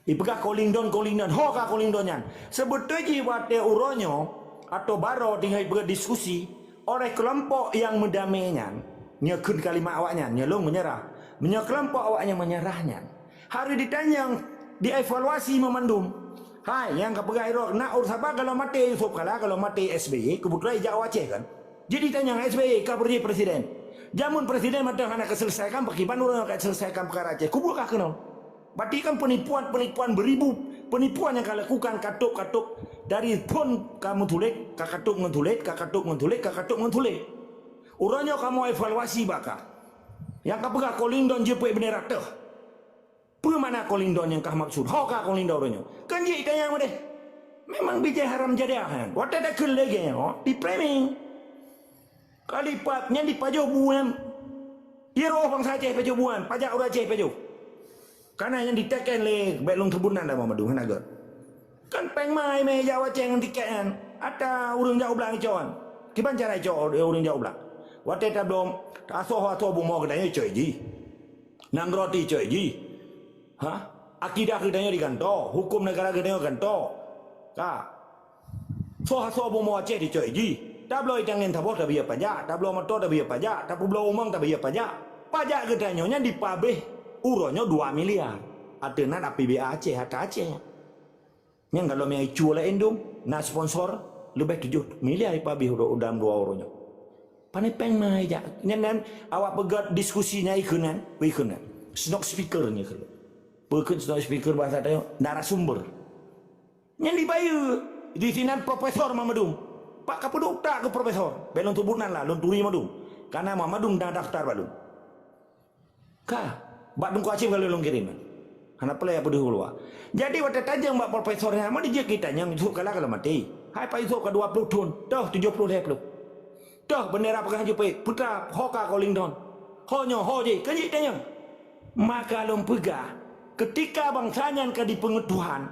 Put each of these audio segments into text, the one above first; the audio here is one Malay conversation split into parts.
Ipegah calling down, ho ka calling down yan. Sebetulnya wate uronyo atau baro tinggal berdiskusi oleh kelompok yang mendamainya. Nyekun kalimat awaknya, nyelung menyerah. Kelompok awaknya menyerahnya. Hari ditanya dievaluasi memandum. Hai, yang kepegai roh nak urus apa kalau mati Yusuf kala kalau mati SBY kebetulan ijak Aceh kan. Jadi tanya SBY kau pergi presiden. Jamun presiden mata nak selesaikan pakiban orang nak selesaikan perkara Aceh. Kubukah kenal? Berarti kan penipuan beribu penipuan yang kau lakukan katuk dari pun kamu tulis kakatuk mentulis. Urangnya kamu evaluasi bakal. Yang kau pegang calling down jepuk bendera tuh. Mana calling down yang kau maksud? Ho ka calling down orangnya. Kan dia tanya mana? Memang bijak haram jadi kan. Waktu ada kelege di framing. Kalipatnya di pajak buan. Hero bangsa Aceh pajak buan, pajak orang Aceh pajak. Karena yang ditekan le belum terbunan dah Muhammadu hanaga. Kan pengmai me Jawa Aceh yang ditekan. Ada urang jauh belang icawan. Kiban cara icau urang jauh belang. Waktu tak belum asoh bumo kedanya coy ji. Nang roti coy ji. Hah? Akidah kedanya diganto, hukum negara kedanya ganto. Ka. Soh bumo Aceh di coy ji. Tak belum itangin tabok tak biar pajak, tak belum motor tak biar pajak, tak belum umang tak biar pajak. Pajak kedanya dipabeh uronyo 2 miliar. Atenan APBA Aceh, hata Aceh. Yang kalau yang icu lah endung, nak sponsor lebih 7 miliar dipabeh udah 2 uronyo. Pane peng mai ja. Nyen awak pegat diskusinya ikunan. Snok speaker ni kalau. Pegat snok speaker bahasa tayo narasumber. Nyen dibayar. Di sini profesor Mamadum. Pak kapuduk tak ke profesor. Belum tubunan lah, lon turi Mamadum. Karena Mamadum dah daftar balum. Ka, bak dungku Aceh kalau long kirim. Anak pelai apa dulu. Jadi waktu tajam bak profesornya, mana dia kita yang itu kalau mati. Hai Pak Yusuf ke 20 tahun, dah 70 hektar. Dah bendera pegang jepit, putra hoka calling down. Honyo hoje, kenyi tanya. Maka lom pegah, ketika bangsanya ke di pengetahuan,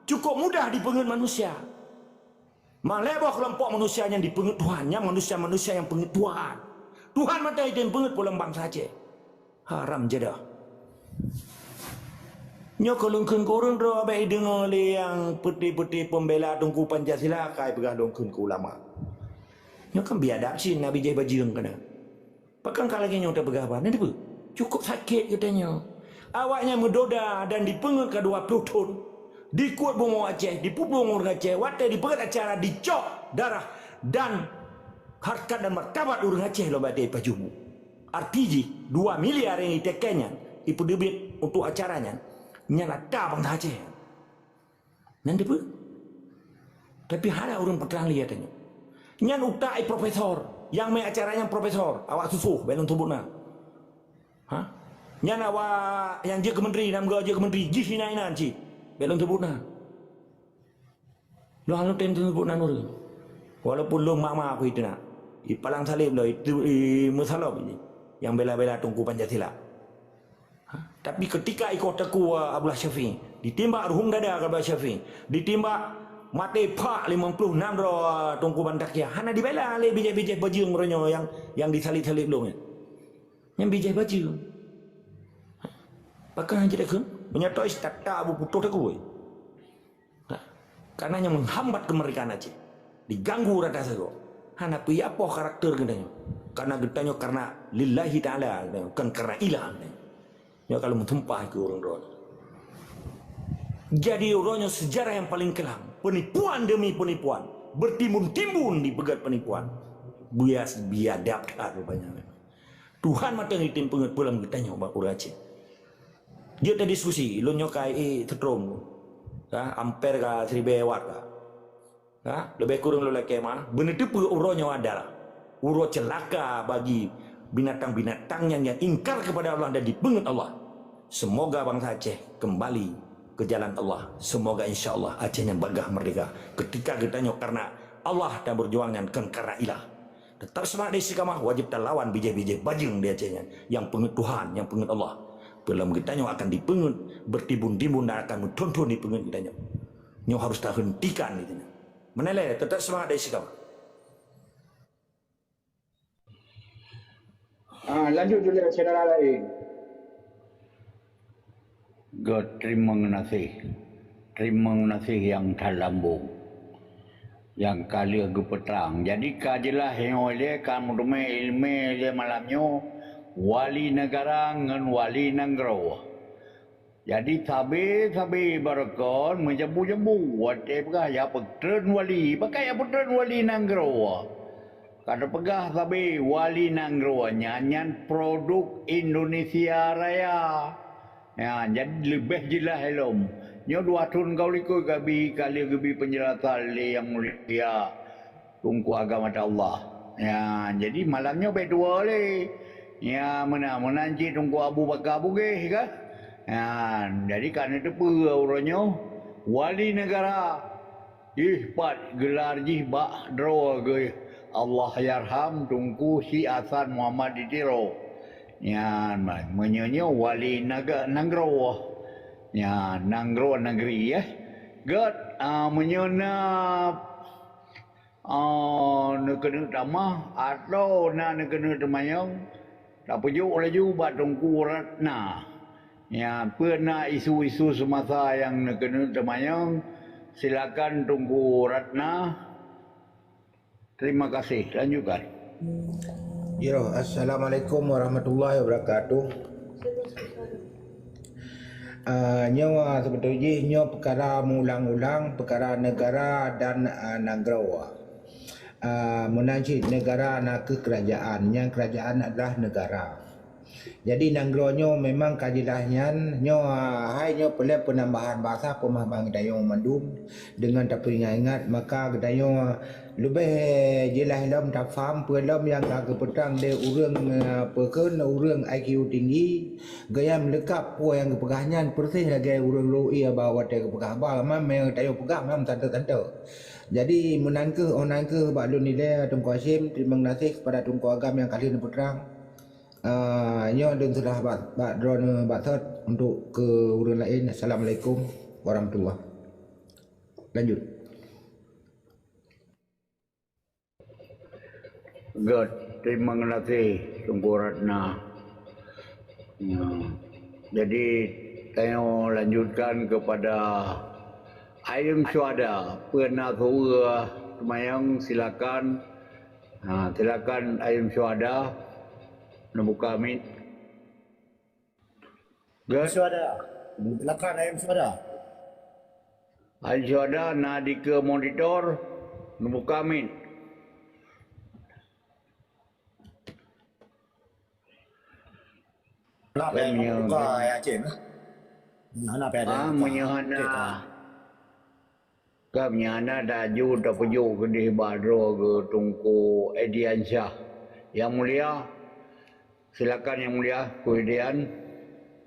cukup mudah dipenget manusia. Malebah kelompok manusia yang di pengetahuannya, manusia yang pengetahuan. Tuhan mata itu yang penget pulang bangsa Aceh. Haram jedah. Nyokolongkan korang doa baik dengar yang peti-peti pembela tungku Pancasila kai pegah dongkun ke ulama. Nyo kan biadab sih Nabi Jai Bajirang kena. Pakan kalau lagi nyo tak bergabar, nanti apa? Cukup sakit katanya. Awaknya mendoda dan dipengut ke 20 tahun. Dikuat bungo Aceh, dipupung orang Aceh, watai dipegat acara dicok darah dan harkat dan martabat orang Aceh lo batai pajumu. Artinya 2 miliar yang ditekannya, ipu debit untuk acaranya, nyala tak bangsa Aceh. Nanti apa? Tapi ada orang peterang lihat tanya. Nyan utai profesor, yang main acaranya profesor, awak susuh belum tubuhna. Hah? Nyan awak yang je kementeri, nam je kementeri, jih ina ci, belum tubuhna. Lo anu tem tubuhna nur. Walaupun lo mak aku itu nak, ipalang salib lo itu masalah ini, yang bela-bela tungku Pancasila. Hah? Tapi ketika ikut teku Abdullah Syafi'i, ditimbak ruhung dada Abdullah Syafi'i, ditimbak mati pak 56 roh tungku bantakia. Hana dibela oleh bijak-bijak baju meronyo yang disalib-salib belum ya. Yang bijak baju. Bahkan aja dekun menyertai tata abu putus aku. Karena yang menghambat kemerdekaan Aceh. Diganggu rata sago. Hana pi apa karakter gedanya. Karena gedanya karena lillahi taala, kan karena ilah. Ya kalau mentumpah ke orang-orang. Jadi orangnya sejarah yang paling kelam. Penipuan demi penipuan. Bertimbun-timbun di pegat penipuan. Biadab rupanya. Tuhan mata ngitim penget pulang ditanya Mbak Aceh. Dia ada diskusi. Lo nyokai tetrom. Amper ka 1000 watt ka. Lebih kurang lo lagi mah. Benar itu orangnya adalah. Uro celaka bagi binatang-binatang yang ingkar kepada Allah dan dipenget Allah. Semoga bangsa Aceh kembali ke jalan Allah. Semoga insya Allah Aceh yang bagah merdeka. Ketika kita nyok karena Allah dan berjuangnya karena ilah. Tetap semangat di istiqamah, wajib kita lawan bijak-bijak bajing di Acehnya. Yang penget Tuhan, yang penget Allah. Belum kita nyok akan dipenget, bertimbun-timbun dan akan mentonton di penget kita nyok. Nyok harus tak hentikan gitu. Menilai, tetap semangat di istiqamah. Lanjut juga saudara lain. Terima kasih. Terima kasih yang terlambung. Yang kali aku petang. Jadi kajilah yang oleh kamu rumah ilmu dia malamnya wali negara dengan wali negara. Jadi sabi barakon menjembu-jembu. Wate pegah ya petren wali. Pakai ya petren wali negara. Kada pegah sabi wali negara nyanyian produk Indonesia Raya. Ya, jadi lebih jelas helom. Nyo dua tahun kau liku gabi kali gabi penjelasan yang mulia tungku agama Allah. Ya, jadi malamnya berdua le. Ya, menanci tungku Abu Bakar buge kan? Ya, jadi kan itu orangnya wali negara. Ihpat gelar jihbak draw ge. Allah yarham tungku si Hasan Muhammad Ditiro. Ya, menyanyi wali negara. Ya, Nanggro negeri ya. God menyona nekena tamah atau nekena temayang tak pujuk laju batungku ratna. Ya, pernah isu-isu semasa yang nekena temayang silakan tunggu ratna. Terima kasih. Lanjutkan. Ya, Assalamualaikum warahmatullahi wabarakatuh. Nyawa sebetulnya nyawa perkara mengulang-ulang perkara negara dan negara. Menanjit negara nak ke kerajaan, yang kerajaan adalah negara. Jadi nangronyo memang kajilahnya hai nyo pelai penambahan bahasa pemahaman Gedayong Mandum dengan tak ingat maka Gedayong lebih jelas dalam tak faham pelam yang agak petang dia urang pekun urang IQ tinggi gaya melekap po yang kepegahnya persis lagi urang loi bawa dia kepegah ba memang Gedayong pegah memang tanda-tanda. Jadi menangke onangke baklun nilai Tunku Hashim, terima kasih kepada Tunku Agam yang kali ini berterang. Nyo dan sudah bat drone batat untuk ke urang lain. Assalamualaikum warahmatullahi. Lanjut. God, terima kasih Tunku Ratna. Jadi saya lanjutkan kepada Ayam Syuhada. Pernah tahu temayang silakan. Silakan Ayam Syuhada. Nak buka amin. Ayam Syuhada. Silakan Ayam Syuhada. Ayam Syuhada nak di ke monitor. Nak buka amin. Kenapa yang buka ayat Aceh? Kenapa ada? Menyahana. Kami dah jauh dah pujuk ke di Badro ke Tunku Edian Syah. Yang mulia, silakan yang mulia, Ku Edian.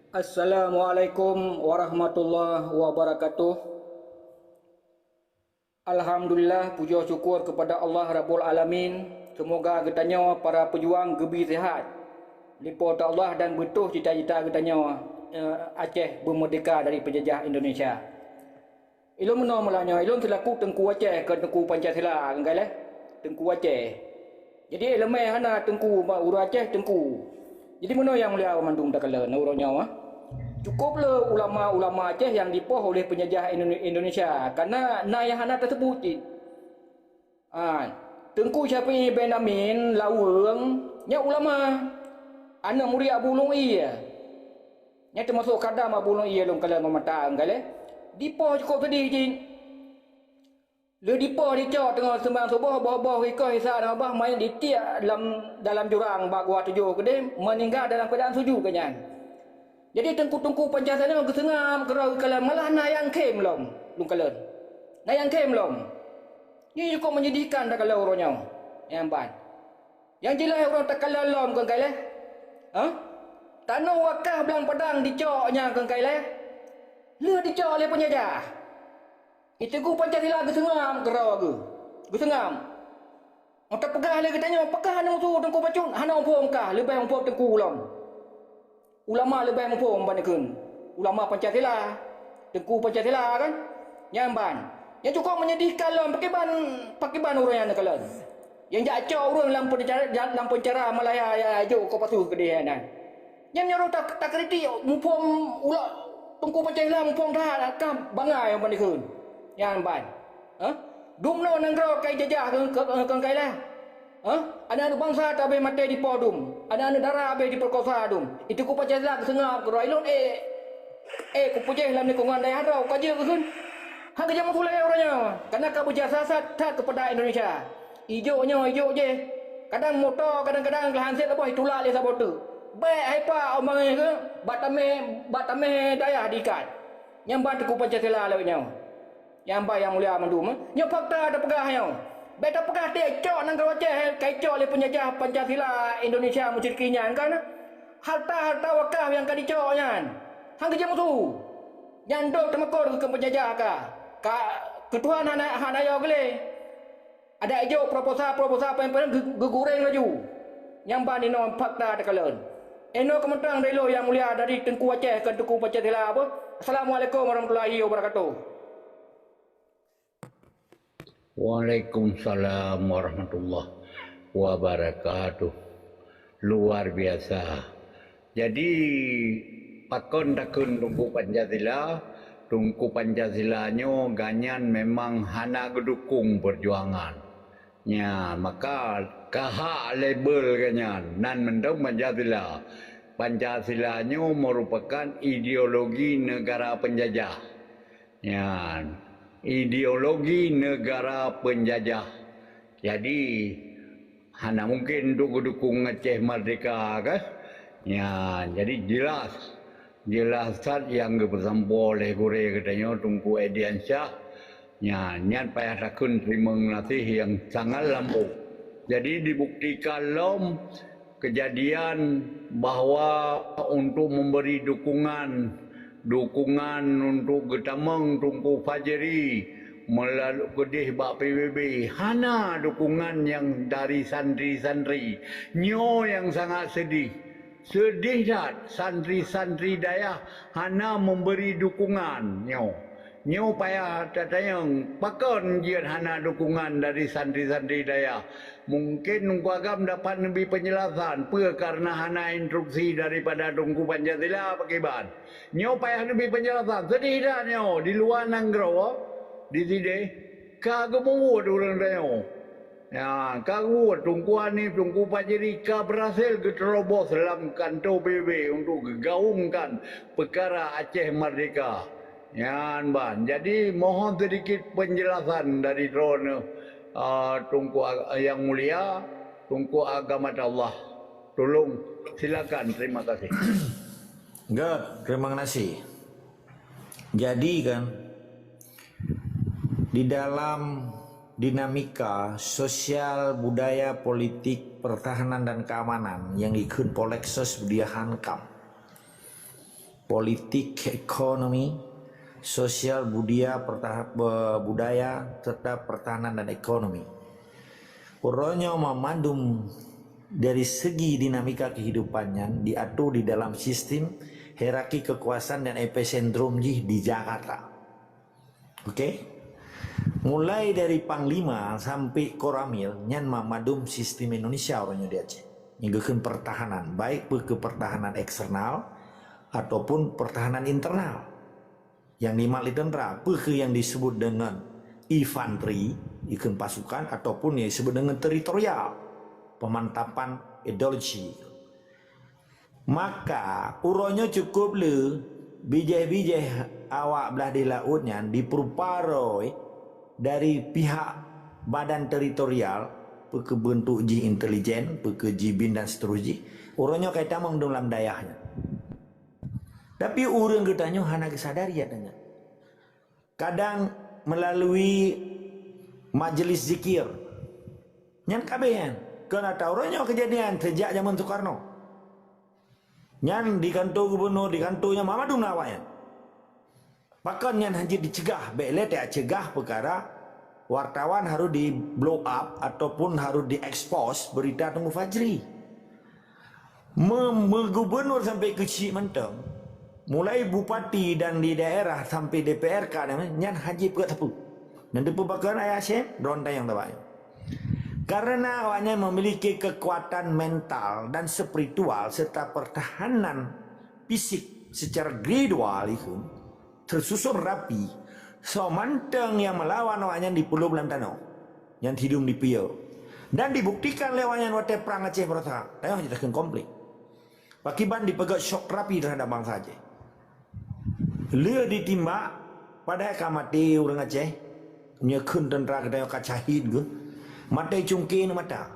Assalamualaikum warahmatullahi wabarakatuh. Alhamdulillah, puja syukur kepada Allah Rabbul Alamin. Semoga getanya para pejuang gebi sihat. Lipo Allah dan betul cita-cita getanya Aceh bermerdeka dari penjajah Indonesia. Ilmu mana mulanya? Ilmu selaku Tengku Aceh ke Tengku Pancasila kan le? Tengku Aceh. Jadi ilmu hana Tengku Uru Aceh Tengku. Jadi mana yang mulia mandung dak kala urangnya cukuplah ulama-ulama Aceh yang dipoh oleh penjajah Indonesia karena nayahana tersebut. Tengku Syafi'i bin Amin Laweng nya ulama anak murid Abu Lungi ya. Nya termasuk kadam Abu Lungi long kala memata angale. Dipoh cukup sedih jin. Le dipoh dicok tengah sembang subuh bawah ikah hisab abah main ditiak dalam jurang bak gua 7 kedai meninggal dalam keadaan sujud kenyan. Jadi tengku-tengku Pancasila ke sengam kerau kala malah nayang kem lom lung kala. Nayang kem lom. Ni cukup menyedihkan dak kala orangnya. Yang ban. Yang jelas orang tak kala lom kan kala. Tanah wakah belang padang dicoknya kan kala. Le dicok oleh penjajah. Itu ku Pancasila ke sengam kerau aku. Ke sengam. Maka pegah le katanya pegah hana musuh tengku pacun. Hana umpung kah lebih umpung tengku ulam. Ulama lebih umpung bandingkan. Ulama Pancasila. Tengku Pancasila kan. Nyamban. Yang cukup menyedihkan lah pakai ban orang yang nakalan. Yang jacok orang lampu cara Malaya ya juk kau patuh ke dia nan. Yang nyorot tak kritik mumpung tungku Pancasila mumpung dah kam bangai yang pandai kun. Yang ban. Dumno nanggro kai jajah ke kai lah. Ada bangsa tak boleh mati di podum. Ada darah boleh diperkosa dum. Itu ku Pancasila kesengap ke Railon ku pujeh dalam lingkungan daerah rau kaje ke kun. Hang kerja mulai orangnya. Karena kau berjasa tak kepada Indonesia. Ijo je. Kadang motor, kadang-kadang handset apa itulah dia saboter. Baik apa omongnya ke batame daya dikat. Yang ban teku Pancasila lewatnya. Yang ba yang mulia mandum. Nya fakta ada pegahnya. Beta pegah dia cok nang kawaceh kaicok le penjajah Pancasila Indonesia musyrikinya kan. Harta wakaf yang kadi coknya. Hang kerja mutu. Nyandok temakor ke penjajah ka ketuhan hana yo gele. Ada ijo proposal pen gegureng laju. Yang ban ini fakta tekalan. Eno kementang relo yang mulia dari Tengku Aceh ke Tengku Pancasila apa? Assalamualaikum warahmatullahi wabarakatuh. Waalaikumsalam warahmatullahi wabarakatuh. Luar biasa. Jadi pakon takun Tengku Pancasila, Tengku Pancasilanyo ganyan memang hana gedukung perjuangan. Ya, maka kahak label ganyan nan mendong Pancasila. Pancasilanya merupakan ideologi negara penjajah. Ya, ideologi negara penjajah. Jadi hana mungkin untuk dukung Aceh merdeka kan? Ya, jadi jelas yang bersampo oleh Gure katanya Tunku Ediansyah. Ya, niat payah takun terima ngasih yang sangat lampu. Jadi dibuktikan lom kejadian bahwa untuk memberi dukungan untuk Getameng Tunku Fajri melalui kedih bak PBB, hana dukungan yang dari santri-santri. Nyo yang sangat sedih tak santri-santri daya hana memberi dukungan Nyo payah tatanya pakon jian hana dukungan dari santri-santri daya. Mungkin Tungku Agam dapat lebih penjelasan karena hana instruksi daripada Tungku Pancasila pakai ban. Nyo payah lebih penjelasan. Sedih dah nyo di luar nanggro di sini kagak orang daya. Ya, kagak Tungku Hanif, Tungku Fajri berhasil terobos dalam kantor PBB untuk gaungkan perkara Aceh Merdeka. Ya, Ban. Jadi mohon sedikit penjelasan dari drone Tungku yang mulia, Tungku Agama Allah. Tolong, silakan. Terima kasih. Good, terima kasih. Jadi kan di dalam dinamika sosial, budaya, politik, pertahanan dan keamanan yang ikut Polexos Budia Hankam, politik, ekonomi, sosial, budaya, serta pertahanan dan ekonomi. Uronyo memandum dari segi dinamika kehidupannya diatur di dalam sistem hierarki kekuasaan dan epicentrum di Jakarta. Oke? Mulai dari Panglima sampai Koramil, nyan memadum sistem Indonesia orangnya di Aceh. Nyegeken pertahanan, baik ke pertahanan eksternal ataupun pertahanan internal. Yang dimali tentara, yang disebut dengan infanteri, ikon pasukan, ataupun yang disebut dengan teritorial, pemantapan ideologi. Maka uronyo cukup le bijih-bijih awak belah di lautnya diperparoi dari pihak badan teritorial, bentuk ji intelijen, ji bin dan seterusnya. Uronyo kaitan dalam dayahnya. Tapi orang ketanya hana kesadari adanya. Kadang melalui majelis zikir. Nyan kabehan. Kena tahu orangnya kejadian sejak zaman Soekarno. Nyan di kantor gubernur, di kantornya Mamadou Nawayan. Bahkan nyan hanya dicegah. Belet ya cegah perkara wartawan harus di blow up ataupun harus diekspos berita Tungku Fajri. Gubernur sampai kecil menteng. Mulai bupati dan di daerah sampai DPRK nyan haji pekat tapu. Dan depu bakal ayah Syekh ronda yang terbaik. Karena awaknya memiliki kekuatan mental dan spiritual serta pertahanan fisik secara gradual ikun tersusun rapi. So manteng yang melawan awaknya di Pulau Belantano yang hidung di Pio dan dibuktikan lewatnya wate perang Aceh Berontak. Tengok kita akan konflik. Pakiban dipegat syok rapi terhadap bangsa Aceh. Dia ditimbak pada kamati orang Aceh. Nyekun tentera kita kacahid ke. Mata cungkin mata.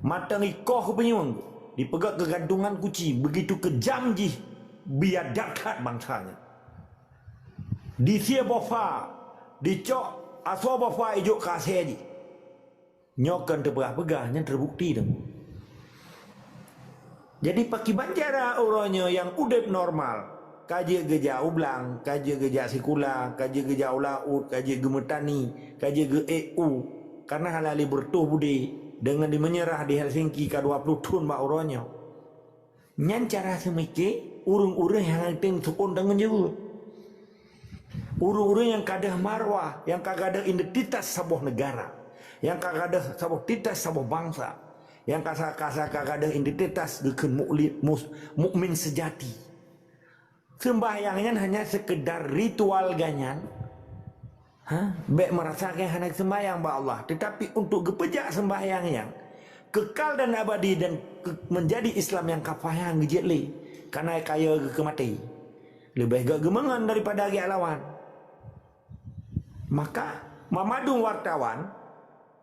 Mata ikoh penyuang ke. Dipegat kegantungan kuci. Begitu kejam jih. Biadakat bangsanya. Di sia bofa. Dicok. Aswa bofa ijuk kasih di. Nyokan terpegah-pegah. Yang terbukti dong. Jadi pakiban cara orangnya yang udep normal. Kaji geja ublang, kaji geja sikula, kaji geja ulaut, kaji gemetani, kaji ge EU. Karena halali bertuh budi dengan dimenyerah di Helsinki ke-20 tahun mbak orangnya. Nyan cara semike urung-urung yang ting sukun dengan juga. Urung-urung yang kadah marwah, yang kagak ada identitas sebuah negara, yang kagak ada sebuah identitas sebuah bangsa, yang kagak ada identitas dengan mukmin sejati. Sembahyangnya hanya sekedar ritual ganyan. Baik merasakan hanya sembahyang ba Allah. Tetapi untuk gepejak sembahyang yang kekal dan abadi dan menjadi Islam yang kafayang gejeli. Karena kaya kemati. Lebih gak gemengan daripada agak lawan. Maka memadung wartawan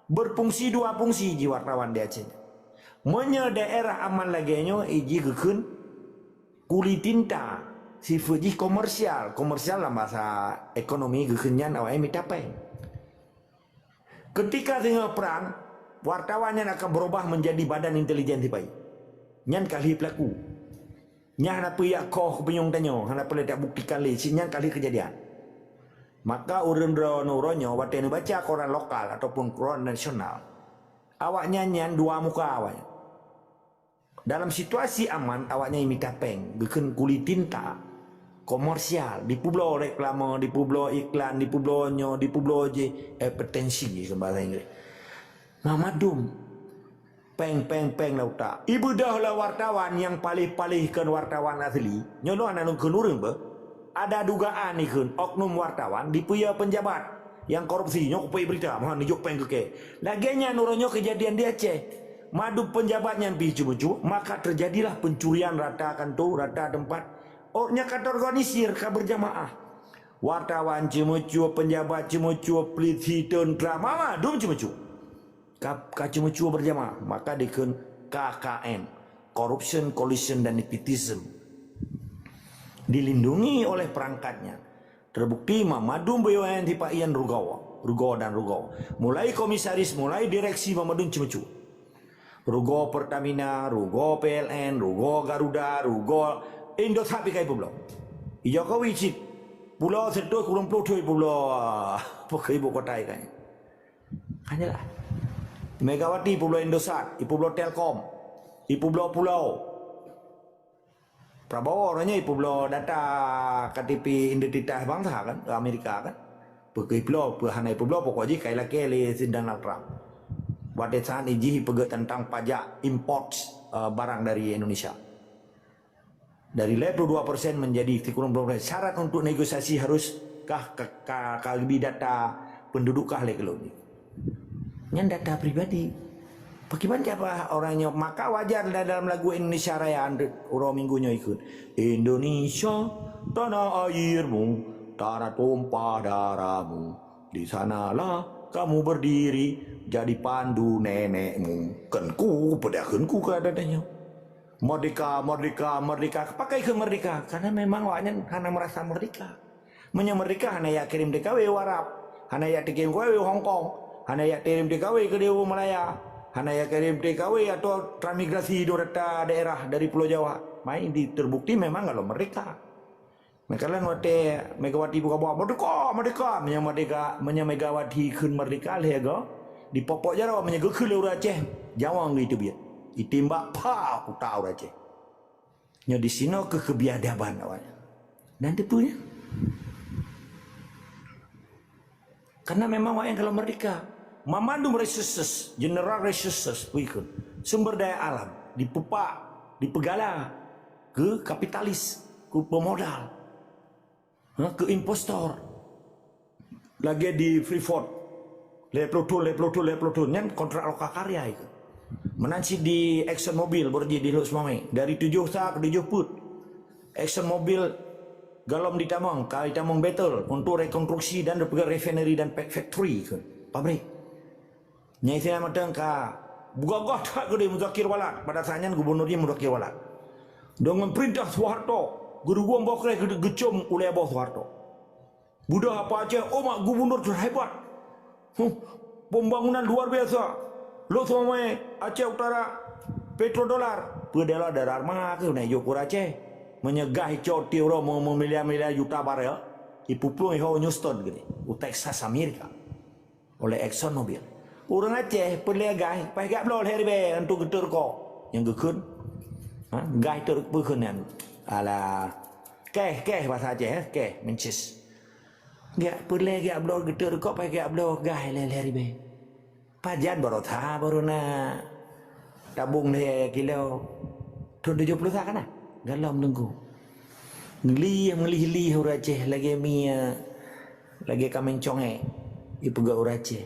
berfungsi dua fungsi ji wartawan di Aceh. Menye daerah aman laganya iji gekun kulit tinta. Sifat ji komersial dalam bahasa ekonomi gekenyan awak mitapai. Ketika tengah perang, wartawannya akan berubah menjadi badan intelijen tipai. Nyan kali pelaku. Nyan apa ya koh penyong tanyo, hana pula tak bukti kali nyan kali kejadian. Maka urun-urunnya waktu baca koran lokal ataupun koran nasional. Awaknya nyan dua muka awaknya. Dalam situasi aman awaknya imitapeng, geken kulit tinta. Komersial, di pulau reklama, di pulau iklan, di pulau nyo, di pulau je advertensi ke bahasa Inggeris. Mamadum peng lauta. Ibu dahlah wartawan yang palih-palihkan wartawan asli. Nyolo anak kenurung be. Ada dugaan ikun oknum wartawan dipuya penjabat yang korupsi nyok pay berita mohon nijuk peng ke. Laginya nuronyo kejadian di Aceh. Madu penjabatnya picu-picu, maka terjadilah pencurian rata kantor, rata tempat. Orangnya kata organisir ke berjamaah. Wartawan cemucu, penjabat cemucu, peliti tentera, mama dum cemucu. Cemucu berjamaah. Maka dikun KKN, Corruption, Collusion dan Nepotism. Dilindungi oleh perangkatnya. Terbukti Mamadum BUMN Tipak Ian Rugawa dan Rugawa. Mulai komisaris, mulai direksi Mamadum cemucu. Rugawa Pertamina, Rugawa PLN, Rugawa Garuda, Rugawa Indosat pikai pulau. Jokowi cik pulau setu kurang pulau pulau pakai ibu kota ikan. Hanyalah. Megawati pulau Indosat, pulau Telkom, pulau. Prabowo orangnya pulau data KTP identitas bangsa kan, Amerika kan. Pakai pulau, hanai pulau pokoknya kayak lagi Donald Trump. Pada saat ini pegat tentang pajak import barang dari Indonesia. Dari 22% menjadi 30%. Syarat untuk negosiasi haruskah kalbi data penduduk kah lekelo ni. Yang data pribadi. Bagaimana siapa orangnya? Maka wajar dalam lagu Indonesia Raya orang minggunya ikut. Indonesia tanah airmu, tanah tumpah darahmu. Di sanalah kamu berdiri jadi pandu nenekmu. Kenku pedakenku keadaannya. Merdeka, merdeka, merdeka. Pakai ke merdeka. Karena memang waknya hanya merasa merdeka. Merdeka hanya ya kirim DKW warap. Hanya ya kirim DKW Hong Kong. Hanya ya kirim DKW ke Dewa Malaya. Hanya ya kirim DKW atau transmigrasi data daerah dari Pulau Jawa. Main terbukti memang kalau merdeka. Makalan wate Megawati buka buat merdeka, merdeka. Megawati kun merdeka leh di popok jara menyegekul orang Aceh. Jawang itu biar. Itimbak pa aku tahu aja. Nya di sini ke kebiadaban awalnya. Dan tentunya karena memang yang kalau mereka memandung resources, general resources, sumber daya alam dipepak, dipegala ke kapitalis, ke pemodal, ke impostor. Lagi di Freeport, le plutun, nyan kontrak loka karya itu. Menansi di Exxon Mobil berji di Luk Semame. Dari 7 sa ke 7 put. Exxon Mobil galom di Tamang, kali Tamang Battle untuk rekonstruksi dan refinery dan factory ke pabrik. Nyai saya matang ka buka tak ke di Muzakir Walad. Pada saatnya gubernurnya Muzakir Walad. Dengan perintah Soeharto, guru-guru mbokre gecom oleh Abah Soeharto. Budak apa aja, mak gubernur terhebat. Pembangunan luar biasa. Lo semua Aceh Utara petrodolar. Pedala darar mah ke naik Jokur Aceh. Menyegah coti orang memiliar-miliar juta barel. Ipupung iho Houston gini. Texas Amerika. Oleh Exxon Mobil. Orang Aceh perlegai. Pai gak belol herbe untuk getur ko. Yang gekun. Gai terpekunan. Alah. Keh bahasa Aceh. Keh mencis. Gak perlegai belol getur ko. Pai gak belol gai herbe. Pajan baru tha baru na tabung dia kilo 70 tak kan? Galam nunggu. Ngeli Aceh lagi lagi kami conge ipu ga Aceh.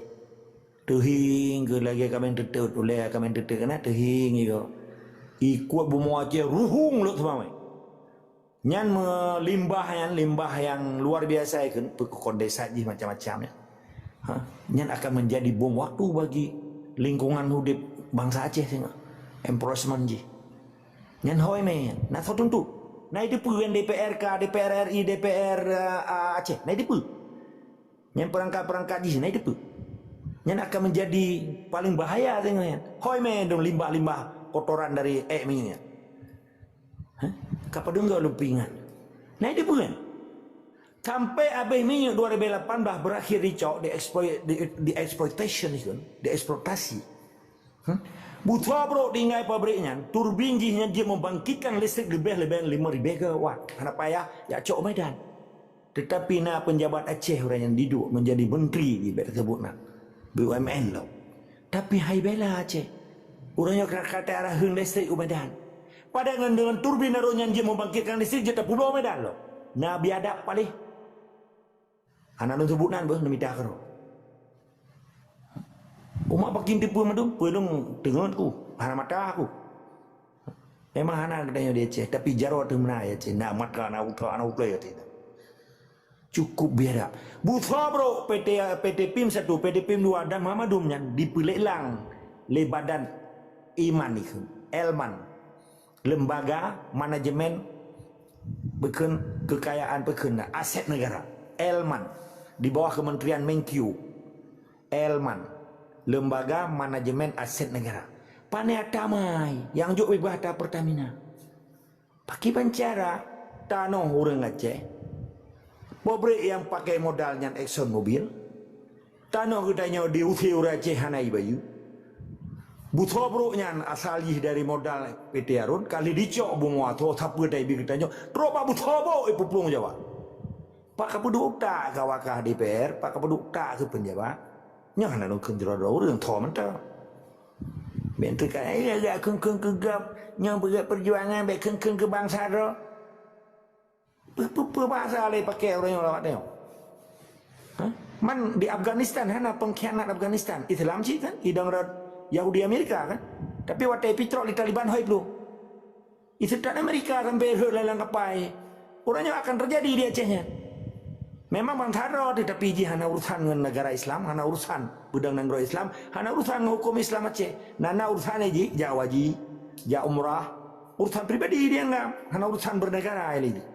Tehing ke lagi kami tetut oleh kami tetut kena tehing iko. Ikut bumu Aceh ruhung lu semua. Nyan limbah yang luar biasa kan kondensat ji macam-macamnya. Nyan akan menjadi bom waktu bagi lingkungan hidup bangsa Aceh tengok. Empressment ji. Nyan hoi men, nak tentu. Nai depu yang DPR ka, DPR RI, DPR Aceh, nai depu. Nyan perangkat ji nai depu. Nyan akan menjadi paling bahaya tengok nyan. Hoi men dong limbah kotoran dari minyak. Kapan dong lumpingan. Nai depu kan? Sampai habis minyak 2018 berakhir dicok di exploitation itu, dieksploitasi. Butuh bro tinggal pabriknya, turbin jihnya dia membangkitkan listrik lebih 5.000 megawatt. Kenapa ya cok Medan. Tetapi na penjabat Aceh orang yang duduk menjadi menteri di tersebut nak BUMN lo. Tapi hai bela Aceh. Orangnya kata arah heng listrik Medan. Padahal dengan turbin yang dia membangkitkan listrik jeta pulau Medan lo. Nah biadab paling. Anak lu sebutan bah minta karo. Umak pakin tipu madum, pelung denganku, hana mata aku. Memang anak katanya dia Aceh, tapi jarot tu mana ya Aceh, nak mata anak utra ya tidak. Cukup biara. Buta bro, PT PIM 1, PT PIM 2 dan Muhammadumnya dipelelang le badan iman itu, Elman, lembaga manajemen kekayaan pekena aset negara, Elman. Di bawah Kementerian Menkyu, Elman, lembaga manajemen aset negara. Panai damai yang juk bahata Pertamina. Pakai pancara tanah orang Aceh. Pabrik yang pakai modalnya Exxon Mobil. Tanah katanya diuti orang Aceh hanai bayu. Butuh broknya asal dari modal PT Arun kali dicok bunga tu tapi dai bi katanya tropa butuh bo ipupung Jawa. Pak kapuduk tak ke wakah DPR, Pak kapuduk tak ke penjabat. Yang nak nak kenjera orang thom mentah. Bentuk kaya agak keng kegap, yang berat perjuangan baik keng ke bangsa ro. Apa bahasa le pakai orang yang lawat tengok. Man di Afghanistan hana pengkhianat Afghanistan. Islam sih kan, hidang Yahudi Amerika kan. Tapi waktu Petrol di Taliban hoi belum. Itu tak Amerika kan berhut lalang kapai. Orangnya akan terjadi di Acehnya. Memang bangsa tetapi ji hana urusan dengan negara Islam, hana urusan budang negara Islam, hana urusan hukum Islam Aceh. Nana urusan ji Jawa ji, ja umrah, urusan pribadi dia enggak, hana urusan bernegara ini.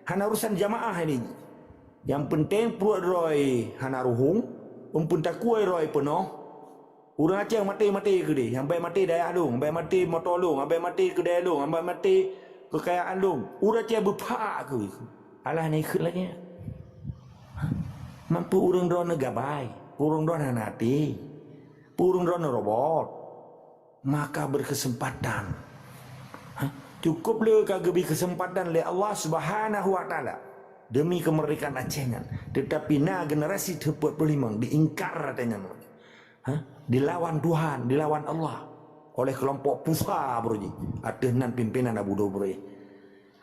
Hana urusan jamaah ini. Yang penting perut roy hana ruhung, umpun takuai roy penuh. Urang Aceh mati ke dia, sampai mati daya lung, sampai mati motor lung, sampai mati kedai lung, sampai mati kekayaan lung. Urang Aceh berpak ke itu. Alah ni ikut lagi. Mampu urang drone gabai, urang drone hanati, urang drone robot, maka berkesempatan. Cukup le kagabi kesempatan le Allah Subhanahu Wa Taala demi kemerdekaan Acehnya. Tetapi na generasi 45 diingkar katanya. Dilawan Tuhan, dilawan Allah oleh kelompok pusa broji. Adenan pimpinan Abu Dobroy.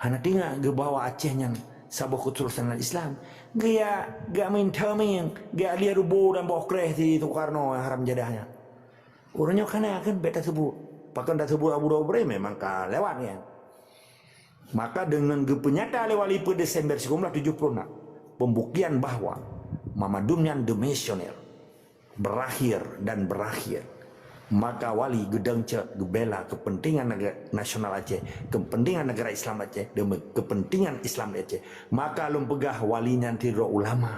Hana tengah ge bawa Aceh yang sabah keturunan Islam. Gaya gak main taming, gak liar rubo dan bawa kreh di Soekarno haram jadahnya. Orangnya kan beta sebut. Pakai dah sebut Abu Dhabi memang lewat ya. Maka dengan gepenyata lewali per Desember 1970 pembuktian bahwa Mamadumnya demisioner berakhir dan berakhir. Maka wali gedang cek gebela kepentingan negara nasional Aceh, kepentingan negara Islam Aceh, demi kepentingan Islam Aceh. Maka lum pegah walinya tiro ulama.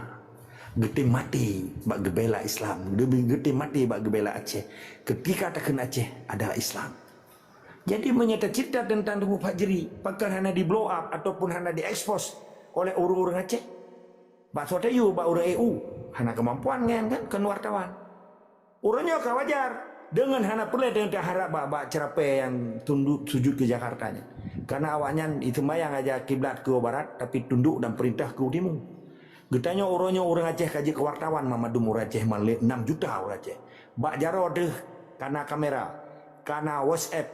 Geti mati bak gebela Islam, geti mati bak gebela Aceh. Ketika takkan Aceh adalah Islam. Jadi menyata cerita tentang Tugu Fajri, bahkan hanya di blow up ataupun hanya diekspos oleh orang-orang Aceh. Bak sotayu, bak orang EU, hanya kemampuan kan wartawan. Orangnya wajar. Dengan hana perlu dengan harap bak cerapai yang tunduk sujud ke Jakartanya. Karena awaknya itu mayang aja kiblat ke barat tapi tunduk dan perintah ke timur. Getanya orangnya orang Aceh kaji ke wartawan Mamadum orang Aceh 6 juta orang Aceh. Bak jaro deh karena kamera, karena WhatsApp,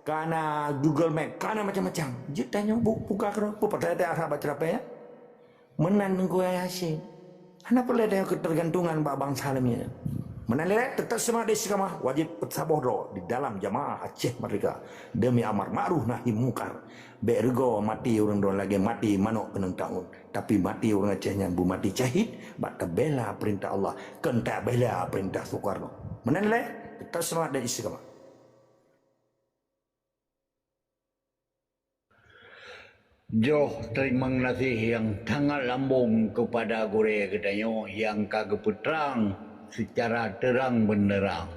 karena Google Map, karena macam-macam. Jetanya buka ke pertanyaan harap cerapai ya. Menan ku Yasin. Hana perlu ada ketergantungan bak bangsa alamnya. Menilai tetap semangat istiqamah wajib bersabar di dalam jamaah Aceh Merdeka demi amar ma'ruf nahi mungkar. Bergo mati orang don lagi mati manuk peneng tahun, tapi mati orang Acehnya bu mati syahid bak bela perintah Allah, kentak bela perintah Soekarno. Menilai tetap semangat dan istiqamah. Joh terima kasih yang sangat lambung kepada Gure Gedanyo yang kagak putrang secara terang benderang.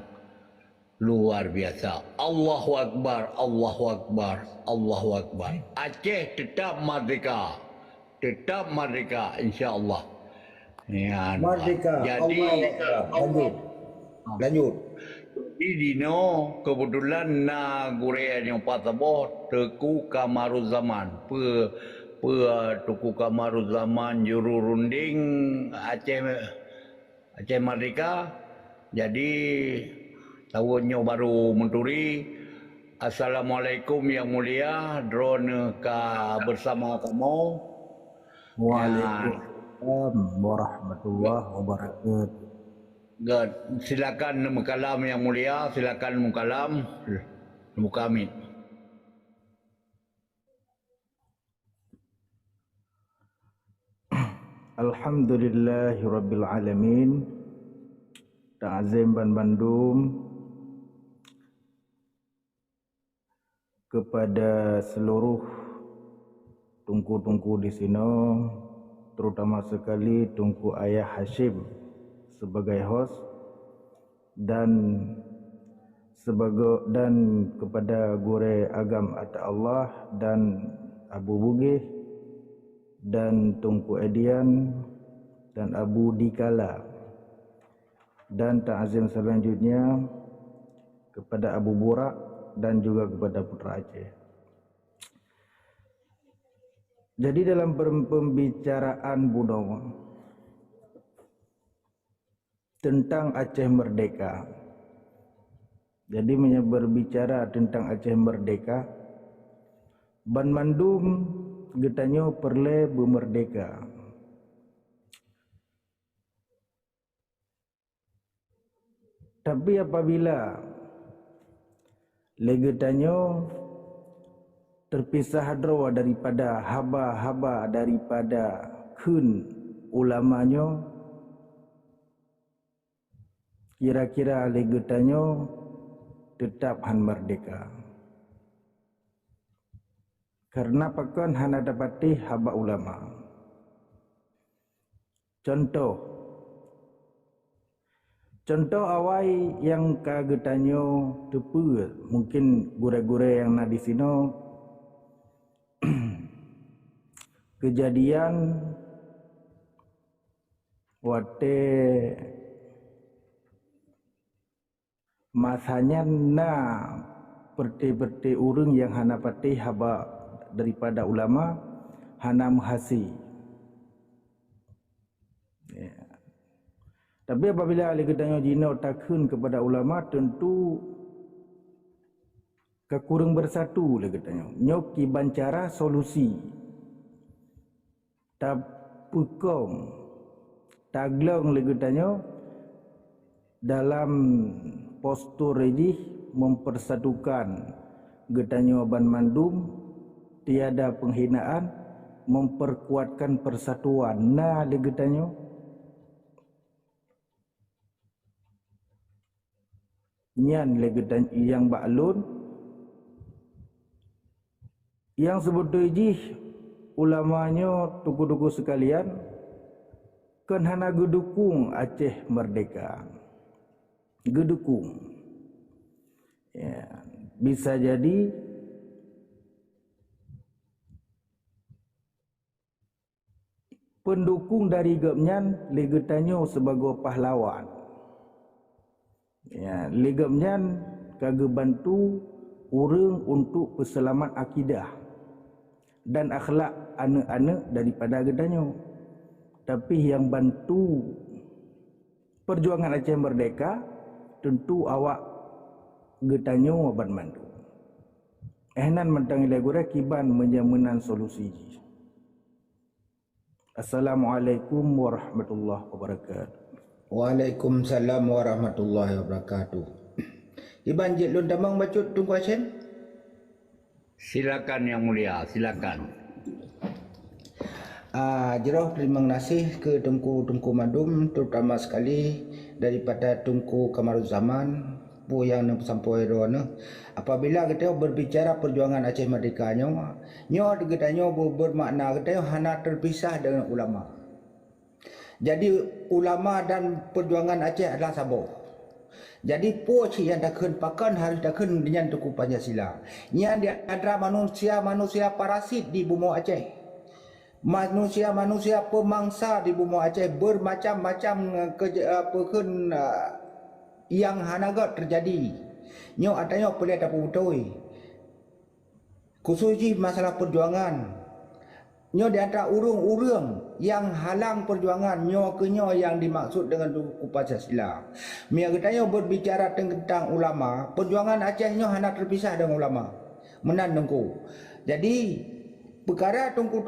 Luar biasa. Allahu Akbar, Allahu Akbar, Allahu Akbar. Aceh tetap merdeka. Tetap merdeka insya-Allah. Ya, Merdeka. jadi Lanjut. di dino kebetulan na Gure yang pasabot Teku Kamaruzaman. Tuku Kamaruzaman juru runding Aceh Merdeka. Jadi tahunnya baru menturi. Assalamualaikum yang mulia, drone ka bersama kamu. Waalaikumsalam warahmatullahi wabarakatuh. Silakan mukalam yang mulia, silakan mukalam mukamit. Alhamdulillahirabbil alamin. Ta'zim Ban Bandung kepada seluruh tungku-tungku di sini, terutama sekali Tungku Ayah Hashim sebagai host dan kepada Gure Agam Atta Allah dan Abu Bugih dan Tungku Edian dan Abu Dikala, dan ta'zim selanjutnya kepada Abu Burak dan juga kepada Putra Aceh. Jadi dalam pembicaraan Budong tentang Aceh Merdeka, jadi berbicara tentang Aceh Merdeka, Ban Mandum getanyo perle bermerdeka. Tapi apabila legetanyo terpisah hadrawa daripada haba-haba daripada kun ulamanya, kira-kira legetanyo tetap han merdeka. Karena pakan hana dapati haba ulama. Contoh awai yang kagetanyo tepu, mungkin gure-gure yang na di sini kejadian wate masanya na perti-perti urang yang hana pati haba daripada ulama hana muhasi. Ya. Tapi apabila ahli gedanyo jino takun kepada ulama, tentu Kekurang bersatu lagi tanya. Nyok kiban cara solusi. Tapukom. Taglong lagi tanya. Dalam postur ini mempersatukan getanya Ban Mandum, tiada penghinaan, memperkuatkan persatuan. Nah lagi tanya. Nyan lagi tanya yang baklun. Yang sebetulnya ulamanya tuku-tuku sekalian kan hana gedukung Aceh merdeka. Gedukung. Ya, bisa jadi pendukung dari Gemnyan legetanyo sebagai pahlawan. Ya, legemnyan kagak bantu urang untuk peselamat akidah dan akhlak anak-anak daripada gedanyo. Tapi yang bantu perjuangan Aceh merdeka tentu awak gedanyo Ban Mandum. Ehnan mentang ilagura kiban menjaminan solusi. Assalamualaikum warahmatullahi wabarakatuh. Waalaikumsalam warahmatullahi wabarakatuh. Iban jit lun damang bacut tunggu Aceh. Silakan Yang Mulia, silakan. Jeroh terima kasih ke Tunku Mandum, terutama sekali daripada Tunku Kamaruzaman pu yang sampai rono. Apabila kita berbicara perjuangan Aceh Merdeka nyo kita bermakna kita hana terpisah dengan ulama. Jadi ulama dan perjuangan Aceh adalah sabo. Jadi poci yang dah pakan harus dah dengan Tunku Pancasila. Yang dia adalah manusia parasit di bumi Aceh. Manusia pemangsa di bumi Aceh bermacam-macam yang hanagat terjadi. Nyo adanya boleh dapat betul. Khususnya masalah perjuangan. Nyo di antara urung-urung yang halang perjuangan nyo yang dimaksud dengan Tunku Pancasila. Mia katanya berbicara tentang ulama, perjuangan Aceh nyo hanya terpisah dengan ulama. Menan Tunku. Jadi perkara tungku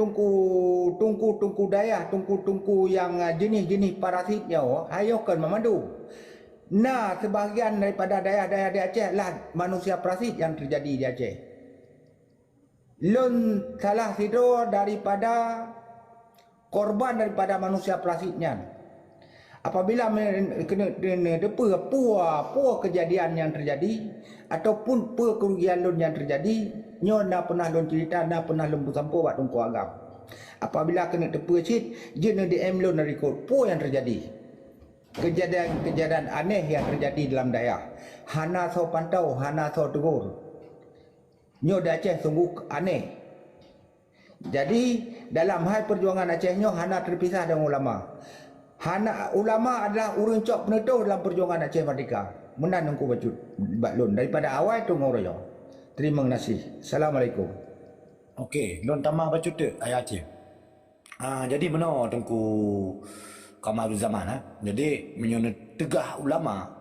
daya, tungku yang jenis-jenis parasitnya ayo kan memandu. Nah, sebahagian daripada daya-daya di Aceh lah manusia parasit yang terjadi di Aceh. Lun salah sido daripada korban daripada manusia parasitnya. Apabila kena puah kejadian yang terjadi ataupun kerugian lun yang terjadi, nyo na pernah lun cerita, na pernah lun bersampu buat tungku agam. Apabila kena cit, jenis DM lun rekod yang terjadi. Kejadian aneh yang terjadi dalam daerah. Hana so pantau, hana so tegur. Nyo di Aceh sungguh aneh. Jadi dalam hal perjuangan Aceh nyo hana terpisah dengan ulama. Ulama adalah urang cok penetuh dalam perjuangan Aceh Merdeka. Menan Tunku Baklun daripada awal tu ngoroyo. Terima kasih. Assalamualaikum. Okey, lon tambah bacut tu ayat Aceh. Jadi mana Tunku Kamaruzaman Jadi menyona tegah ulama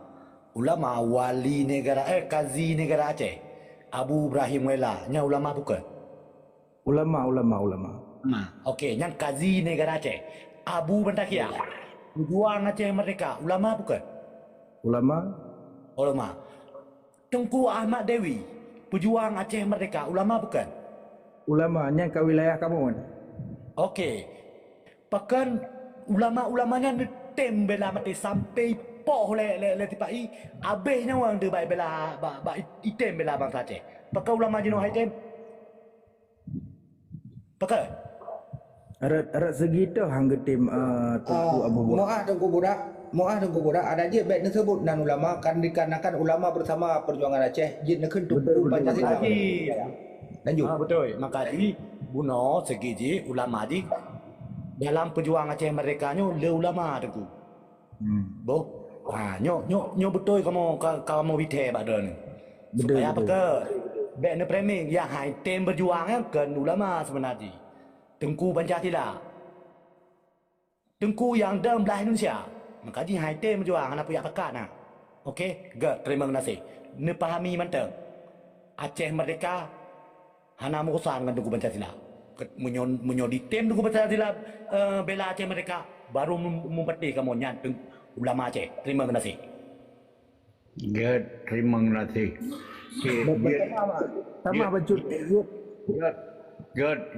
wali negara kazi negara Aceh. Abu Ibrahim Wela, nya ulama bukan? Ulama. Okey, yang kazi negara Aceh. Abu Bantakia. Pejuang Aceh Merdeka, ulama bukan? Ulama. Tunku Ahmad Dewi, pejuang Aceh Merdeka, ulama bukan? Ulamanya ke wilayah kamu kan? Okey. Pakan ulama-ulamanya netem bela mati sampai poh le tipai abehnya orang de bai bela ba item bela bangsa Aceh. Pakai ulama jenuh item. Pakai. Arat segitu hangga tim Tunku Abu Bakar. Moah Tunku Budak ada je baik disebut dan ulama kan dikarenakan ulama bersama perjuangan Aceh jin nekun Tunku Pancasila. Lanjut. Betul. Maka ini buno segi je ulama di dalam perjuangan Aceh Merdeka le ulama Tunku. Boh. Nyo betul kamu wite pada ni. Supaya apa? Baik ne framing yang hai tem berjuang kan ulama sebenarnya. Tunku Pancasila. Tunku yang dalam belah Indonesia. Maka di hai tem berjuang apa yang pekat nah. Okey, terima kasih. Ne pahami mantap. Aceh merdeka hana murusan dengan Tengku Pancasila. Menyo ditem Tengku Pancasila bela Aceh merdeka baru mempeti kamu nyan ulama Aceh. Terima kasih. Terima kasih. Sama bacut.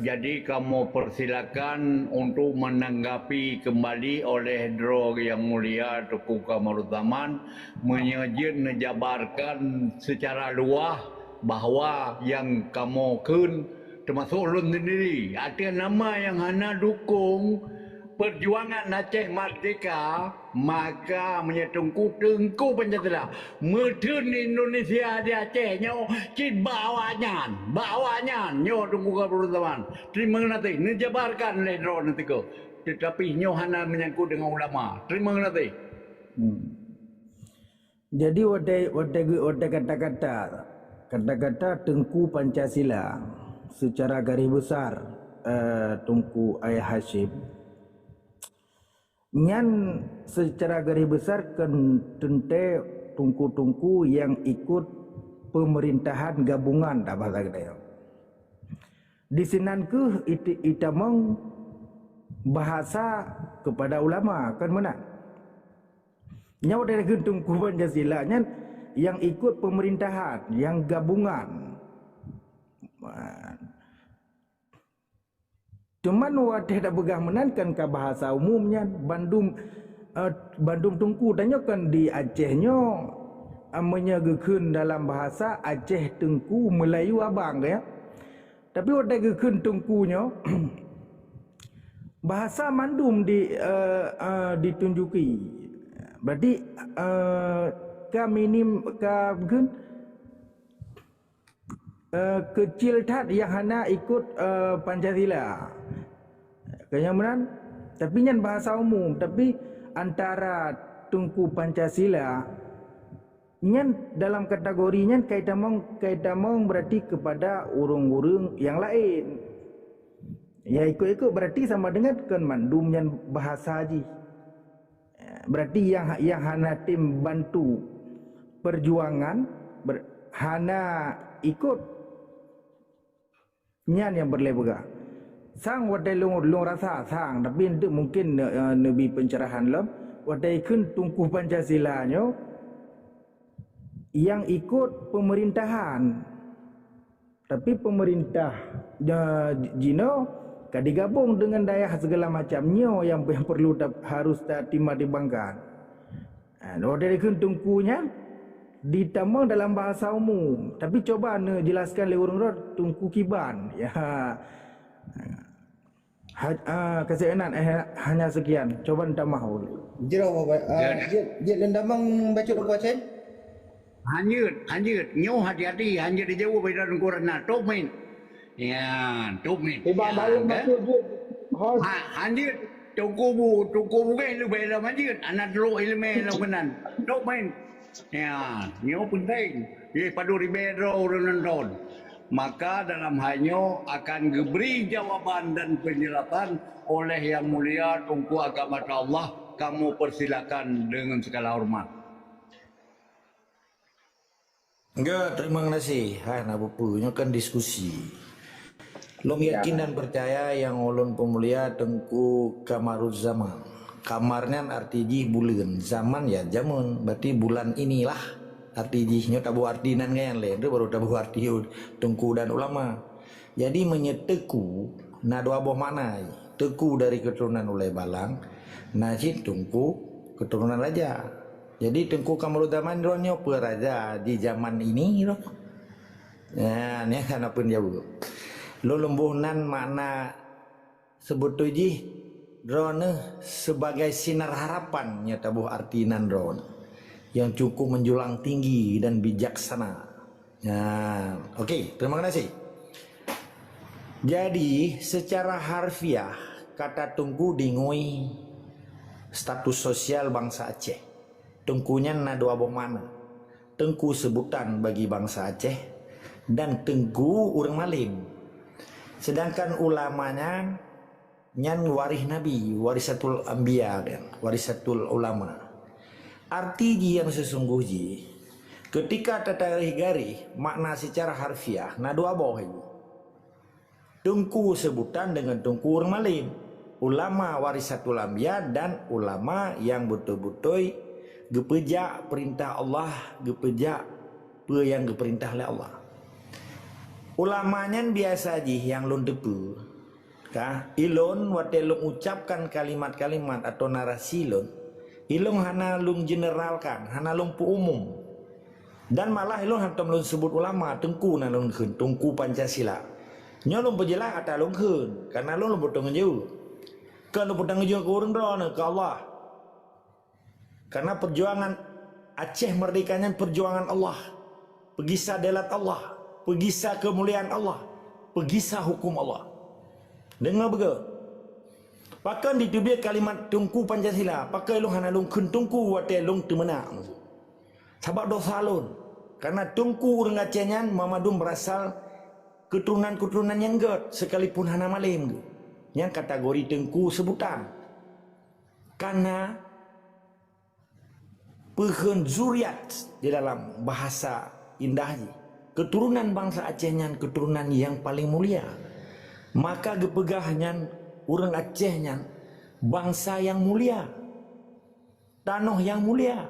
Jadi kamu persilakan untuk menanggapi kembali oleh Dro Yang Mulia Tengku Kamarudzaman menjabarkan secara luas bahawa yang kamu kun termasuk ulun sendiri ada nama yang hana dukung perjuangan Aceh Merdeka, maka menyetungku Tengku Pancasila medun Indonesia di Aceh nyo cid bawanya nyo Tengku Kamarudzaman. Terima kasih menjabarkan oleh Dro nanti ko, tetapi nyo hana menyangkut dengan ulama. Terima kasih. Jadi wadai kata-kata Tengku Pancasila secara garis besar Tunku Ayah Hashim nyan secara garis besar tente tungku-tungku yang ikut pemerintahan gabungan dah bahasa kita. Di sinan ke itamong bahasa kepada ulama kan mana? Nyawa dari Tengku Pancasila nyan yang ikut pemerintahan yang gabungan. Cuman wadah dah begah menankan ke bahasa umumnya Bandung Tengku tanya kan di Acehnya menyegekeun dalam bahasa Aceh Tengku Melayu Abang ya. Tapi wadah gekeun Tengkunya bahasa Mandum ditunjuki. Berarti kecil tat yang hana ikut Pancasila. Kenyamanan tapi nyan bahasa umum, tapi antara Tengku Pancasila nyan dalam kategorinya kaitamong berarti kepada urung-urung yang lain. Ya ikut berarti sama dengan kan Mandum nyan bahasa haji. Berarti yang hana tim bantu perjuangan hana ikut nyan yang berlebega. Sang wadai long rasa sang tapi itu mungkin lebih pencerahan lam wadai kun Tengku Pancasila nyo yang ikut pemerintahan. Tapi pemerintah jino kadigabung dengan daya segala macamnya yang perlu harus timah dibangkan. Wadai kun Tengkunya ditamang dalam bahasa umum, tapi coba jelaskan le urang Tengku Kiban ya. Keseenan hanya sekian. Coba minta maaf. Jero je lendamang baca doa Aceh. Hanjut, nyo hati-hati, hanjut di jauh pada Tengkurana, top main. Ya, top main. Tiba balik masuk je. Hanjut, Tengku kan lu bela hanjut, anak dulu ilmu lu benan. Top main. Ya, nyo penting. Ye padu ribedro urun. Maka dalam halnya akan diberi jawaban dan penjelasan oleh Yang Mulia Tunku Agama Allah. Kamu persilakan dengan segala hormat. Enggak, terima kasih. Hai, nak punya kan diskusi. Long yakin dan percaya yang ulun pemulia Tengku Kamarudzaman. Kamarnya arti bulan, zaman ya jamun. Berarti bulan inilah. Arti jihnya tabu artinan kan lain itu baru tabu arti Tengku dan ulama. Jadi menyeteku na dua boh mana Tengku dari keturunan Ulay Balang, Najib Tengku keturunan raja. Jadi Tengku Kamarudzaman ronyo peraja di zaman ini loh. Ya, ni kan apa jauh. Lo lembunan mana sebut tuji drone sebagai sinar harapan nya tabuh artinan drone yang cukup menjulang tinggi dan bijaksana. Nah, oke, terima kasih. Jadi, secara harfiah kata Tengku dingui status sosial bangsa Aceh. Tengkunya na dua boh mana? Tengku sebutan bagi bangsa Aceh dan Tengku urang Malim. Sedangkan ulamanya nyan waris Nabi, warisatul anbiya dan warisatul ulama. Arti yang sesungguhnya Ketika tatarih garih makna secara harfiah na dua bawah itu. Tungku sebutan dengan tungku orang malim. Ulama warisatul anbiya dan ulama yang betul-betul gepejak perintah Allah, gepejak apa yang diperintah oleh Allah. Ulamanya biasa aja yang lun depu. Ilon waktu lun ucapkan kalimat-kalimat atau narasi lun, ilon hana lun generalkan, hana lun umum. Dan malah ilon hantam lun sebut ulama tengku na lun khun, tengku Pancasila. Nyolong berjelas kata lun khun, karena lun bertanggung jawab. Kalau bertanggung jawab ke orang drone ke Allah. Karena perjuangan Aceh merdekanya perjuangan Allah. Pegisah delat Allah, pegisah kemuliaan Allah, pegisah hukum Allah. Dengar betul. Pakai ditubik kalimat tungku Pancasila, pakai lu hana lung kun tungku wate lung temena. Sebab dosa lun. Karena tungku orang Acehnya Mamadum berasal keturunan-keturunan yang god sekalipun hana malim. Yang kategori tengku sebutan. Karena pehun zuriat di dalam bahasa indahnya. Keturunan bangsa Acehnya keturunan yang paling mulia. Maka gepegahnya orang Acehnya bangsa yang mulia. Tanah yang mulia.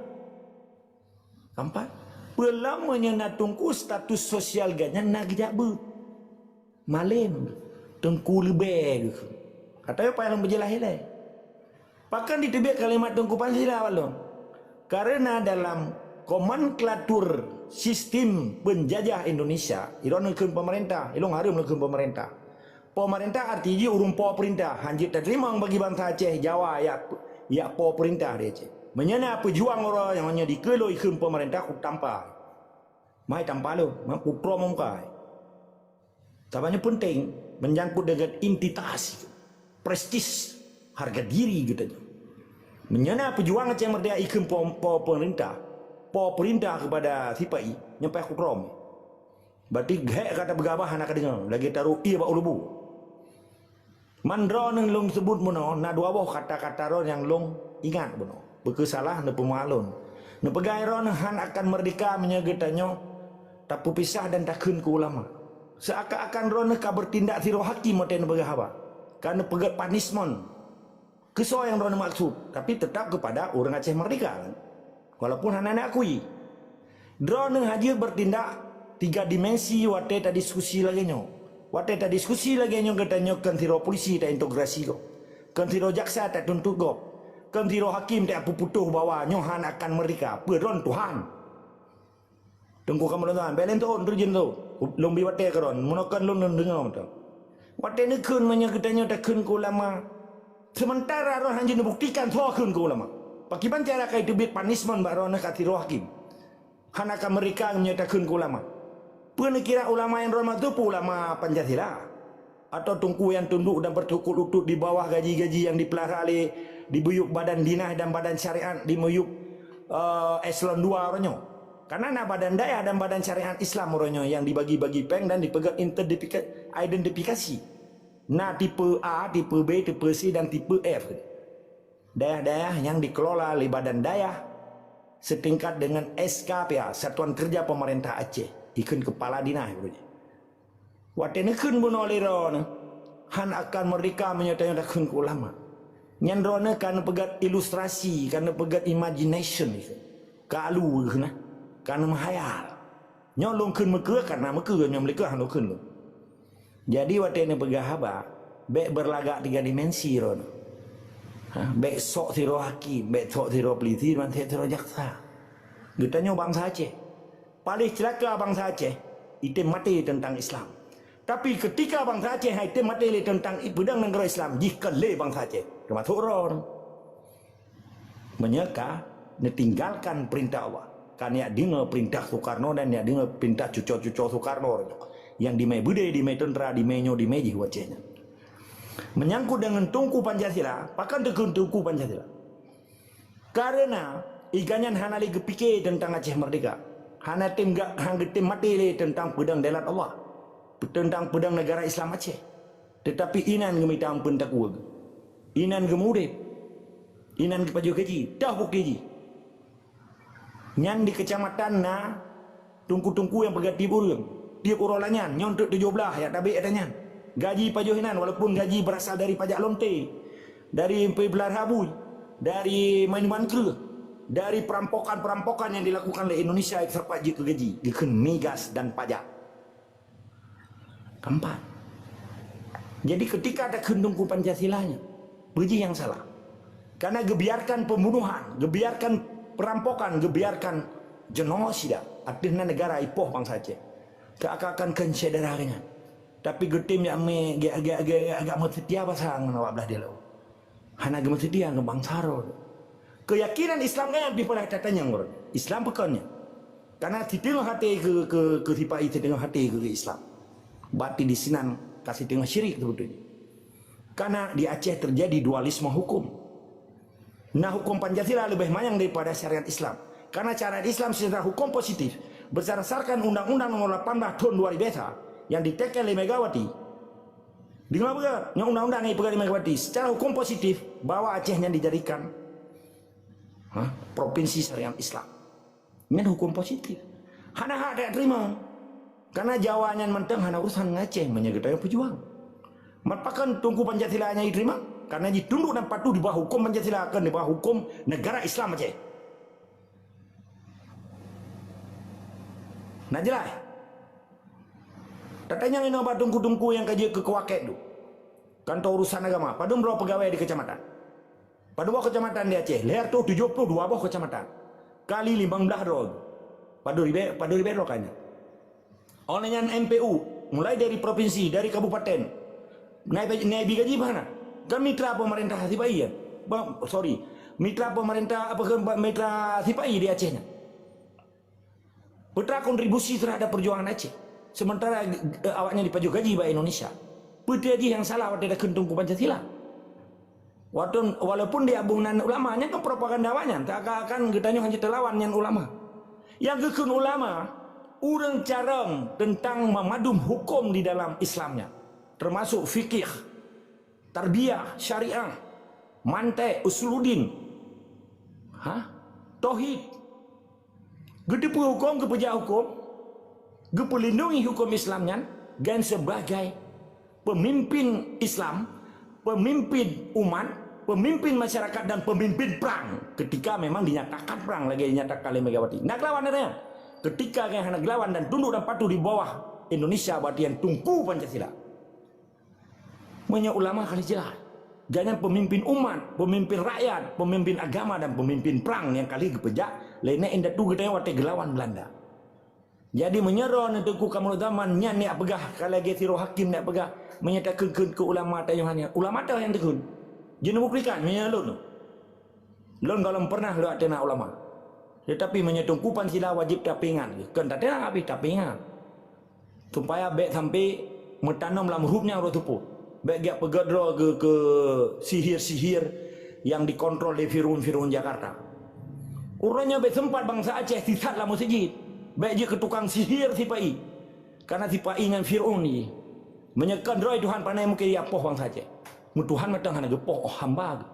Nampak? Pelamanya na tungku status sosial ganya nak jabu. Malim. Tengku lebih. Katanya apa yang berjelas ini? Pakan ditebik kalimat tengku Pancasila walon. Karena dalam nomenklatur sistem penjajah Indonesia, ilon nekun pemerintah, ilon harum nekun pemerintah. Pemerintah artinya urung po perintah, hanjit terima bagi bangsa Aceh, Jawa ya po perintah dia Aceh. Menyana pejuang orang yang hanya dikelo ikun pemerintah ku tanpa. Mai tanpa lo, mampu pro mengkai. Tabanya penting menyangkut dengan entitas, prestis, harga diri gitu. Menyana pejuang Aceh merdeka ikut pemerintah kepada sipai nyampai aku krom. Berarti gek kata begabah anak dengar lagi taruh iya ba ulubu. Mandro nang long sebut mono na dua boh kata-kata ron yang long ingat mono. Berkesalah na pemalun. Na pegai ron han akan merdeka menyegetanyo tak pisah dan takun ke ulama. Seakan-akan ron ka bertindak siro hakim moten begahaba. Karena pegat punishment. Keso yang ron maksud, tapi tetap kepada orang Aceh merdeka kan. Walaupun anak akui. Drone haji bertindak 3 dimensi wate ta diskusi lagi nyo. Wate ta diskusi lagi nyo katanya kan tiro polisi ta integrasi go. Kan tiro jaksa ta tuntut go. Kan tiro hakim ta puputuh bahwa nyohan akan merdeka. Pedron Tuhan. Tunggu kamu tuan, belen tu terjun tu. Lombi wate karon, munakan lon dengar tu. Wate ni kun katanya ta kun ku ulama. Sementara roh hanji buktikan so kun ku ulama. Pakiban cara kai tebit punishment ba roh nak tiro hakim. Hanaka mereka menyatakan ke ulama. Pernah kira ulama yang rahmat itu ulama Pancasila atau tungku yang tunduk dan bertukuk lutut di bawah gaji-gaji yang dipelihara oleh dibuyuk badan dinah dan badan syariat di muyuk eselon 2 orangnya. Karena nak badan daya dan badan syariat Islam orangnya yang dibagi-bagi peng dan dipegat identifikasi. Nah tipe A, tipe B, tipe C dan tipe F. Daya-daya yang dikelola oleh badan daya setingkat dengan SKPA, Satuan Kerja Pemerintah Aceh, ikut kepala dinah. Watene kun buno liron, han akan merdeka menyatakan kun ke ulama. Nyandrone kan pegat ilustrasi, kan pegat imagination, kalu kena, kan menghayal. Nyolong kun meke karena meke nyom leka han kun. Jadi watene pegahaba, bek berlagak 3 dimensi ron. Baik sok tiro hakim, baik sok tiro peliti, dan tiro jaksa. Getanya bangsa Aceh. Paling celaka bangsa Aceh, itu mati tentang Islam. Tapi ketika bangsa Aceh itu mati tentang pedang negara Islam, jika le bangsa Aceh, termasuk orang. Menyeka, ditinggalkan perintah Allah. Karena dia perintah Soekarno dan dia perintah cucu-cucu Soekarno. Yang di mai budaya, di mai tentera, di mai nyo, di mai wajahnya. Menyangkut dengan tungku Pancasila, pakan tekun tungku Pancasila. Karena iganyan hanali kepikir tentang Aceh merdeka. Hana tim mati tentang pedang delat Allah. Tentang pedang negara Islam Aceh. Tetapi inan gemita ampun takwa. Inan gemudip. Inan kepaju keji. Dah buk keji. Nyan di kecamatan na Tungku-tungku yang berganti burung. Tiap urolannya nyontok 17 ya tabik katanya. Gaji pajohinan walaupun gaji berasal dari pajak lonte, dari pebelar habui, dari main kru, dari perampokan-perampokan yang dilakukan oleh Indonesia terpajak ke gaji, diken migas dan pajak. Keempat. Jadi ketika ada tungku Pancasilanya, beji yang salah. Karena gebiarkan pembunuhan, gebiarkan perampokan, gebiarkan genosida. Artinya negara ipoh bangsa Aceh. Keakan kensederhananya. Tapi getim yang agak setia pasang awak belah dia lo. Hana agak setia ke bangsaro. Keyakinan Islam kan di pada tatanya ngor. Islam pekannya. Karena tengah hati ke tipai tengah hati ke Islam. Bati di sinan kasih tengah syirik sebetulnya. Karena di Aceh terjadi dualisme hukum. Nah hukum Pancasila lebih manyang daripada syariat Islam. Karena syariat Islam secara hukum positif berdasarkan Undang-Undang Nomor 18 Tahun 2000 yang ditekan oleh Megawati. Dengan apa? Yang undang-undang yang dipegang Megawati secara hukum positif bahwa Acehnya dijadikan provinsi syariat Islam. Ini hukum positif. Hana hak tidak terima. Karena Jawanya menteng hana urusan Aceh menyegedai pejuang. Mapakan tunggu Pancasilanya diterima karena ditunduk dan patuh di bawah hukum Pancasila akan di bawah hukum negara Islam Aceh. Nah jelas. Tatanya ini apa tungku-tungku yang kaji ke Kewaket tu. Kantor urusan agama. Padahal berapa pegawai di kecamatan. Pada bawah kecamatan di Aceh. Leher tu 72 bawah kecamatan. Kali 15 rod. Pada ribe rokanya. Olehnya MPU. Mulai dari provinsi, dari kabupaten. Naik gaji mana? Kan mitra pemerintah Sipai ya. Mitra pemerintah mitra Sipai di Acehnya. Putra kontribusi terhadap perjuangan Aceh. Sementara awaknya dipaju gaji by Indonesia. Putra dia yang salah waktu ada kentung ke Pancasila. Walaupun dia abungan ulamanya ke propaganda awaknya. Tak akan getanya hanya terlawan yang ulama. Yang gekun ulama, urang carang tentang memadum hukum di dalam Islamnya. Termasuk fikih, tarbiyah, syariah, mantek, usuludin, tauhid. Gede hukum, kepejak hukum, pelindungi hukum Islamnya, dan sebagai pemimpin Islam, pemimpin umat, pemimpin masyarakat dan pemimpin perang. Ketika memang dinyatakan perang lagi dinyatakan oleh Megawati. Nak lawan adanya. Ketika yang hendak lawan dan tunduk dan patuh di bawah Indonesia berarti yang tungku Pancasila. Banyak ulama kali jelas. Jangan pemimpin umat, pemimpin rakyat, pemimpin agama dan pemimpin perang yang kali kepejak lainnya indah tu kita wate gelawan Belanda. Jadi menyerah nanti ku kamu zaman nyan ni apegah kalau getiro hakim nak pegah menyatakan ke ulama tayuhannya. Ulama tahu yang tekun. Jenuh buktikan menyalun. Lon kalau pernah lu ada nak ulama. Tetapi menyetung kupan sila wajib tapingan. Kan tak ada habis tapingan. Supaya baik sampai metanam dalam hurufnya urut tupu. Baik dia pegadro ke sihir-sihir yang dikontrol di Firun Jakarta. Urangnya baik sempat bangsa Aceh sisat lah masjid. Baik dia ke tukang sihir Sipai. Karena Sipai dengan Firun ni menyekan roy Tuhan pandai mungkin dia poh bangsa Aceh. Tuhan matang hana gepoh hamba.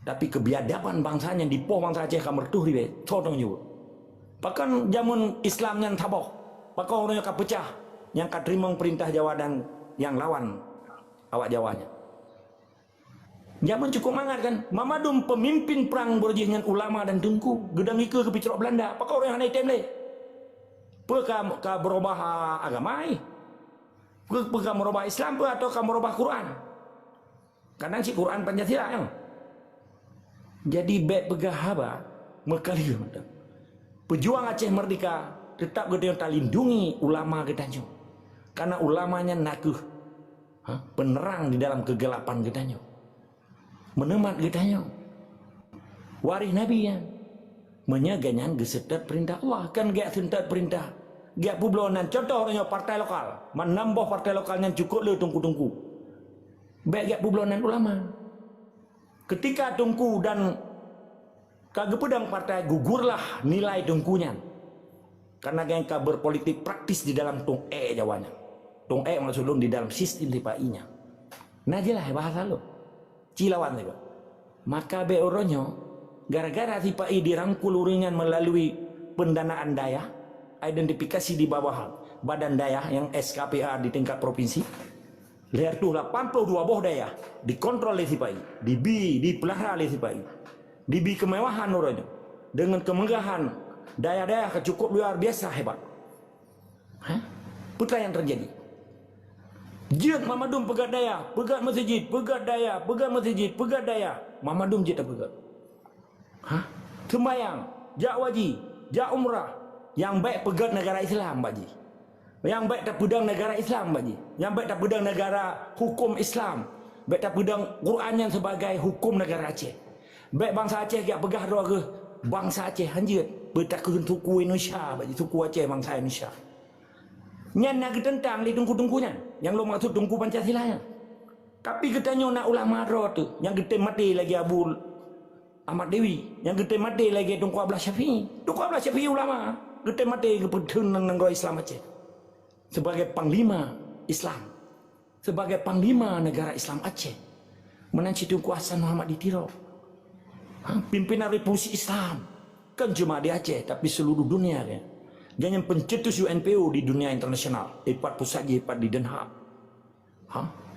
Tapi kebiadaban bangsanya di poh bangsa Aceh kamar tuh ribe todong juga. Bahkan zaman Islam yang taboh. Bahkan orangnya kapecah yang katerima perintah Jawa dan yang lawan awak Jawanya. Zaman cukup mangat kan. Mamadum pemimpin perang berjih dengan ulama dan tengku. Gedang ika ke picerok Belanda. Apakah orang yang naik temleh? Apakah berubah agama? Apakah merubah Islam atau merubah Quran? Kadang si Quran Pancasila ya. Jadi baik pegah haba. Mekali pejuang Aceh merdeka tetap kita lindungi ulama kita. Karena ulamanya nakuh penerang di dalam kegelapan kitanya, menemat kitanya, waris Nabi yang menyaganyan gesetat perintah Allah kan gak sentat perintah gak publonan. Contoh orangnya partai lokal menambah partai lokalnya cukup le tungku-tungku baik gak publonan ulama. Ketika tungku dan kagak pedang partai gugurlah nilai tungkunya karena gak berpolitik praktis di dalam tung Jawanya. Tung maksudnya di dalam sistem Sipainya. Nah jelas bahasa lo. Cilawan juga. Maka be orangnya gara-gara Sipai dirangkul uringan melalui pendanaan daya, identifikasi di bawah badan daya yang SKPA di tingkat provinsi. Leher tu 82 boh daya dikontrol oleh Sipai, dipelihara oleh Sipai, dibi kemewahan orangnya dengan kemegahan daya-daya cukup luar biasa hebat. Putra yang terjadi. Jid Mamadum pegat daya, pegat masjid, pegat daya, pegat masjid, pegat daya. Mamadum jid tak pegat. Sembayang, jak waji, jak umrah. Yang baik pegat negara Islam, Pak Ji. Yang baik tak pedang negara Islam, Pak Ji. Yang baik tak pedang negara hukum Islam. Baik tak pedang Quran yang sebagai hukum negara Aceh. Baik bangsa Aceh yang pegah doa ke bangsa Aceh hanjit. Bertakun suku Indonesia, Pak Ji. Suku Aceh bangsa Indonesia. Nyan nak tentang li tungku-tungkunya. Yang lo maksud tungku Pancasila. Tapi katanya nak ulama roh tu. Yang kita mati lagi Abu Ahmad Dewi. Yang kita mati lagi Tunku Abdullah Syafi'i. Tunku Abdullah Syafi'i ulama. Kita mati ke pertunan negara Islam Aceh. Sebagai panglima Islam. Sebagai panglima negara Islam Aceh. Menanci Tunku Hasan Muhammad Ditiro. Pimpinan Revolusi Islam. Kan cuma di Aceh. Tapi seluruh dunia kan. Dia yang pencetus UNPO di dunia internasional. Hebat pusat hebat di Den Haag.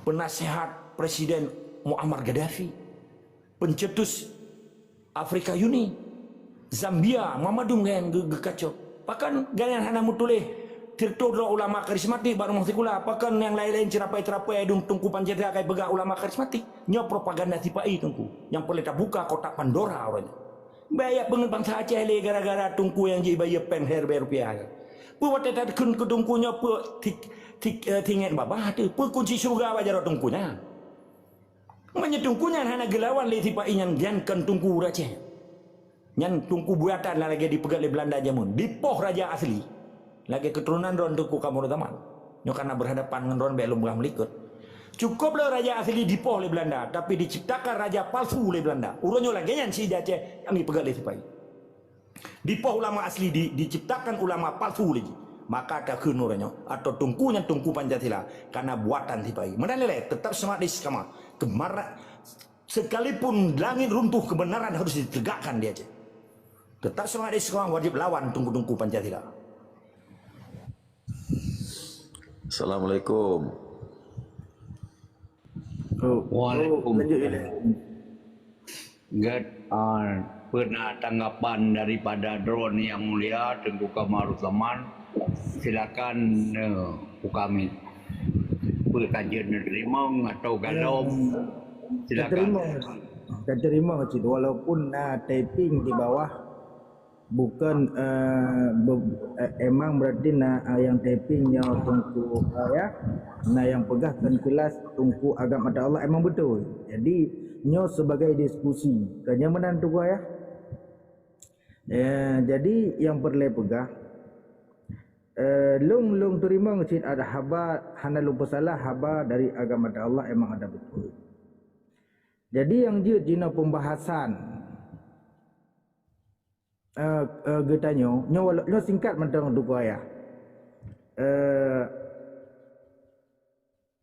Penasihat Presiden Muammar Gaddafi. Pencetus Afrika Uni. Zambia, Mamadum kan kacau. Bahkan ganyan hana mutuleh tirto ulama karismatik baru mengsikula. Bahkan yang lain-lain cerapai-cerapai tungku Pancasila kai begak ulama karismatik. Nya propaganda Sipai tungku. Yang boleh tak buka kotak Pandora orangnya. Bayak pengen bangsa Aceh le gara-gara tungku yang jibayar pen herber rupiah. Buat tak kun ke tungkunya tinggal babah tu. Kunci surga bajar tungkunya. Menyetungkunya hana gelawan le Sipai yang kan tungku Aceh. Yang tungku buatan lah lagi dipegat oleh Belanda jamun. Dipoh raja asli. Lagi keturunan ron tungku Kamur Taman. Nyo karena berhadapan dengan ron belum belah melikut. Cukuplah raja asli dipoh oleh Belanda, tapi diciptakan raja palsu oleh Belanda. Urunyo lagi yang si Aceh yang dipegat oleh Sipai. Dipoh ulama asli diciptakan ulama palsu lagi. Maka tak kun urunyo atau tungkunya tungku Pancasila karena buatan Sipai. Menalai tetap semangat iskama. Kemarin sekalipun langit runtuh kebenaran harus ditegakkan di Aceh. Tetap semangat iskama wajib lawan tungku-tungku Pancasila. Assalamualaikum. Waalaikumsalam. Pernah tanggapan daripada drone yang mulia Tengku Kamaruzzaman. Silakan kami kajian terima atau galom. Silakan. Terima Cik. Walaupun taping di bawah bukan emang berarti yang tapingnya tungku ya. Yang pegahkan kelas tungku agama Allah emang betul. Jadi nyo sebagai diskusi. Kenyamanan tu ya. Jadi yang perlu pegah long terima ngecit ada haba hana lupa salah haba dari agama Allah emang ada betul. Jadi yang dia dina pembahasan getanyo nyo singkat mentang tu ya.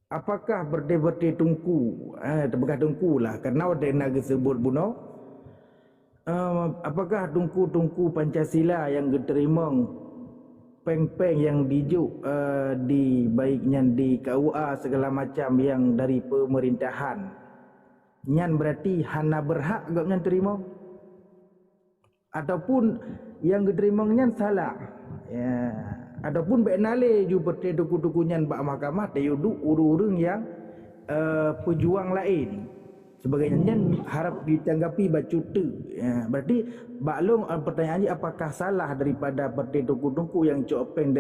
Apakah berde-berde tungku terbegah tungku lah karena ada nak sebut buno apakah tungku-tungku Pancasila yang diterima peng-peng yang dijuk di baiknya di KUA segala macam yang dari pemerintahan nyan berarti hana berhak gapnya terima ataupun yang diterima nyan salah ya. Adapun baik nale ju berde duku-dukunyan bak mahkamah te yudu urung-urung yang pejuang lain sebagainya nyan harap ditanggapi bacutu ya, berarti baklong pertanyaan apakah salah daripada berde duku-duku yang copeng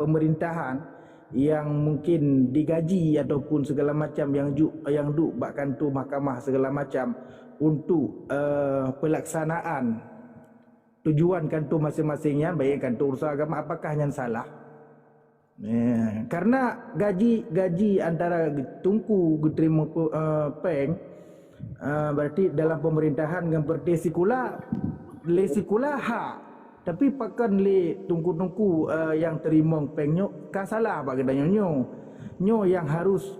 pemerintahan yang mungkin digaji ataupun segala macam yang duk bakkan tu mahkamah segala macam untuk pelaksanaan tujuan kantor masing-masingnya baik kantor usaha agama apakah yang salah karena gaji antara tungku diterima peng berarti dalam pemerintahan dengan berdesikula lesikula hak tapi pakan le tungku-tungku yang terima pengnya kan salah pak kedanya nyo yang harus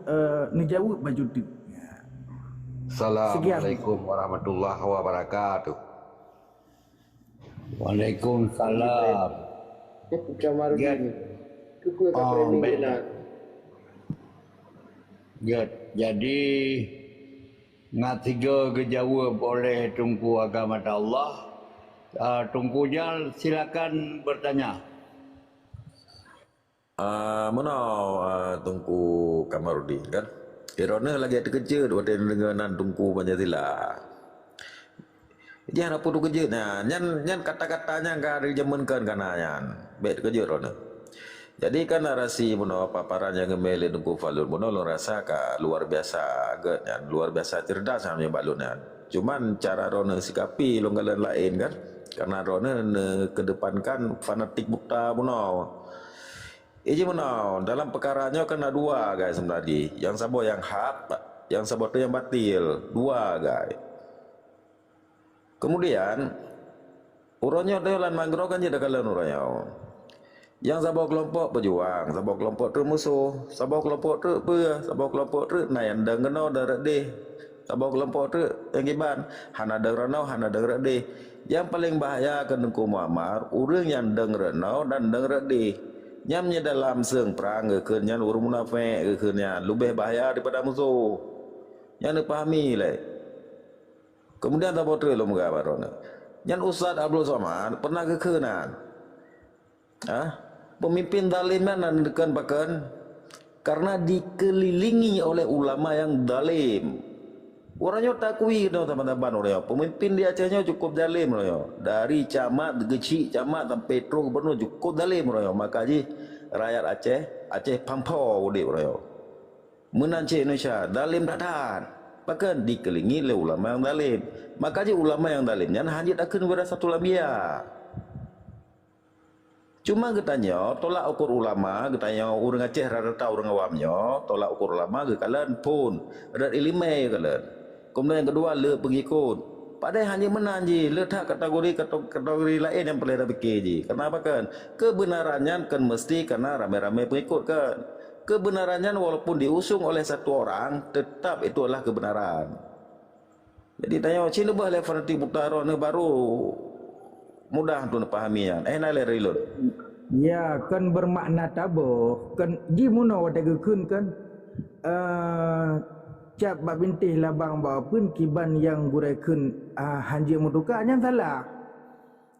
dijawab baju tu. Assalamualaikum warahmatullahi wabarakatuh. Waalaikumsalam. Kamarudin. Kuku ka Oh, framing baik. na. Jadi ngatiga kejawab oleh Tunku Agama Allah. Tunku Jal silakan bertanya. Mana Tunku Kamarudin kan? Irona lagi ada kerja dengan Tunku Pancasila. Jangan apa tu kerja nyan kata-katanya kan dijamankan kananyan. Baik kerja Irona. Jadi kan narasi mana paparan yang gemele Tunku Falun mana lo rasa ka luar biasa agak nyan, luar biasa cerdas namanya balunnya. Cuman cara Rona sikapi longgalan lain kan? Karena Rona kedepankan fanatik buta mana. Iji mana dalam perkaranya kan ada dua guys sebenarnya. Yang sabo yang hak, yang sabo tu yang batil. Dua guys. Kemudian uronyo dalam mangrove kan jadi kalian uronyo. Yang sabo kelompok pejuang, sabo kelompok tu musuh, sabo kelompok tu apa? Sabo kelompok tu nayan dengeno darat deh. Sabo kelompok tu yang giban, hana dengreno, hana darat deh. Yang paling bahaya kan Tunku Muhammad, orang yang dengreno dan darat deh. Nyamnya dalam seng perang kekenyan urung munafik kekenyan lebih bahaya daripada musuh. Yang dipahami le. Kemudian tak boleh lo menggambarkan. Yang Ustaz Abdul Somad pernah kekenan. Pemimpin zalimnya nandekan bahkan karena dikelilingi oleh ulama yang zalim. Orangnya takui no teman-teman orangnya. Pemimpin di Acehnya cukup zalim orangnya. Dari camat, kecil camat sampai petro gubernur cukup zalim orangnya. Maka rakyat Aceh pampau dia orangnya. Menanci Indonesia zalim dadan. Bahkan dikelilingi oleh ulama yang zalim. Maka ulama yang zalimnya hanya akan bersatu lamia. Cuma katanya tolak ukur ulama, katanya orang Aceh rata orang awamnya tolak ukur ulama ke kalian pun rat ilmu kalian. Kemudian yang kedua le pengikut. Padahal hanya menanji letak kategori lain yang perlu ada fikir je. Kenapa kan? Kebenarannya kan mesti karena ramai-ramai pengikut kan. Kebenarannya walaupun diusung oleh satu orang tetap itu adalah kebenaran. Jadi tanya Cina bah le fanatik Butaro ni baru mudah untuk dipahami kan. Nalai reload. Ya, kan bermakna tabo. Kan gimana wadah gekun kan? Cap bab bintih labang bawa pun kiban yang guraikan hanjir mutuka yang salah.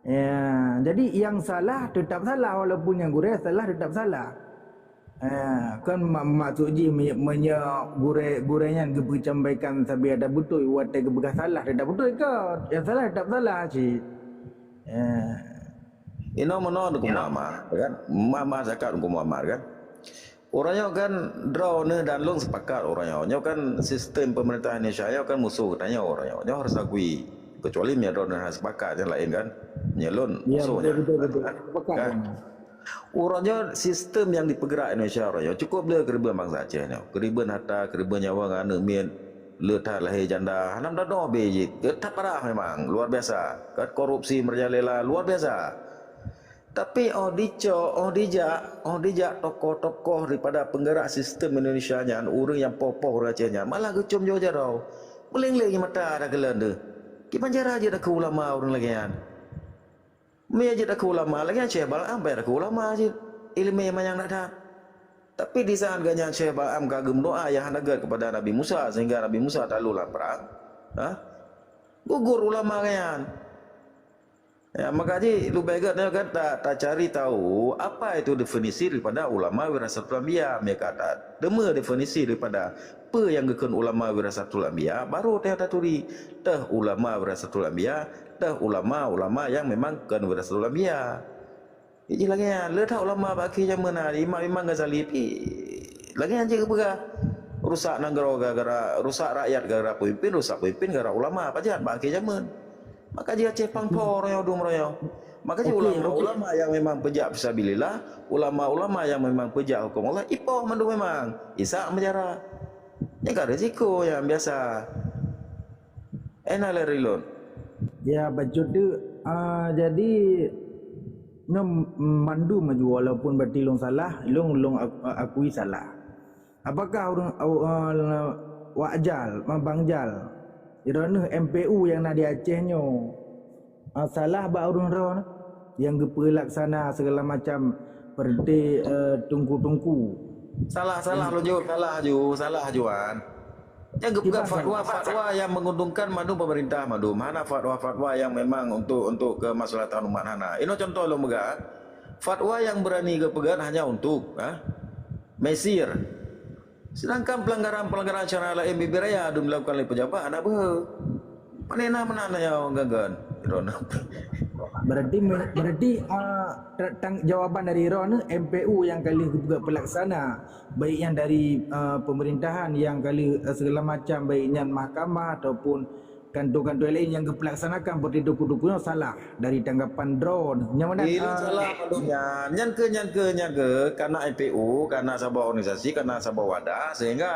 Ya, jadi yang salah tetap salah walaupun yang gurai salah tetap salah. Kan maksud ji gurainya gepecambaikan sabi ada betul wadah gebekas salah tetap betul ke? Yang salah tetap salah cik. Ini mana Tunku Muhammad kan? Mama zakat Tunku Muhammad kan? Orangnya kan drone dan long sepakat orangnya kan sistem pemerintahan Indonesia kan musuh katanya orangnya harus akui kecuali drone dan sepakat yang lain kan nyelon musuhnya kan? Orangnya sistem yang dipergerak Indonesia orangnya cukup le keribuan bangsa Aceh ni keribuan harta keribuan nyawa kan mien letak lahir janda hanam dah doa beji tetap parah memang luar biasa kan korupsi merajalela luar biasa. Tapi dijak tokoh-tokoh daripada penggerak sistem Indonesia nya orang yang popoh racanya malah gecum jauh jarau. Boleh lagi mata ada gelanda. Ki panjara aja dah ke ulama orang lagi kan. Me aja dah ke ulama lagi Syekh Bal'am bayar ke ulama aja. Ilmu yang ada. Tapi di saat ganya Syekh Bal'am kagum doa yang hanagat kepada Nabi Musa sehingga Nabi Musa tak luluh perang. Gugur ulama kan. Ya, maka lu baiknya kan tak cari tahu apa itu definisi daripada ulama wirasatul anbiya. Mereka tak dema definisi daripada apa yang gekun ulama wirasatul anbiya baru teh taturi teh ulama wirasatul anbiya teh ulama yang memang kan wirasatul anbiya. Jadi lagi ya letak ulama baki zaman Imam Ghazali lagi anjing ke rusak negara gara-gara rusak rakyat gara-gara pemimpin rusak pemimpin gara ulama apa jahat baki zaman. Maka dia cepang por yang dum royo. Maka dia ulama-ulama yang memang pejak fisabilillah, ulama-ulama yang memang pejak hukum Allah, ipoh mandu memang. Isa menjara. Ya kan risiko yang biasa. Enak rilon. Ya baju tu jadi mandu maju walaupun berarti long salah, long akui salah. Apakah orang wajal, bangjal? Irana MPU yang nak di Acehnya salah ba urun ron yang gepelaksana segala macam perde tungku-tungku. Salah lo Ju, salah Juan. Yang bukan fatwa yang menguntungkan madu pemerintah madu. Mana fatwa yang memang untuk kemaslahatan umat hana. Ini contoh lo mega. Fatwa yang berani kepegang hanya untuk mesir. Sedangkan pelanggaran syariat lain bibiraya adu melakukan oleh pejabat ada apa? Mana yang gagal. Berarti jawaban dari Ron MPU yang kali juga pelaksana, baik yang dari pemerintahan yang kali segala macam, baiknya mahkamah ataupun kantor-kantor lain yang pelaksanakan seperti duku-dukunya salah dari tanggapan drone. Yang mana salah madunya. Nyan ke karena MPU, karena sebuah organisasi, karena sebuah wadah sehingga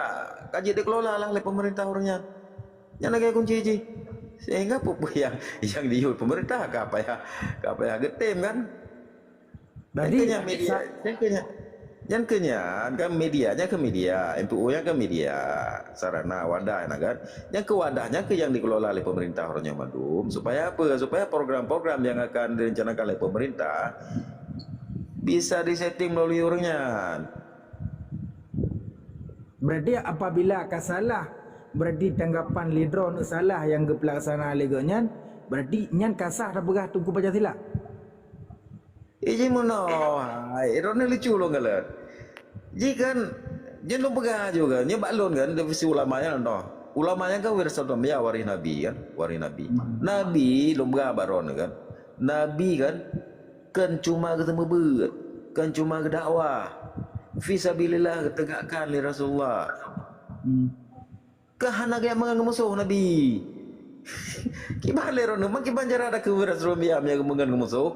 kaji dikelola lah oleh pemerintah orangnya. Yang lagi kunci ji. Sehingga yang diut pemerintah apa ya getem kan. Jadi media yang kan medianya ke media, MPU-nya ke media, sarana wadah kan. Yang ke wadahnya ke yang dikelola oleh pemerintah orangnya madum supaya apa? Supaya program-program yang akan direncanakan oleh pemerintah bisa disetting melalui orangnya. Berarti apabila akan salah, berarti tanggapan lidron salah yang pelaksana legonya, berarti nyan kasah dah pegah tungku Pancasila. Iji mono, irone lucu lo ngalat. Jika jen lo pegah juga, nya baklon kan divisi ulamanya no. Ulamanya kan wirasatun ya wari nabi kan, wari nabi. Nabi lo pegah baron kan. Nabi kan cuma ketemu beut, kan cuma ke dakwah. Fisabilillah tegakkan li Rasulullah. Kahana gaya mengang musuh Nabi. Gimana ron? Mak kibanjara ada ke Rasulullah yang mengang musuh.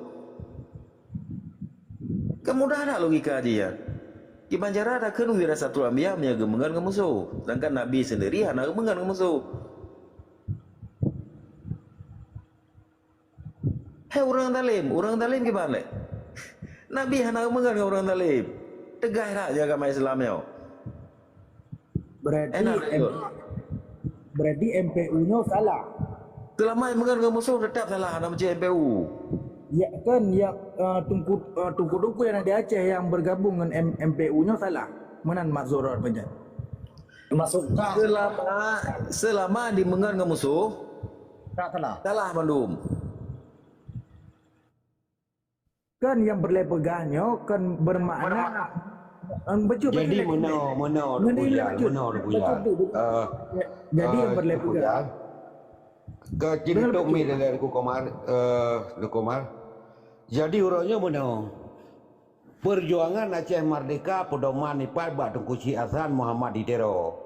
Kemudahan logika dia. Kibanjara ada ke Rasulullah yang mengang musuh. Sedangkan Nabi sendiri hana mengang musuh. Hei orang talim gimana? Nabi hana mengang orang talim. Tegah aja agama Islamnya. Berarti MPU-nya salah. Selama yang mengenai musuh tetap salah nama MPU. Ya kan, ya tungku-tungku yang ada Aceh yang bergabung dengan MPU-nya salah. Mana maksud Panjang? Masuk Selama di mengenai musuh tak salah. Salah mandum. Kan yang berlepegahnya kan bermakna jadi mana jadi yang berlepegah ke cintuk mi dengan Komar jadi urangnya mana perjuangan Aceh Merdeka pedoman ipat bak Tunku Syekh Hasan Muhammad Ditero.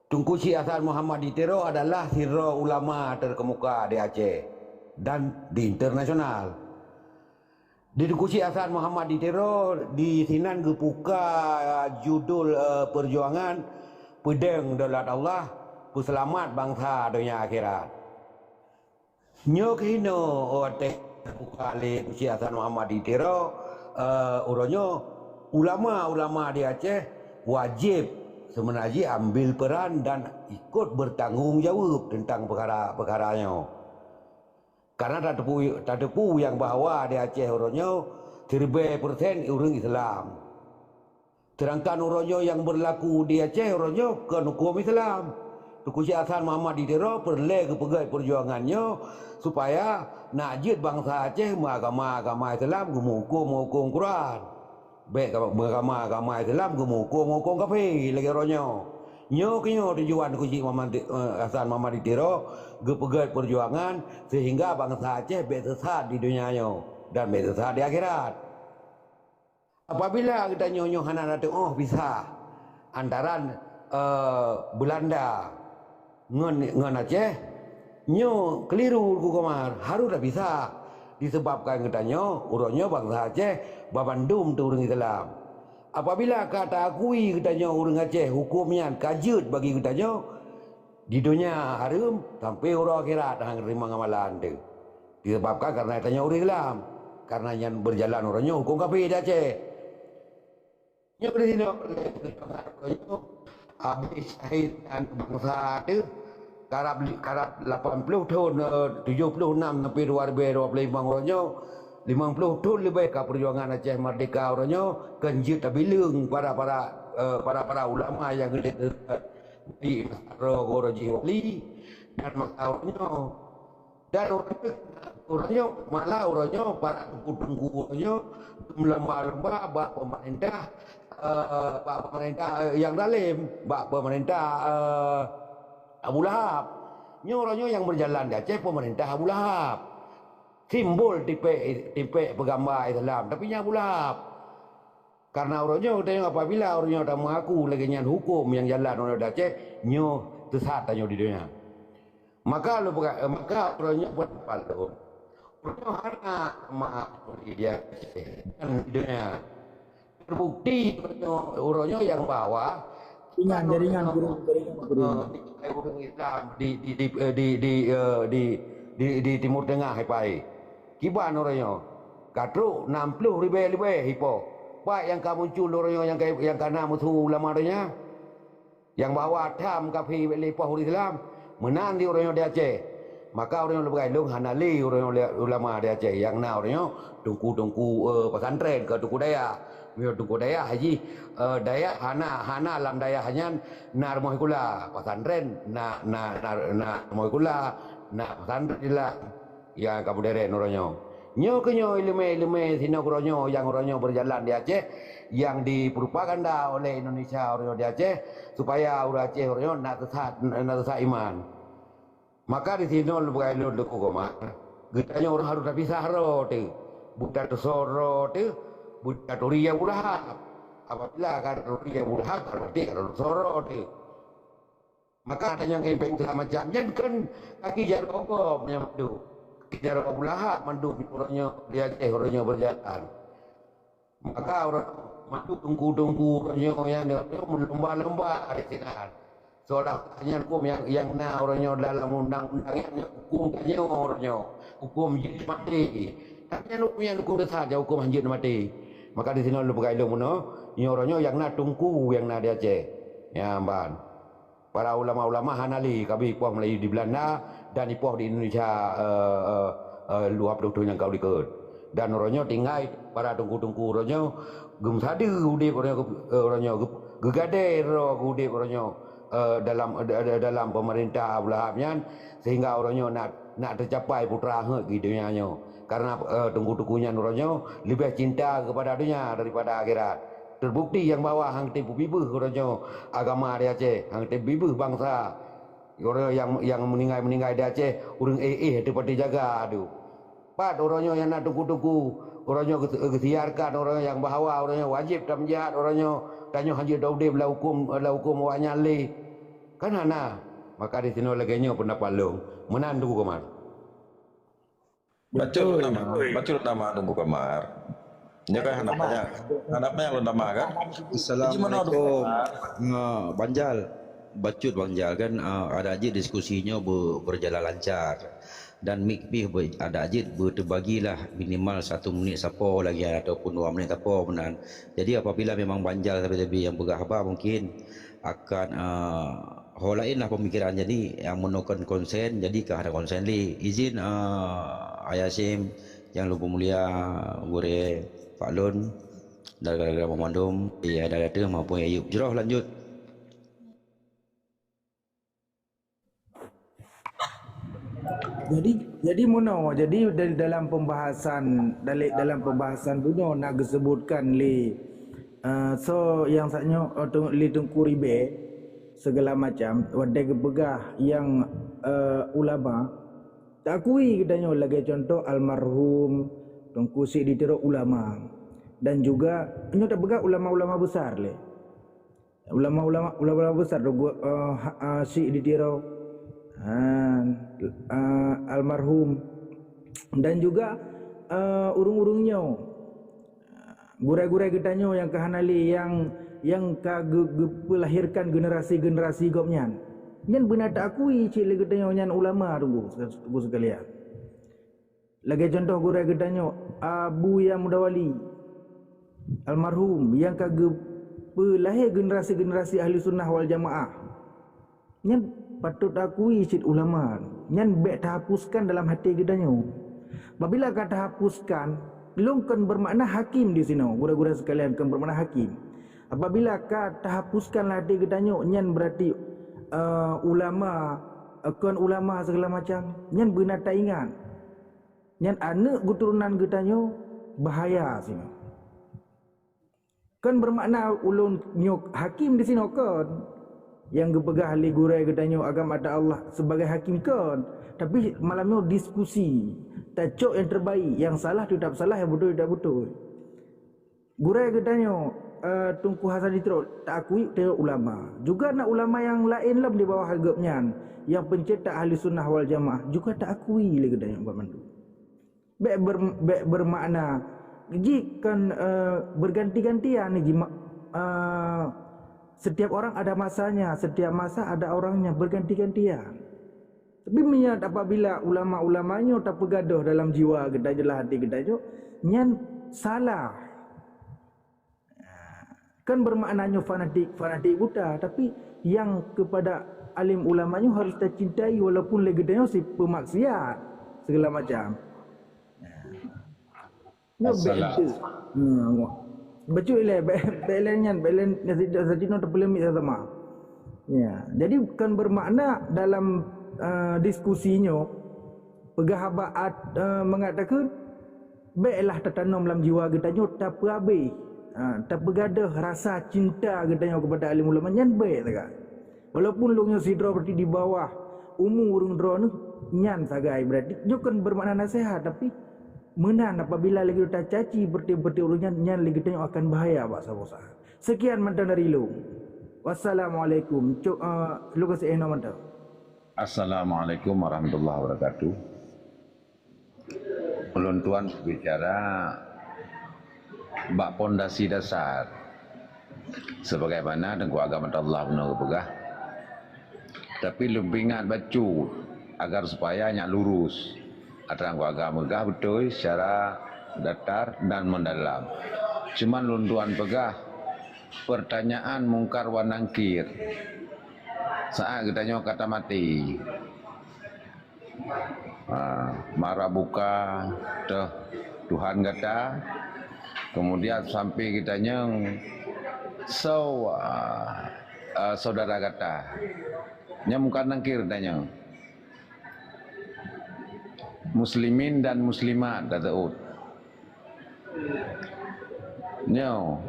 Tunku Syekh Hasan Muhammad Ditero adalah hero ulama terkemuka di Aceh dan di internasional. Di Tunku Syekh Hasan Muhammad Ditero di sinan gepuka judul perjuangan pedang daulat Allah puselamat bangsa dunia akhirat. Nyo kino ote buka le Tunku Syekh Hasan Muhammad Ditero uronyo ulama di Aceh wajib sebenarnya ambil peran dan ikut bertanggung jawab tentang perkara-perkaranya. Karena tak tepu yang bahawa di Aceh orangnya 3% orang Islam. Sedangkan orangnya yang berlaku di Aceh orangnya kan hukum Islam. Tunku Syekh Hasan Muhammad Ditero perlu kepegai perjuangannya supaya najid bangsa Aceh agama Islam hukum Quran. Baik agama Islam hukum kafir lagi orangnya. Nyo tujuan Tunku Syekh Hasan Muhammad Ditero gepegat perjuangan sehingga bangsa Aceh bersesat di dunianya dan bersesat di akhirat. Apabila kita nyonyo hana bisa antaran Belanda ngan Aceh nyo keliru ku Komar harus dah bisa disebabkan katanya urangnya bangsa Aceh babandum tu orang Islam. Apabila kata akui katanya orang Aceh hukumnya kajut bagi katanya di dunia harum sampai orang akhirat hang terima amalan tu. Disebabkan karena katanya orang Islam, karena yang berjalan orangnya hukum kafir di Aceh. Nya di sini habis syahid dan bangsa tu karab 80 tahun 76 sampai 2025 orangnya 50 tahun lebih ke perjuangan Aceh Merdeka orangnya kenjut tabilung para ulama yang di Roji Wali dan orangnya dan orangnya malah orangnya para tunggu orangnya lemba-lemba bak pemerintah yang dalam bak pemerintah Abu Lahab. Orangnya yang berjalan di Aceh pemerintah Abu Lahab. Simbol tipe penggambar Islam tapi nya Abu Lahab. Karena orangnya tengok apabila orangnya dah mengaku lagi nyan hukum yang jalan orang di Aceh nyo tersat tanya di dunia. Maka orangnya buat palu. Orangnya anak maaf dia dan di dunia. Terbukti orangnya yang bawa jaringan guru Islam di Timur Tengah hai kiban orangnya katru 60 lebih hipo pak yang kamu muncul orangnya yang kana musuh ulama orangnya yang bawa tham kafi lepoh Islam menang di orangnya di Aceh maka orangnya lebih gailung hanali orangnya ulama di Aceh yang na orangnya tungku pesantren ke Tuku Daya Tuku Daya haji Daya hana alam Daya hanya nar mohikula pesantren na mohikula na pesantren lah yang kamu deren orangnya nyo ilmu sino orangnya yang orangnya berjalan di Aceh yang dipropaganda oleh Indonesia orangnya di Aceh supaya orang Aceh orangnya nak sesat iman maka di sini lebih lu deku koma getanya orang harus pisah ro tu bukan tesoro tu bukan Ria Ulahab apabila kan Ria Ulahab berarti kan soro tu maka ada yang kepeng sama macamnya kan kaki jarak hukum yang tu jarak Ulahab mandu orangnya dia Aceh orangnya berjalan maka orang mandu tunggu orangnya yang lomba-lomba ada sinar soalnya hukum yang orangnya dalam undang-undangnya hukumnya orangnya hukum jadi mati tapi hukum saja hukum anjir mati maka di sini lu pakai ilmu no ini orangnya yang tungku yang di Aceh ya ban para ulama-ulama Hanali kami ipoh Melayu di Belanda dan ipoh di Indonesia luap doktor yang kau dikut dan orangnya tinggal para tungku orangnya gem sadu udip orangnya gegade udip orangnya dalam pemerintah Abu Lahabnya sehingga orangnya nak tercapai putra hidupnya karena tunggu-tunggunya orangnya lebih cinta kepada dunia daripada akhirat terbukti yang bawa hang tempu bibuh orangnya agama di Aceh hang tempu bibuh bangsa orang yang meninggal di Aceh orang seperti jaga aduh pat orangnya yang nak tunggu-tunggu orangnya kesiarkan orangnya yang bahawa orangnya wajib tamjat orangnya tanya haji Daudi la hukum awaknya le kan ana maka di sini lagi nyo pendapat long menandu Komar Betul nama Tunggu Komar. Ini kan anaknya lo nama kan? Assalamualaikum. Banjal, bacut Banjal kan ada aja diskusinya berjalan lancar dan mikpih ada aja terbagilah minimal 1 menit sapo lagi ataupun 2 menit sapo benar. Jadi apabila memang Banjal tapi yang bergahabar mungkin akan lain lah pemikiran jadi yang menukar konsen jadi ke ada konsen li izin Ayasim yang lupa mulia Gure Pak Lun dan gara-gara memandum ya ada maupun Ayub Jeroh lanjut. Jadi mono jadi dari dalam pembahasan punya nak disebutkan li so yang saknya li Tengku Ribe segala macam wadai gebegah yang ulama tak akui katanya lagi contoh almarhum Tengku Sik ditiro ulama dan juga ini tak begah ulama-ulama besar le ulama besar Sik ditiro almarhum dan juga urung-urungnya gurai-gurai getanyo yang kehanali yang melahirkan generasi-generasi gopnyan nyan benar tak akui cile getanyo nyan ulama tunggu sekalian lagi contoh gurai getanyo Abu Yang Mudawali almarhum yang pelahir generasi-generasi ahli sunnah wal jamaah nyan patut akui cit ulama nyan bek terhapuskan dalam hati getanyo apabila kata hapuskan long kan bermakna hakim di sini. Gura-gura sekalian kan bermakna hakim. Apabila ka terhapuskanlah dia katanya nyan berarti ulama kan ulama segala macam nyan benar tak ingat. Nyan anak keturunan katanya bahaya sini. Kan bermakna ulun nyok hakim di sini kan yang gepegah ahli gurai katanya agama ada Allah sebagai hakim kan. Tapi malamnya diskusi tacok yang terbaik, yang salah tidak salah, yang betul tidak betul. Gurai katanya Tunku Hasan Ditro tak akui tengok ulama. Juga nak ulama yang lain lah di bawah agapnya yang pencetak ahli sunnah wal jamaah juga tak akui lagi katanya Pak Mandu. Baik bermakna jika berganti-gantian setiap orang ada masanya, setiap masa ada orangnya berganti-gantian. Tapi menyat apabila ulama-ulamanya tak pegaduh dalam jiwa kita jelah hati kita jo, nyan salah. Kan bermaknanya fanatik buta, tapi yang kepada alim ulamanya harus tercintai walaupun legendanya si pemaksiat segala macam. Betul ile belenyan sadino terpolemik sama. Ya, jadi kan bermakna dalam diskusinya pegahabat mengatakan baiklah tertanam dalam jiwa kita tak habis tak bergadah rasa cinta kita kepada alim ulama nyan baik tak walaupun lu sidra berarti di bawah umur urang dro nyan sagai berarti juga kan bermakna nasihat tapi menan apabila lagi tak caci berarti urangnya nyan lagi tengok akan bahaya pak sabosa. Sekian mantan dari lu. Wassalamualaikum. Lu kasih mantan. Assalamualaikum warahmatullahi wabarakatuh. Ulun tuan bicara bak pondasi dasar sebagaimana dengan agama Allah benar pegah. Tapi lebih ingat baca agar supaya nyak lurus antara agama megah betul secara datar dan mendalam. Cuman ulun tuan pegah pertanyaan mungkar wa nangkir. Saat katanya kata mati marah buka Tuhan kata kemudian sampai kitanya saudara kata bukan nangkir tanya muslimin dan muslimat kata ut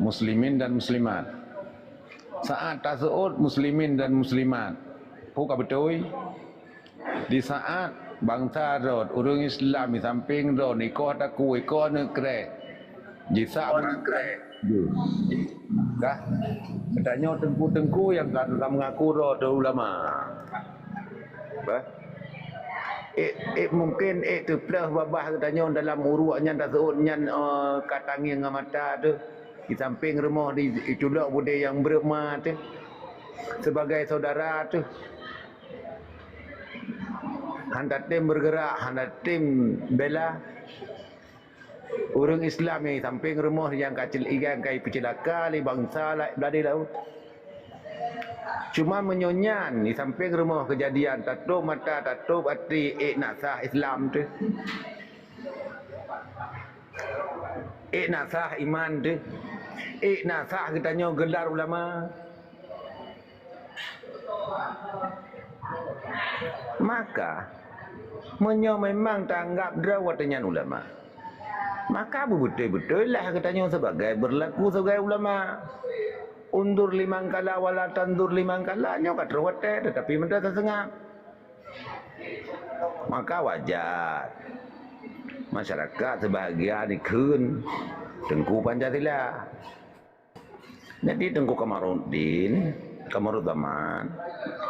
muslimin dan muslimat saat tasawuf muslimin dan muslimat buka betul di saat bangsa rod orang Islam di samping rod nikah taku ikah negeri jisa negeri kah katanya tengku-tengku yang kan mengaku rod ulama mungkin tu pelah babah katanya dalam uruaknya tasawuf nyan katangi ngamata tu di samping rumah di itulah bude yang berma tu sebagai saudara tu hendak tim bergerak hendak tim bela orang Islam yang samping rumah yang kacil ikan kai pecelaka li bangsa lah beladi laut cuma menyonyan di samping rumah kejadian tatup mata tatup hati nasah Islam tu nasah iman tu nasah katanya gelar ulama maka memang tanggap drawatnya ulama maka betul-betul lah katanya sebagai berlaku sebagai ulama undur limang kala wala tandur limang kala nyo kat rawate tetapi benda tersengap maka wajar masyarakat sebahagian ikun Tengku Pancasila. Jadi Tengku Kamarudzaman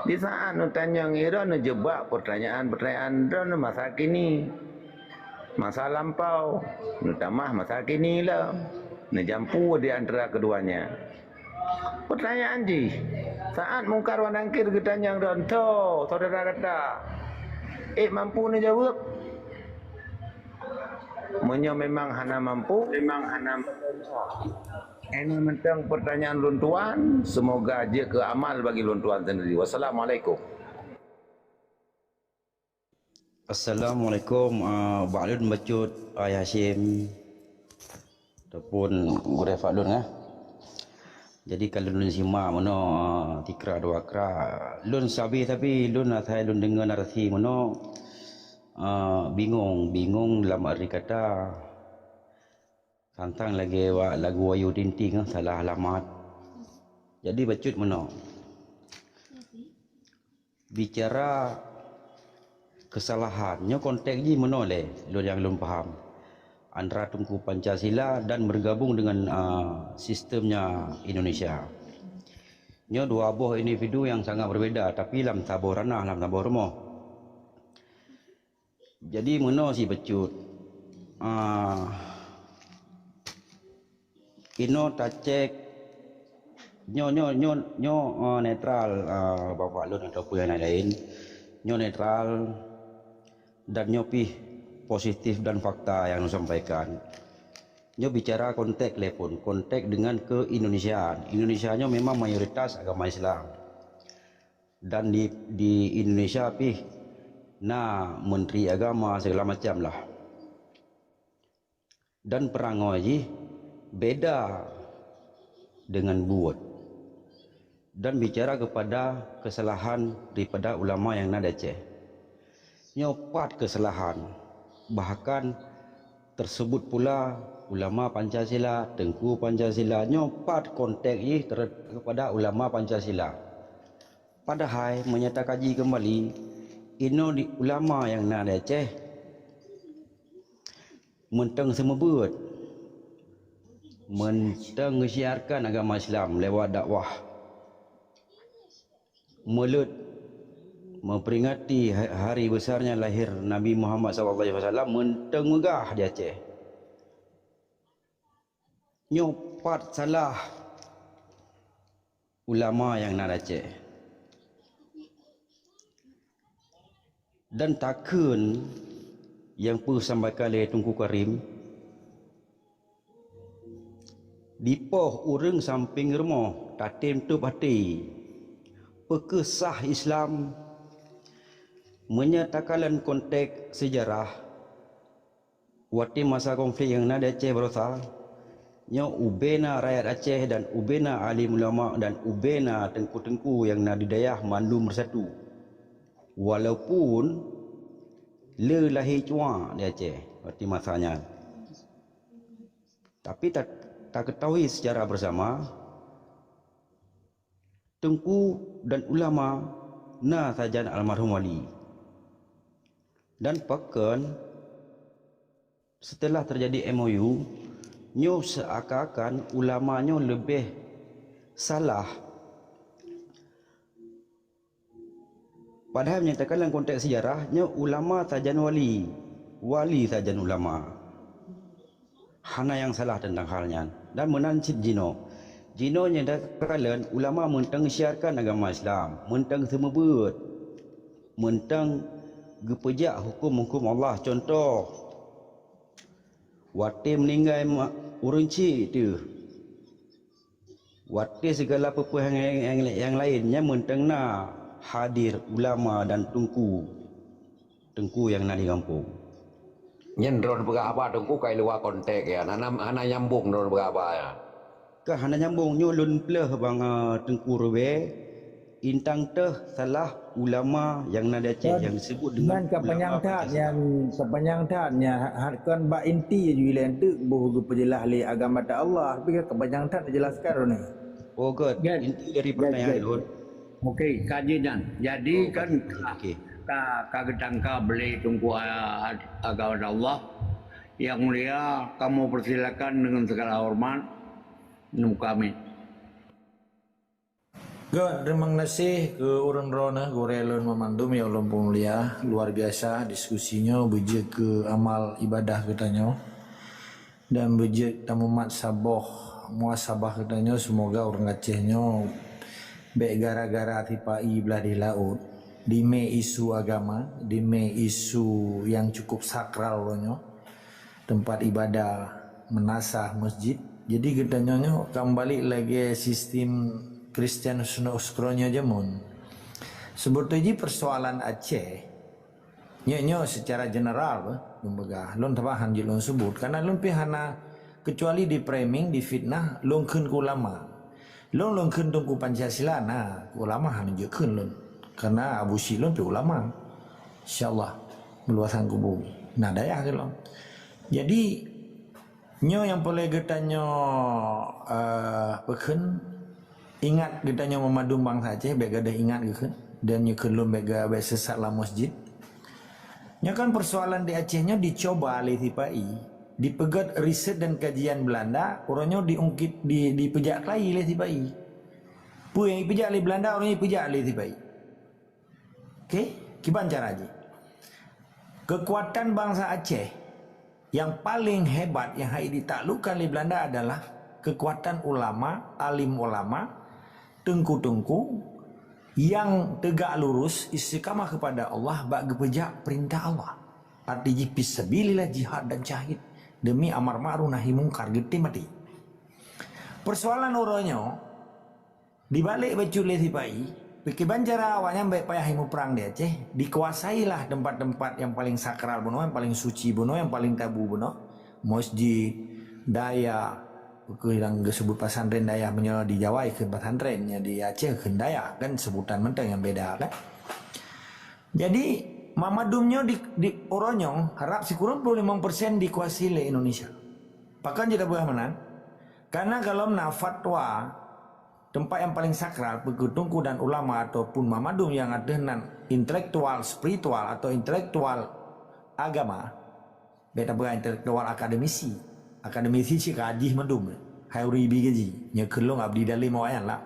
di saat tanya ngira ngejebak pertanyaan-pertanyaan dan masa kini masa lampau nutamah masa kini lah nejampu di antara keduanya pertanyaan ji saat mungkar wa nangkir ketanya dan saudara kata mampu nejawab memang hana mampu ini tentang pertanyaan luntuan semoga aja ke amal bagi luntuan sendiri. Wassalamualaikum. Assalamualaikum. Ba'alun bacut Ayah Hashim. ataupun gure faklun ngah. Jadi kalau lun simak mano tikra dua kra lun sabi tapi lun athai lun dengar narasi mano bingung dalam arti kata tantang lagi lagu Wayu Tinting salah alamat. Jadi bacut mano bicara kesalahannya konteksnya mano le lun yang lun faham antara Tunku Pancasila dan bergabung dengan sistemnya Indonesia. Nyo dua buah individu yang sangat berbeza tapi dalam tabur ranah, dalam tabur rumah. Jadi meno si becut. Ino tacek nyo netral bapak lun ataupun yang lain. Nyo netral dan nyo pih positif dan fakta yang disampaikan. Nyo bicara konteks lepun, konteks dengan ke-Indonesiaan. Indonesianya memang mayoritas agama Islam. Dan di Indonesia pih menteri agama segala macam lah. Dan perangai ji beda dengan buat. Dan bicara kepada kesalahan daripada ulama yang ada Aceh. Nyopat kesalahan. Bahkan tersebut pula ulama Pancasila, Tengku Pancasila, nyopat konteks kepada ulama Pancasila. Padahal menyatakan kaji kembali, ino di ulama yang ada Aceh menteng semebut, menteng siarkan agama Islam lewat dakwah, melut memperingati hari besarnya lahir Nabi Muhammad SAW menteng megah di Aceh. Nyopat salah ulama yang nak Aceh. Dan takun yang pun sampaikan oleh Tunku Karim dipoh urang samping rumah tatim tu hati pekesah Islam menyatakan konteks sejarah waktu masa konflik yang ada Aceh berusaha nya ubena rakyat Aceh dan ubena alim ulama dan ubena tengku-tengku yang nak didayah mandu bersatu walaupun lelahi cua di Aceh waktu masanya tapi tak ketahui secara bersama tengku dan ulama saja almarhum wali. Dan bahkan setelah terjadi MOU, nyo seakan-akan ulamanya lebih salah. Padahal menyatakan dalam konteks sejarah, nyo ulama saja wali saja ulama. Hana yang salah tentang halnya. Dan menancip Jino nyatakan ulama mentang syiarkan agama Islam, mentang semebut, mentang gepejak hukum-hukum Allah. Contoh waktu meninggal orang cik tu, waktu segala pepuh yang lainnya mentengna hadir ulama dan tengku yang nak di kampung. Nyendron berapa tengku kai luar konteks ya. Hana nyambung dron berapa ya. Kah hana nyambung nyulun pleh bang tengku rebe. Intang teh salah ulama yang nada Aceh yang disebut dengan kepenyangtaannya harkan ba inti je wilayah tu buku penjelas li agama ta Allah tapi kepenyangtaan dijelaskan ni. Oh good. Inti dari pertanyaan itu. Okey, kajian. Jadi kan kagedangka beli tunggu agama Allah yang mulia, kamu persilakan dengan segala hormat menemu kami. Terima kasih ke orang rona gorelon memandum ya Allah mulia luar biasa diskusinya bejek ke amal ibadah katanya dan bejek tamumat saboh muasabah katanya semoga orang Acehnya baik gara-gara tipai belah di laut di me isu agama di me isu yang cukup sakral lonya tempat ibadah menasah masjid jadi katanya kembali lagi sistem Kristian Uskronya jamun. Sebetulnya persoalan Aceh, nyo secara general, lembaga, lon tabahan je lon sebut, karena lon pihana kecuali di framing, di fitnah, long kun ku ulama. Long kun tungku Pancasila, nah ulama hanunjuk kun long. Karena Abu Silon pi ulama. Insyaallah meluasan kubu. Nah daya ke long. Jadi nyo yang boleh getanyo peken ingat getanyo memadum bangsa Aceh, bega dah ingat ke dan nyo kelum bega sesat lah masjid. Nya kan persoalan di Acehnya dicoba oleh TPI, dipegat riset dan kajian Belanda, orangnya diungkit dipejak lagi oleh TPI. Pu yang dipejak oleh Belanda, orangnya dipejak oleh TPI. Okey, kiban cara aja. Kekuatan bangsa Aceh yang paling hebat yang hai ditaklukkan oleh Belanda adalah kekuatan ulama, alim ulama, tengku-tengku yang tegak lurus istiqamah kepada Allah bak gepejak perintah Allah. Artinya fisabilillah jihad dan syahid demi amar ma'ruf nahi mungkar geti mati. Persoalan orangnya dibalik baju lesipai, pikir banjara awalnya baik payah himu perang di Aceh, dikuasailah tempat-tempat yang paling sakral buno, yang paling suci buno, yang paling tabu buno, masjid, daya, yang disebut pesantren daya punya di Jawa ke pesantrennya di Aceh ke daya kan sebutan menteng yang beda kan. Jadi mamadumnya di oronyong harap sekurang 25% dikuasai oleh Indonesia. Bahkan tidak boleh menang. Karena kalau fatwa tempat yang paling sakral pegutungku dan ulama ataupun mamadum yang ada nan intelektual spiritual atau intelektual agama, beda boleh intelektual akademisi sih kaji madum hai uribi gaji nya kelong abdi dalim wayan lah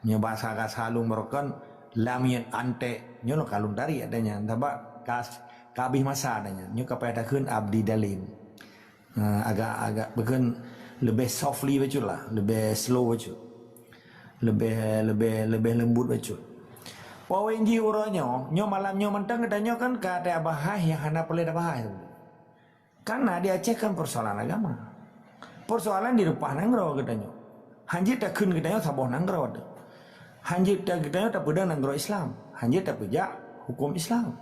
nya bahasa kasalung merokan lamian ante nya lo kalung tari adanya tabak kabih masa adanya nya kepada keun abdi dalim agak bukan lebih softly betul lah, lebih slow betul, lebih lembut betul. Wawenji uronyo nyo malamnya mentang katanya kan kata abah yang hana pelih abah. Karena di Aceh kan persoalan agama. Persoalan di depan nanggro katanya. Hanjir tak kun katanya saboh nanggro. Hanjir tak katanya tak pedang nanggro Islam. Hanjir tak pejak hukum Islam.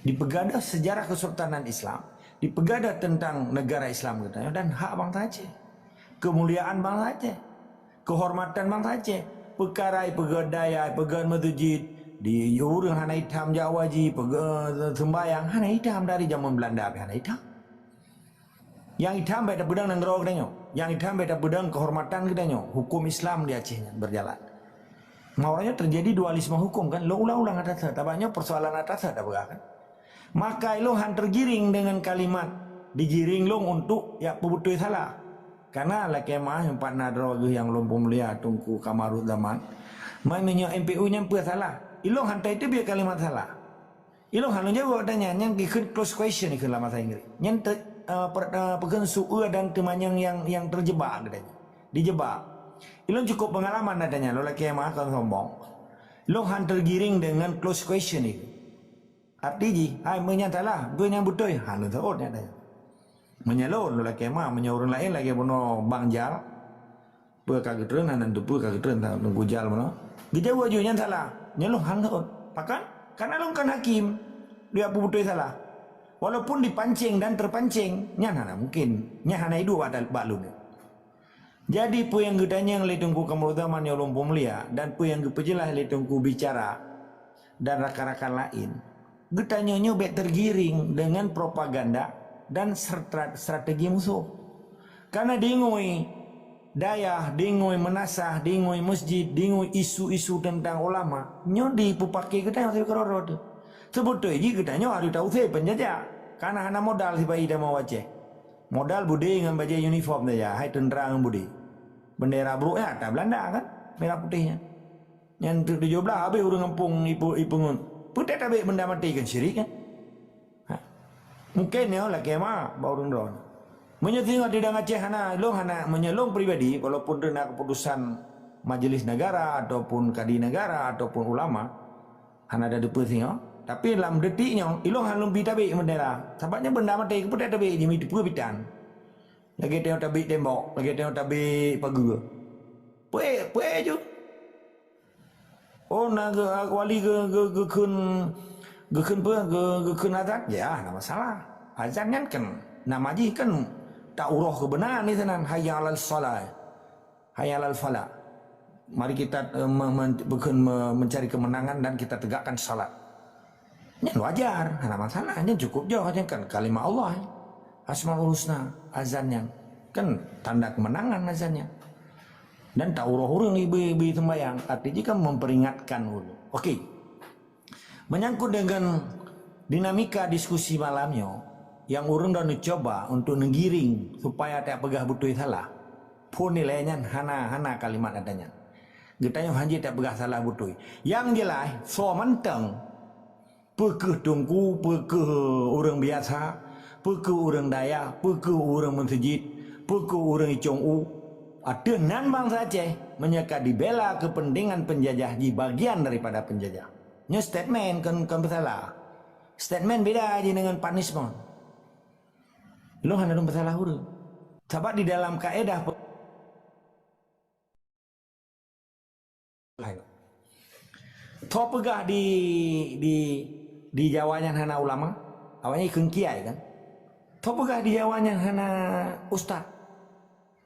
Dipegada sejarah kesultanan Islam. Dipegada tentang negara Islam katanya dan hak bangsa Aceh. Kemuliaan bangsa Aceh. Kehormatan bangsa Aceh. Perkara pegadaya, pegan masjid di urang hana hitam Jawa ji, pegan sembayang hana hitam dari zaman Belanda hana hitam. Yang hitam beda pedang nanggro katanya. Yang hitam beda pedang kehormatan katanya. Hukum Islam di Acehnya berjalan. Mauranya terjadi dualisme hukum kan. Lo ulang-ulang atas tabaknya persoalan atas ada kan. Maka lo han tergiring dengan kalimat digiring lo untuk ya pebutui salah. Karena lah kemah yang pak nadro yang lompo mulia tungku kamarut zaman. Mainnya MPU nya pun salah. Ilong hantai itu biar kalimat salah. Ilong halu jawab tanya yang ikut close question ikut lama saya Inggris. Yang pegang su'u dan temanyang yang terjebak katanya. Dijebak. Ilong cukup pengalaman katanya. Lo laki yang makan sombong. Ilong han tergiring dengan close question itu. Artinya, hai menyatalah, gue yang betul. Halu tahu katanya. Menyalon lo laki yang menyorong lain lagi bono bangjal. Pue kaget renan dan tupu kaget renan tunggu jal bono. Gejauh wajunya salah. Nyalong hal tahu. Pakan? Karena lo kan hakim. Dia betul salah. Walaupun dipancing dan terpancing, nyana mungkin, nyana itu ada balun. Jadi pu yang gedanya yang letungku kemerutaman yang lompo mulia dan pu yang gepejelah letungku bicara dan rakan-rakan lain, gedanya nyobek tergiring dengan propaganda dan strategi musuh. Karena dingui daya, dingui menasah, dingui masjid, dingui isu-isu tentang ulama, nyodi pu pakai gedanya tapi kerorot. Sebetulnya katanya harus tahu saya penjajah. Karena hanya modal si bayi dah mau Aceh. Modal budi dengan baju uniform saja. Hai tentera dengan budi. Bendera buruknya ada Belanda kan. Merah putihnya. Yang 17 habis urang ngempung ipungun. Putih habis benda mati kan syirik kan. Mungkin ya lah kemah baru ndron. Menyetinggal di Aceh hana menyelong pribadi walaupun dengan keputusan majelis negara ataupun kadi negara ataupun ulama hana ada deposnya. Tapi dalam detiknya, ilong halum bitabik bendera. Sebabnya benda mati kepada tabik je miti pura bitan. Lagi tengok tabik tembok, lagi tengok tabik pagar. Pueh je. Oh nak wali gekun azan, ya, tak masalah. Azan kan nama ji kan tak urah kebenaran ni tenan. Hayya 'alal salat. Hayya 'alal falah. Mari kita mencari kemenangan dan kita tegakkan salat. Ini wajar, ada masalah. Ini cukup jauh aja kan kalimat Allah. Asmaul Husna azannya. Kan tanda kemenangan azannya. Dan tak urah-urang ibu-ibu sembahyang. Artinya kan memperingatkan dulu. Okey. Menyangkut dengan dinamika diskusi malamnya, yang urang dah coba untuk ngiring supaya tak pegah betul salah. Pun nilainya hana kalimat adanya. Getanya hanji tak pegah salah betul. Yang jelas, so mentang pekeh tungku, pekeh orang biasa, pekeh orang Dayak, pekeh orang Masjid, pekeh orang Icong-U. Ada nan bangsa Aceh menyeka dibela kepentingan penjajah di bagian daripada penjajah. Nya statement kan bersalah. Statement beda aja dengan punishment. Lo hanya dong bersalah huru. Sebab di dalam kaedah Tho pegah di Jawanya hana ulama, awalnya ikun kiai kan. Tho pegah di Jawanya hana ustaz.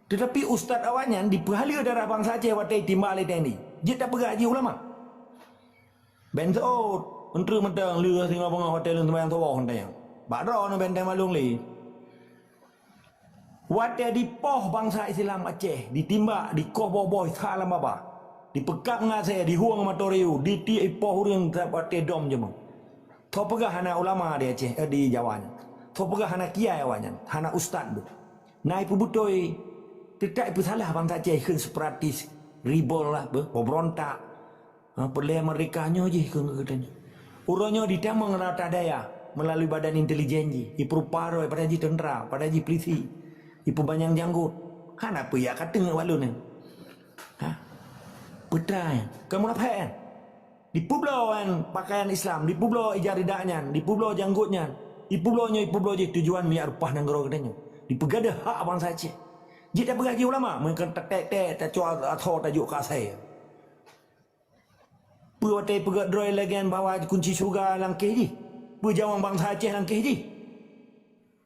Tetapi ustaz awalnya di pahala darah bangsa Aceh watai timbal ini. Dia tak pegah haji ulama. Benzo untuk mentang lừa singa bangah hotel untuk bayang tawah hendak. Badro no benteng malung li. Watai di poh bangsa Islam Aceh ditimbak di koh boboh salam baba. Dipekak ngasih di huang matoriu di ti poh urang watai dom je mah. Tho pegah hana ulama di Aceh di Jawanya. Tho pegah hana kiai awalnya, hana ustaz tu. Nai pu butoi tidak ipu salah bangsa Aceh kan separatis ribol lah berontak. Pelai mereka nyo je kan katanya. Uronyo ditamang rata daya melalui badan intelijen ji. Ipu paro pada ji tentera, pada ji polisi. Ipu banyak janggut. Hana apa ya kata walun ni. Ha? Betul. Kamu apa kan? Di pulau kan pakaian Islam, di pulau ijaridahnya, di pulau janggutnya, di pulau je tujuan biar rupah negara katanya. Di pegada hak bangsa Aceh. Jika tak bergaji ulama, mereka tak cual atau tajuk kasai. Puatai pegat droi lagi bawa kunci surga langkah ji. Pujawang bangsa Aceh langkah ji.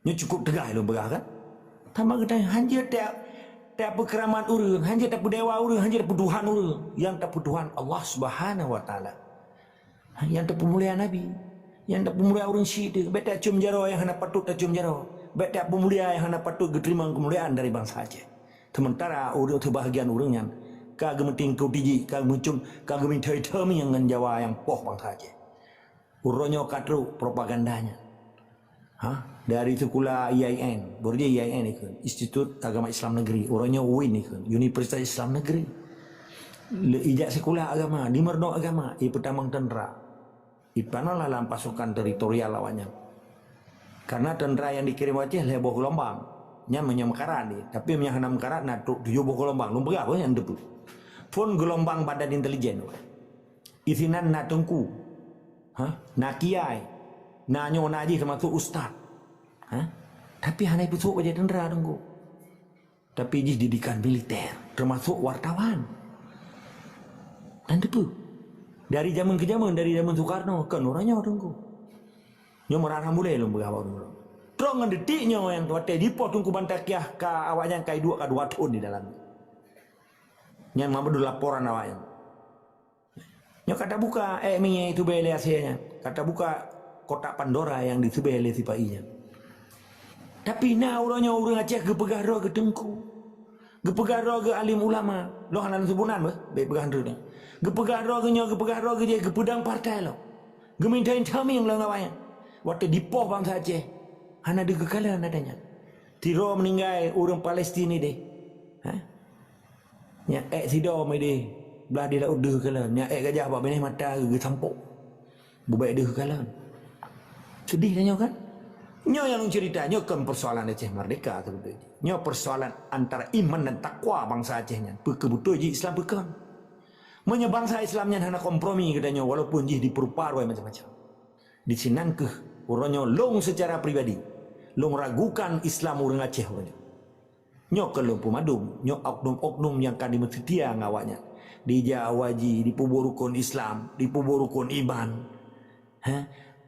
Nya cukup tegah lu berah kan? Tambah kata hanya tak berkeramat urang, hanya tak berdewa urang, hanya tak bertuhan urang. Yang tak bertuhan Allah Subhanahu Wa Taala. Yang tak pemulia Nabi, yang tak pemulia orang Syiah, bet tak cium jaro yang hendak patut tak cium jaro. Bet tak pemulia yang hendak patut diterima kemuliaan dari bangsa Aceh. Sementara urang terbahagian urangnya kagak menting kau tiji, kagak mintai termi yang Jawa yang poh bangsa Aceh. Uronyo katru propagandanya. Dari sekolah IAIN, baru dia IAIN ni kan, Institut Agama Islam Negeri. Uronyo UIN ni kan, Universitas Islam Negeri. Ijak sekolah agama, di merdok agama, pertamang tentera. Ipanalah dalam pasukan teritorial lawannya. Karena tentera yang dikirim Aceh leboh gelombang, nya menyemekaran ni. Tapi menyahana mekaran nak 7 gelombang, lu berapa yang depu. Pun gelombang badan intelijen. Isinan nak tengku, nak kiai, nak nyo nak haji termasuk ustaz. Tapi hanya besok aja tentera tengku. Tapi jis didikan militer, termasuk wartawan. Dan depu. Dari zaman ke zaman, dari zaman Soekarno ke orangnya tengku. Nyo merana mulai lu berapa dulu. Terus dengan detiknya yang tuat di pot tengku bantakiah ke awaknya kai 2 tahun di dalam. Yang mampu laporan awaknya. Nyo kata buka minyak itu beli hasilnya. Kata buka kotak Pandora yang disebeli si painya. Tapi nah orangnya orang Aceh gepegah roh ke tengku. Gepegah roh ke alim ulama. Lo hanan sebunan bah, baik pegahan roh ni. Gepegah roh ke nyo, gepegah roh ke dia gepedang partai lo. Gemintain kami yang lo ngawanya. Waktu di poh bangsa Aceh. Hana ada kekalahan adanya. Tiro meninggal orang Palestin ni deh. Nya sido mai deh. Belah dia dah udah kekalahan. Nya gajah buat benih mata ke sampuk. Bubaik dia kekalahan. Sedih tanya kan? Nyo yang cerita nyo kan persoalan Aceh merdeka tu betul. Nyo persoalan antara iman dan takwa bangsa Acehnya. Betul ji Islam bukan. Menye bangsa Islamnya hana kompromi katanya walaupun ji diperparoi macam-macam. Di sinan ke orangnya long secara pribadi. Long ragukan Islam orang Aceh orangnya. Nyo kalau pemadum, nyo oknum-oknum yang kan dimesetia ngawaknya. Di Jawaji, di Puburukun Islam, di Puburukun Iman.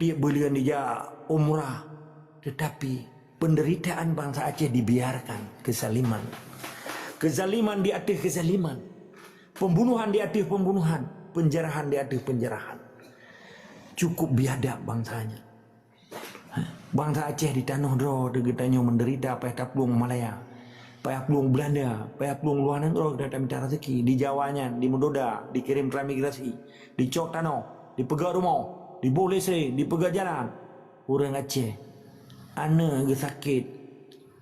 Dia belian dia umrah. Tetapi penderitaan bangsa Aceh dibiarkan, kezaliman. Kezaliman di atas kezaliman. Pembunuhan di atas pembunuhan, penjarahan di atas penjarahan. Cukup biadab bangsanya. Bangsa Aceh di tanah dro degetanya menderita payah taplung Malaya, payah pelung Belanda, payah pelung luar negara datang minta rezeki. Di Jawanya, di Mendoda, dikirim transmigrasi, di Cok Tanah, di Pegat Rumah, di Bolesre, di Pegat Jalan. Orang Aceh, ana ge sakit,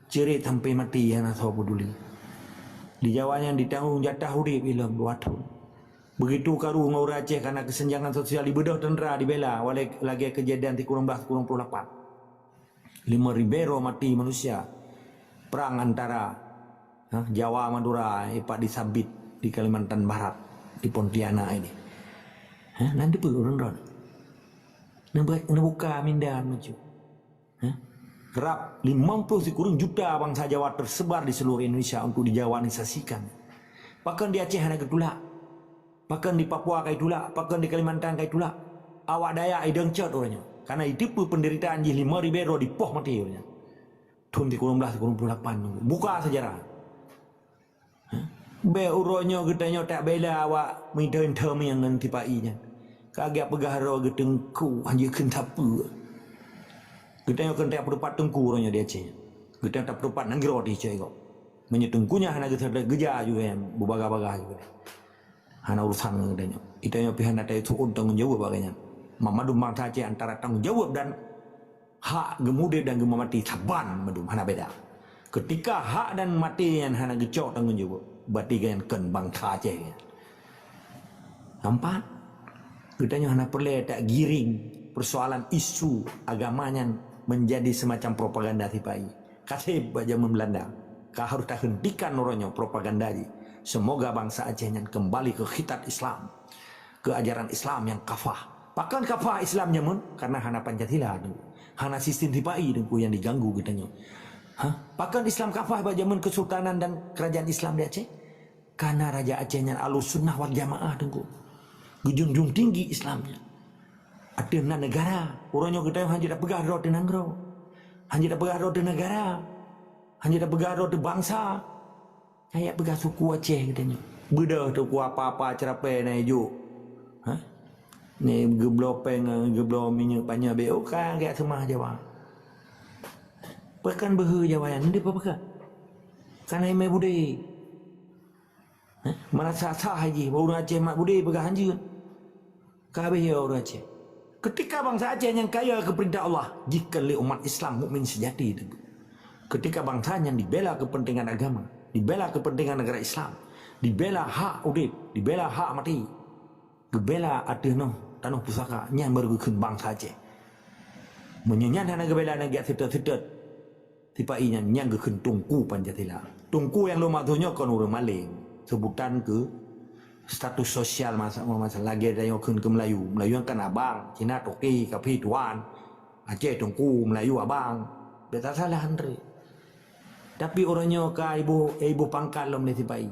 cerit sampai mati yang tak peduli. Di Jawanya ditanggung jatah urip bila 2 tahun. Begitu karu dengan orang Aceh karena kesenjangan sosial di bedah tentera dibela oleh lagi kejadian di kurang 28. 5 Ribeiro mati manusia. Perang antara Jawa Madura Pak disabit di Kalimantan Barat di Pontianak ini. Nanti pun orang nak buka minda maju. Kerap 50 juta bangsa Jawa tersebar di seluruh Indonesia untuk dijawanisasikan. Bahkan di Aceh ada ketulak. Bahkan di Papua kayak tulak, bahkan di Kalimantan kayak tulak. Awak Dayak ideng cat orangnya. Karena itu pun penderitaan di 5 Ribeiro di poh mati orangnya. Tahun 1928 buka sejarah. Be uronyo getanya tak bela awak mintain term yang nanti painya. Kagak pegaharo getengku hanya kentapa. Getanya kan tak perlu tengku uronyo dia Aceh. Getanya tak perlu nanggiro di Aceh kok. Menyetengkunya hana getanya geja juga yang berbaga-baga juga. Hana urusan getanya. Itanya pihak nata itu tanggung jawab bagainya. Mamadu bangsa Aceh antara tanggung jawab dan hak gemude dan gemamati saban madum hana beda. Ketika hak dan mati yang hana gecok tanggung jawab, berarti yang ken bangsa Aceh. Nampak? Getanya hana perlu tak giring persoalan isu agamanya menjadi semacam propaganda tipai. Kasih zaman Belanda. Kau harus tak hentikan orangnya propaganda ini. Semoga bangsa Acehnya kembali ke khitat Islam, ke ajaran Islam yang kafah. Bahkan kafah Islamnya pun karena hana Pancasila tu, hana sistem tipai tu yang diganggu getanya. Bahkan Islam kafah pada zaman Kesultanan dan Kerajaan Islam di Aceh, karena Raja Acehnya Ahlus Sunnah wal Jamaah tu, gejunjung tinggi Islamnya. Ada negara, orangnya kita hanya dah pegang roda negara, hanya dah pegang roda negara, hanya dah pegang roda bangsa. Saya pegang suku Aceh katanya. Beda tu ku apa-apa cerapai na hijuk. Ni geblo peng geblo minyak banyak beo kan kayak semah Jawa. Pekan behe Jawa yang dia apa kan? Karena ime budi. Merasa sah haji orang Aceh mak budi pegang hanji. Kabeh orang Aceh. Ketika bangsa Aceh yang kaya ke perintah Allah, jika umat Islam mukmin sejati itu. Ketika bangsanya dibela kepentingan agama, dibela kepentingan negara Islam, dibela hak urip, dibela hak mati, gebela ada tanah pusaka yang baru bangsa Aceh. Menyanyian hana gebela negara setet-setet, tipainya yang tungku Pancasila. Tungku yang lo maksudnya kan orang maling, sebutan ke status sosial masa lagi ada yang ke Melayu. Melayu kan abang, Cina toki, kapi tuan, Aceh tungku, Melayu abang. Betul salah Andre. Tapi orangnya ke ibu pangkat lo menitipai.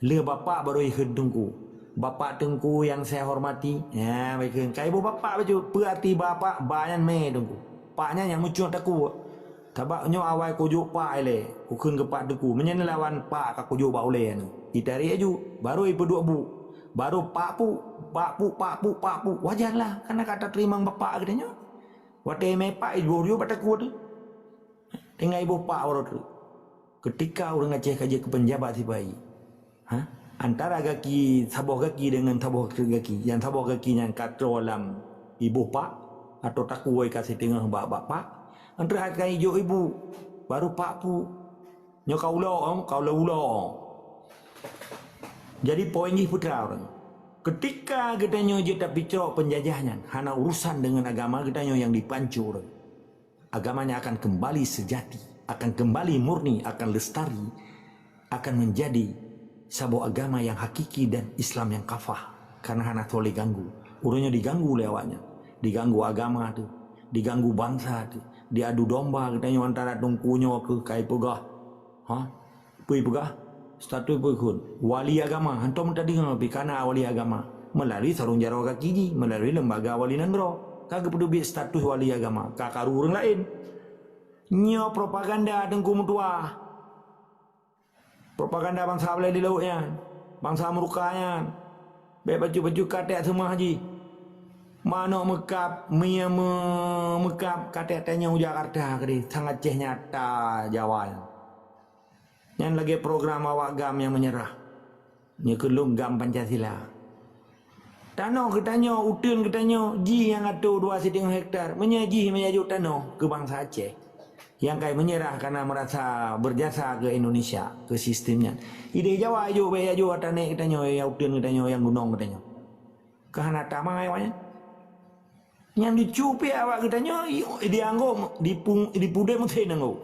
Le bapak baru ikut tungku. Bapak tungku yang saya hormati. Ya, baik ke ibu bapak baju berarti bapak banyak me tungku. Paknya yang muncul takku. Tabaknya awal kujuk pak ele. Kukun ke pak tungku. Menyen lawan pak ka kujuk ba oleh anu. Itari aju baru ibu dua bu. Baru pak pu. Wajarlah karena kata terima bapak katanya. Wate me pak ibu rio bataku tu. Tinggal ibu pak orang tu. Ketika orang Aceh kaji ke penjabat si bayi, antara kaki sabuh kaki dengan sabuh kaki, yang sabuh kaki yang kata dalam ibu pak atau takuai kasih tengah bapak, antara kaki hijau ibu baru pak pu, nyokau ulo. Jadi poin ini putra orang. Ketika kita nyoje tak bicara penjajahnya, hana urusan dengan agama kita yang dipancu orang. Agamanya akan kembali sejati. Akan kembali murni, akan lestari, akan menjadi sebuah agama yang hakiki dan Islam yang kafah. Karena hana toleh ganggu. Urungnya diganggu lewatnya. Diganggu agama tu, diganggu bangsa tu, diadu domba katanya antara tungkunya ke kai pegah. Pui pegah, status pui kun. Wali agama, hantom tadi ngapi kana wali agama. Melalui sarung jaro kaki, melalui lembaga wali negara. Kagak perlu status wali agama, kakak orang lain. Nyo propaganda tengku mutua. Propaganda bangsa boleh di lautnya. Bangsa merukanya. Baik baju-baju katek semua haji. Mana mekap, mia mekap katek tanya Jakarta kedi. Sangat ceh nyata Jawa. Yang lagi program awak gam yang menyerah. Nya kelung gam Pancasila. Tanah ketanya, utun ketanya, ji yang atur 2,5 hektar. Menyaji menyajuk tanah ke bangsa Aceh. Yang kaya menyerah karena merasa berjasa ke Indonesia, ke sistemnya. Ide Jawa ajuk, baik ajuk, tanah ketanya, yang utun ketanya, yang gunung ketanya. Kehanata mana awaknya? Yang dicupi awak ketanya, diangguk, dipude mutin angguk.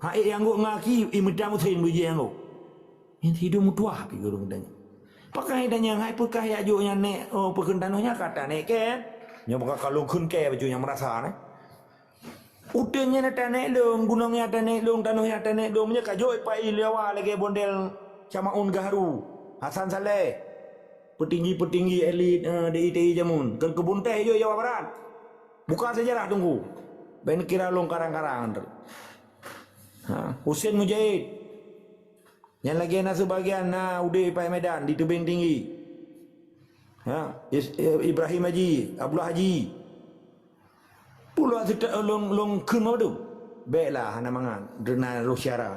Haik yang angguk ngaki, imeda mutin buji angguk. Yang hidup mutuah, pergi guru ketanya. Pakai dan yang hai pekah ya jo yang nek perkentanahnya kata nek ke nya buka kalung kun ke baju yang merasa ne utennya na tanek long gunungnya tanek long tanahnya tanek long nya kajo pai lewa lagi bondel Camaun Gaharu Hasan Saleh petinggi-petinggi elit DITI Jamun ke kebun teh jo Jawa Barat buka sejarah tunggu ben kira long karang-karang Husain Mujahid yang lagi na sebagian na udah pai Medan di tebing tinggi. Ibrahim Haji, Abdullah Haji. Pulau long kun mau tu. Baiklah ana mangan dena Rusyara.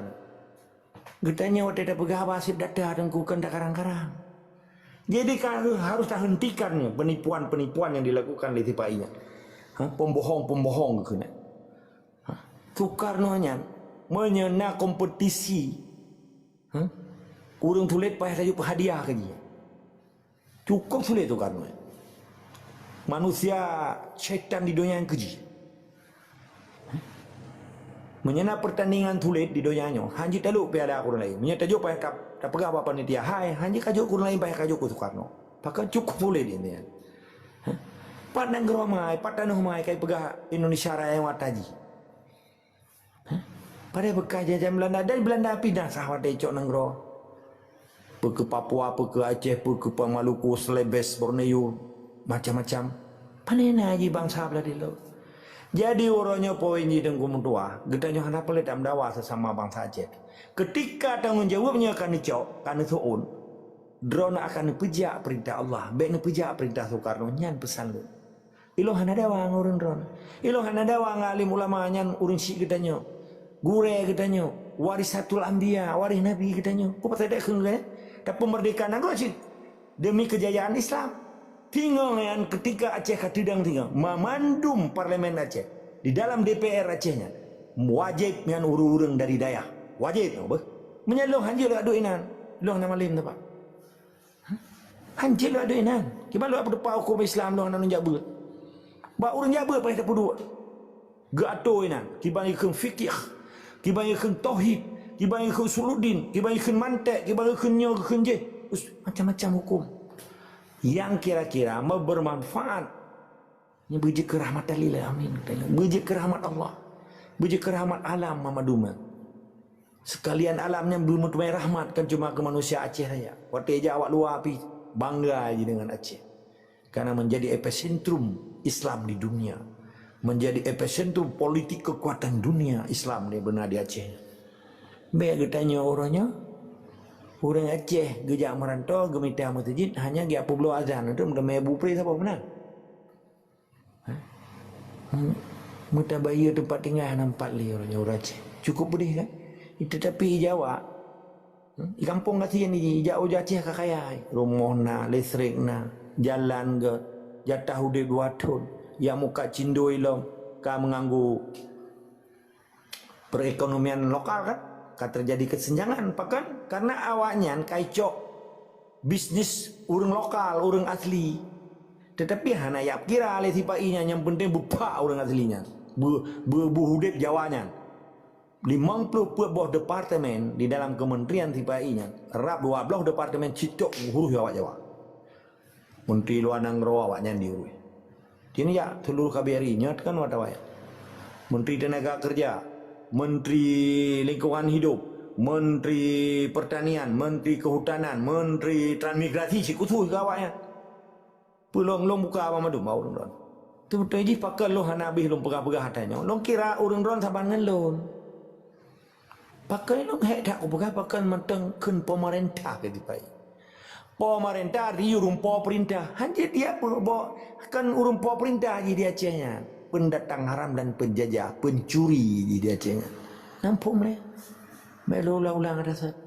Getanya waktu ada pegawai wasip data tengku kena karang-karang. Jadi harus hentikan penipuan-penipuan yang dilakukan oleh tipainya. Pembohong-pembohong kena. Soekarno-nya menyena kompetisi. Urang tulis payah tajuk hadiah ke dia. Cukup sulit tu kan. Manusia syaitan di dunia yang keji. Menyena pertandingan tulis di dunianya. Hanji taluk piala kurang lain. Menyena tajuk payah tak pegang apa panitia. Hai, hanji kajuk kurang lain payah kajuk ku Soekarno. Pakai cukup sulit ini. Padang geromai, patanuh mai kai pegang Indonesia Raya yang wataji. Pada bekas jajahan Belanda dan Belanda pindah sahabat Ecok Nenggro. Pergi ke Papua, pergi ke Aceh, pergi ke Maluku, Celebes, Borneo, macam-macam. Panena aja bangsa Belanda dulu. Jadi orangnya poin di tengku mentua. Getanya hendak pelit amdawa sesama bangsa Aceh. Ketika tanggungjawabnya akan dicok, akan disuun, drone akan dipejak perintah Allah. Baik dipejak perintah Soekarno, nyan pesan lu. Ilo hanada wang urun drone. Ilo hanada wang alim ulama nyan urun syik getanya. Gure katanya, warisatul anbiya, waris nabi katanya. Kau pasal tak kena? Tak pemerdekaan aku sih demi kejayaan Islam. Tinggal yang ketika Aceh Katidang tinggal, memandum parlemen Aceh di dalam DPR Acehnya wajib yang urung dari daya. Wajib, apa? Menyalung hanjil aduinan. Long nama lim tak pak? Hanjil aduinan. Kita lu apa depan hukum Islam long nak jabu. Ba urang jabu apa tak pudu? Gatoinan. Kita ikut fikih. Kibanyakan tauhid, kibanyakan suludin, kibanyakan mantek, kibanyakan nyo, kenje, macam-macam hukum yang kira-kira bermanfaat. Ini biji kerahmat Allah, amin. Biji kerahmat Allah, biji kerahmat alam Mamaduma. Sekalian alamnya belum menemui rahmat kan cuma ke manusia Aceh saja. Waktu aja awak luar api bangga aja dengan Aceh, karena menjadi epicentrum Islam di dunia. Menjadi epicentrum politik kekuatan dunia Islam ni benar di Aceh. Baik tanya orangnya, orang Aceh gejak merantau gemita masjid hanya dia apa belum azan itu mengemai bupri siapa benar? Muta bayi tempat tinggal nampak li orangnya orang Aceh. Cukup boleh kan? Tetapi Jawa, di kampung kasih ni jauh Aceh kakaya, rumah na, listrik na, jalan ke, jatah udah 2 tahun. Yang muka cindo ilom ka mengganggu perekonomian lokal kan, terjadi kesenjangan pakan karena awaknya kaicok bisnis urang lokal, urang asli. Tetapi hana yap kira oleh tipainya yang penting bupa urang aslinya. Berhudip Jawanya. 50 buah departemen di dalam kementerian tipainya. Rap 12 departemen citok huruf Jawa. Menteri Luar Negeri awaknya diurus. Kini ya seluruh KBRI nyatakan watawaya. Menteri Tenaga Kerja, Menteri Lingkungan Hidup, Menteri Pertanian, Menteri Kehutanan, Menteri Transmigrasi si kutu gawanya. Pelong buka apa madu mau dong. Tu betul je pakai lo hanabih lo pegah-pegah hatanya. Lo kira urang ron saban ngan lo. Pakai lo hek tak pegah pakai menteng kun pemerintah ke dipai. Pemerintah di urung perintah. Hanya dia bawa kan urung perintah je dia Acehnya. Pendatang haram dan penjajah, pencuri je dia Acehnya. Nampak mereka? Melo ulang ada sat.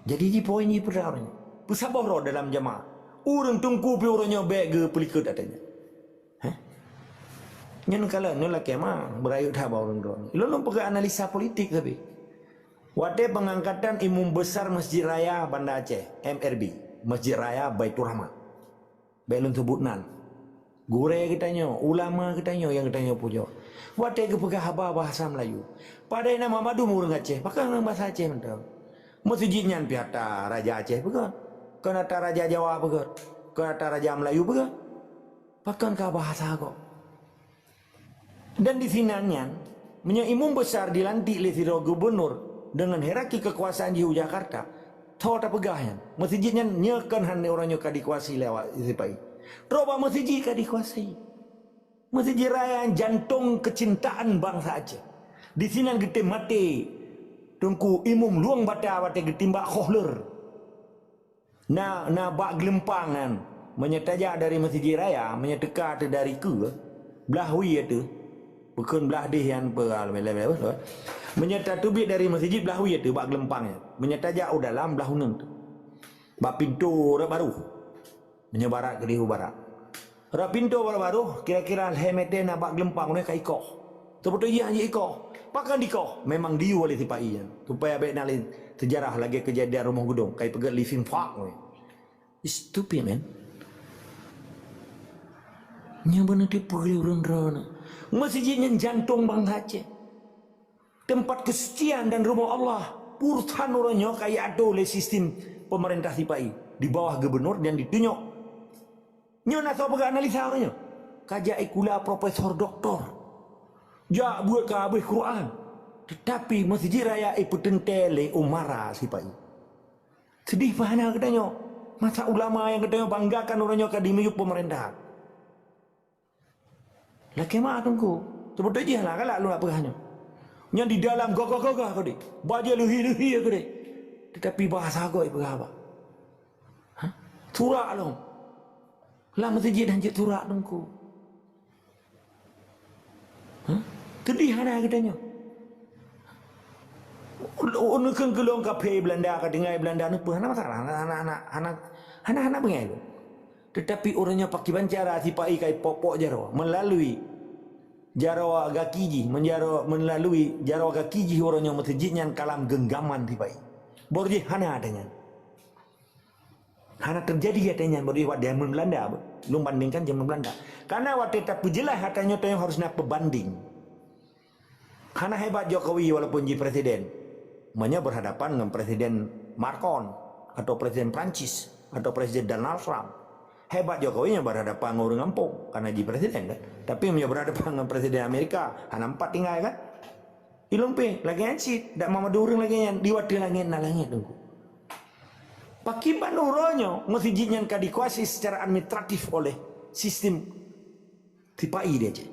Jadi di poin ni perang. Bersabar dalam jamaah. Urang tungku pi urangnya baik ke pelikut katanya. Nyen kala nula kema berayu tha ba urang ron. Lo pergi analisa politik tapi. Wate pengangkatan Imam Besar Masjid Raya Banda Aceh, MRB, Masjid Raya Baitur Rahman. Belum sebutnan. Gure kitanya, ulama kitanya yang kitanya punya. Wate ke pegah bahasa Melayu. Pada nama madu urang Aceh, pakai bahasa Aceh mentang. Masjidnya piata Raja Aceh pegat. Kenata Raja Jawa pegat. Kenata Raja Melayu pegat. Pakai ke bahasa kok. Dan di sinannya, imam besar dilantik oleh Siro Gubernur dengan hierarki kekuasaan di Jakarta. Tahu tak pegahnya. Masjidnya nyekan hanya orangnya kadi kuasai lewat isipai. Roba masjid kadi kuasai. Masjid Raya jantung kecintaan bangsa Aceh. Di sini kita mati. Tungku imam luang bata getimbak khohler. Na bak gelempangan menyetaja dari Masjid Raya menyeteka dari ke belahwi itu. Bukan belah deh yang beralami-alami. Menyata tubik dari masjid belah wi itu bak gelempangnya. Menyata jauh dalam belah hunun tu. Bak pintu baru. Menyebarat ke dihu barat. Rak pintu baru kira-kira hemete nak bak gelempang ni kai ikoh. Seperti ia je ikoh. Pakan dikoh memang diu oleh tipai yan. Supaya baik nalin sejarah lagi kejadian rumah gedung kai pegat living park ni. Stupid man. Nya benar dia pergi urang-urang. Masjidnya jantung bangsa Aceh. Tempat kesucian dan rumah Allah. Purtan orangnya kayak ada oleh sistem pemerintah Sipai. Di bawah gubernur dan ditunjuk. Nyonya tahu bagaimana analisa orangnya. Kajak ikula profesor doktor. Ja buat ke habis Quran. Tetapi Masjid Raya petentele umara Sipai. Sedih pahana katanya. Masa ulama yang katanya banggakan orangnya ke dimiyuk pemerintah. Lah kemah tunggu. Seperti je lah kalau lu nak perahnya. Yang di dalam gagah-gagah kau dek. Baca luhi-luhi kau dek. Tetapi bahasa kau perah apa? Turak long. Lah masjid hanjit turak tunggu. Sedih mana katanya. Unukan kelong kafe Belanda ke dengai Belanda ni pun ada masalah anak-anak bengai tu. Tetapi orangnya pakai bancara sipai kai popok Jarawa melalui Jarawa Gakiji melalui Jarawa Gakiji orangnya masjidnya kalam genggaman sipai. Borji hana adanya. Hana terjadi katanya borji waktu zaman Belanda belum bandingkan zaman Belanda. Karena waktu tak pujilah katanya tu yang harus nak pembanding. Hana hebat Jokowi walaupun jadi presiden. Makanya berhadapan dengan Presiden Macron atau Presiden Prancis atau Presiden Donald Trump. Hebat Jokowi yang berhadapan dengan orang kampung karena jadi presiden kan. Tapi yang berhadapan dengan Presiden Amerika, hanya 4 tinggal kan. Ilumpe lagi ancit, dak mama durung lagi yang diwati lagi nalangnya tunggu. Pakiban uronyo masjidnya yang dikuasai secara administratif oleh sistem tipai dia je.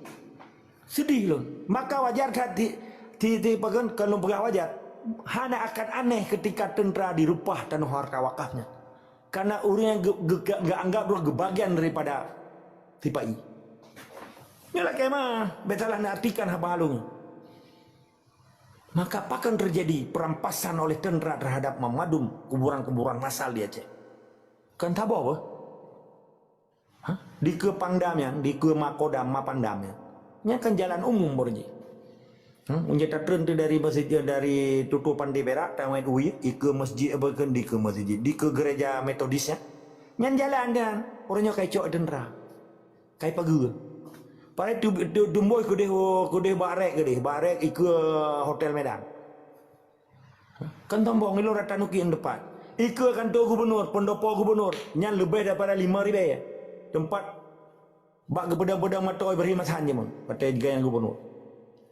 Sedih loh. Maka wajar kan di pagan kalau pegawai wajar. Hana akan aneh ketika tentera dirupah tanah harta wakafnya. Karena orang yang gak anggap dia bagian daripada tipai. Inilah kemah. Betalah nak artikan apa halung. Maka akan terjadi perampasan oleh tentera terhadap memadum kuburan-kuburan massal di Aceh. Kan tak apa? Di ke Pangdamnya, di ke Makodam, Mapandamnya. Ini kan jalan umum borji. Menjadi trend dari masjid dari tutupan di Perak, Taman UI, ke masjid bukan di ke masjid, di ke gereja Metodisnya. Nyan jalan dan orangnya kayak cok tentera, kayak pagi. Pada tu dumboy kudeh barek ke Hotel Medan. Kan tombong itu rata nuki yang depan. Ike kantor gubernur, pendopo gubernur, nyan lebih daripada 5,000 ya. Tempat bak gedang-gedang matoi berhimasan je mon, pada gaya gubernur.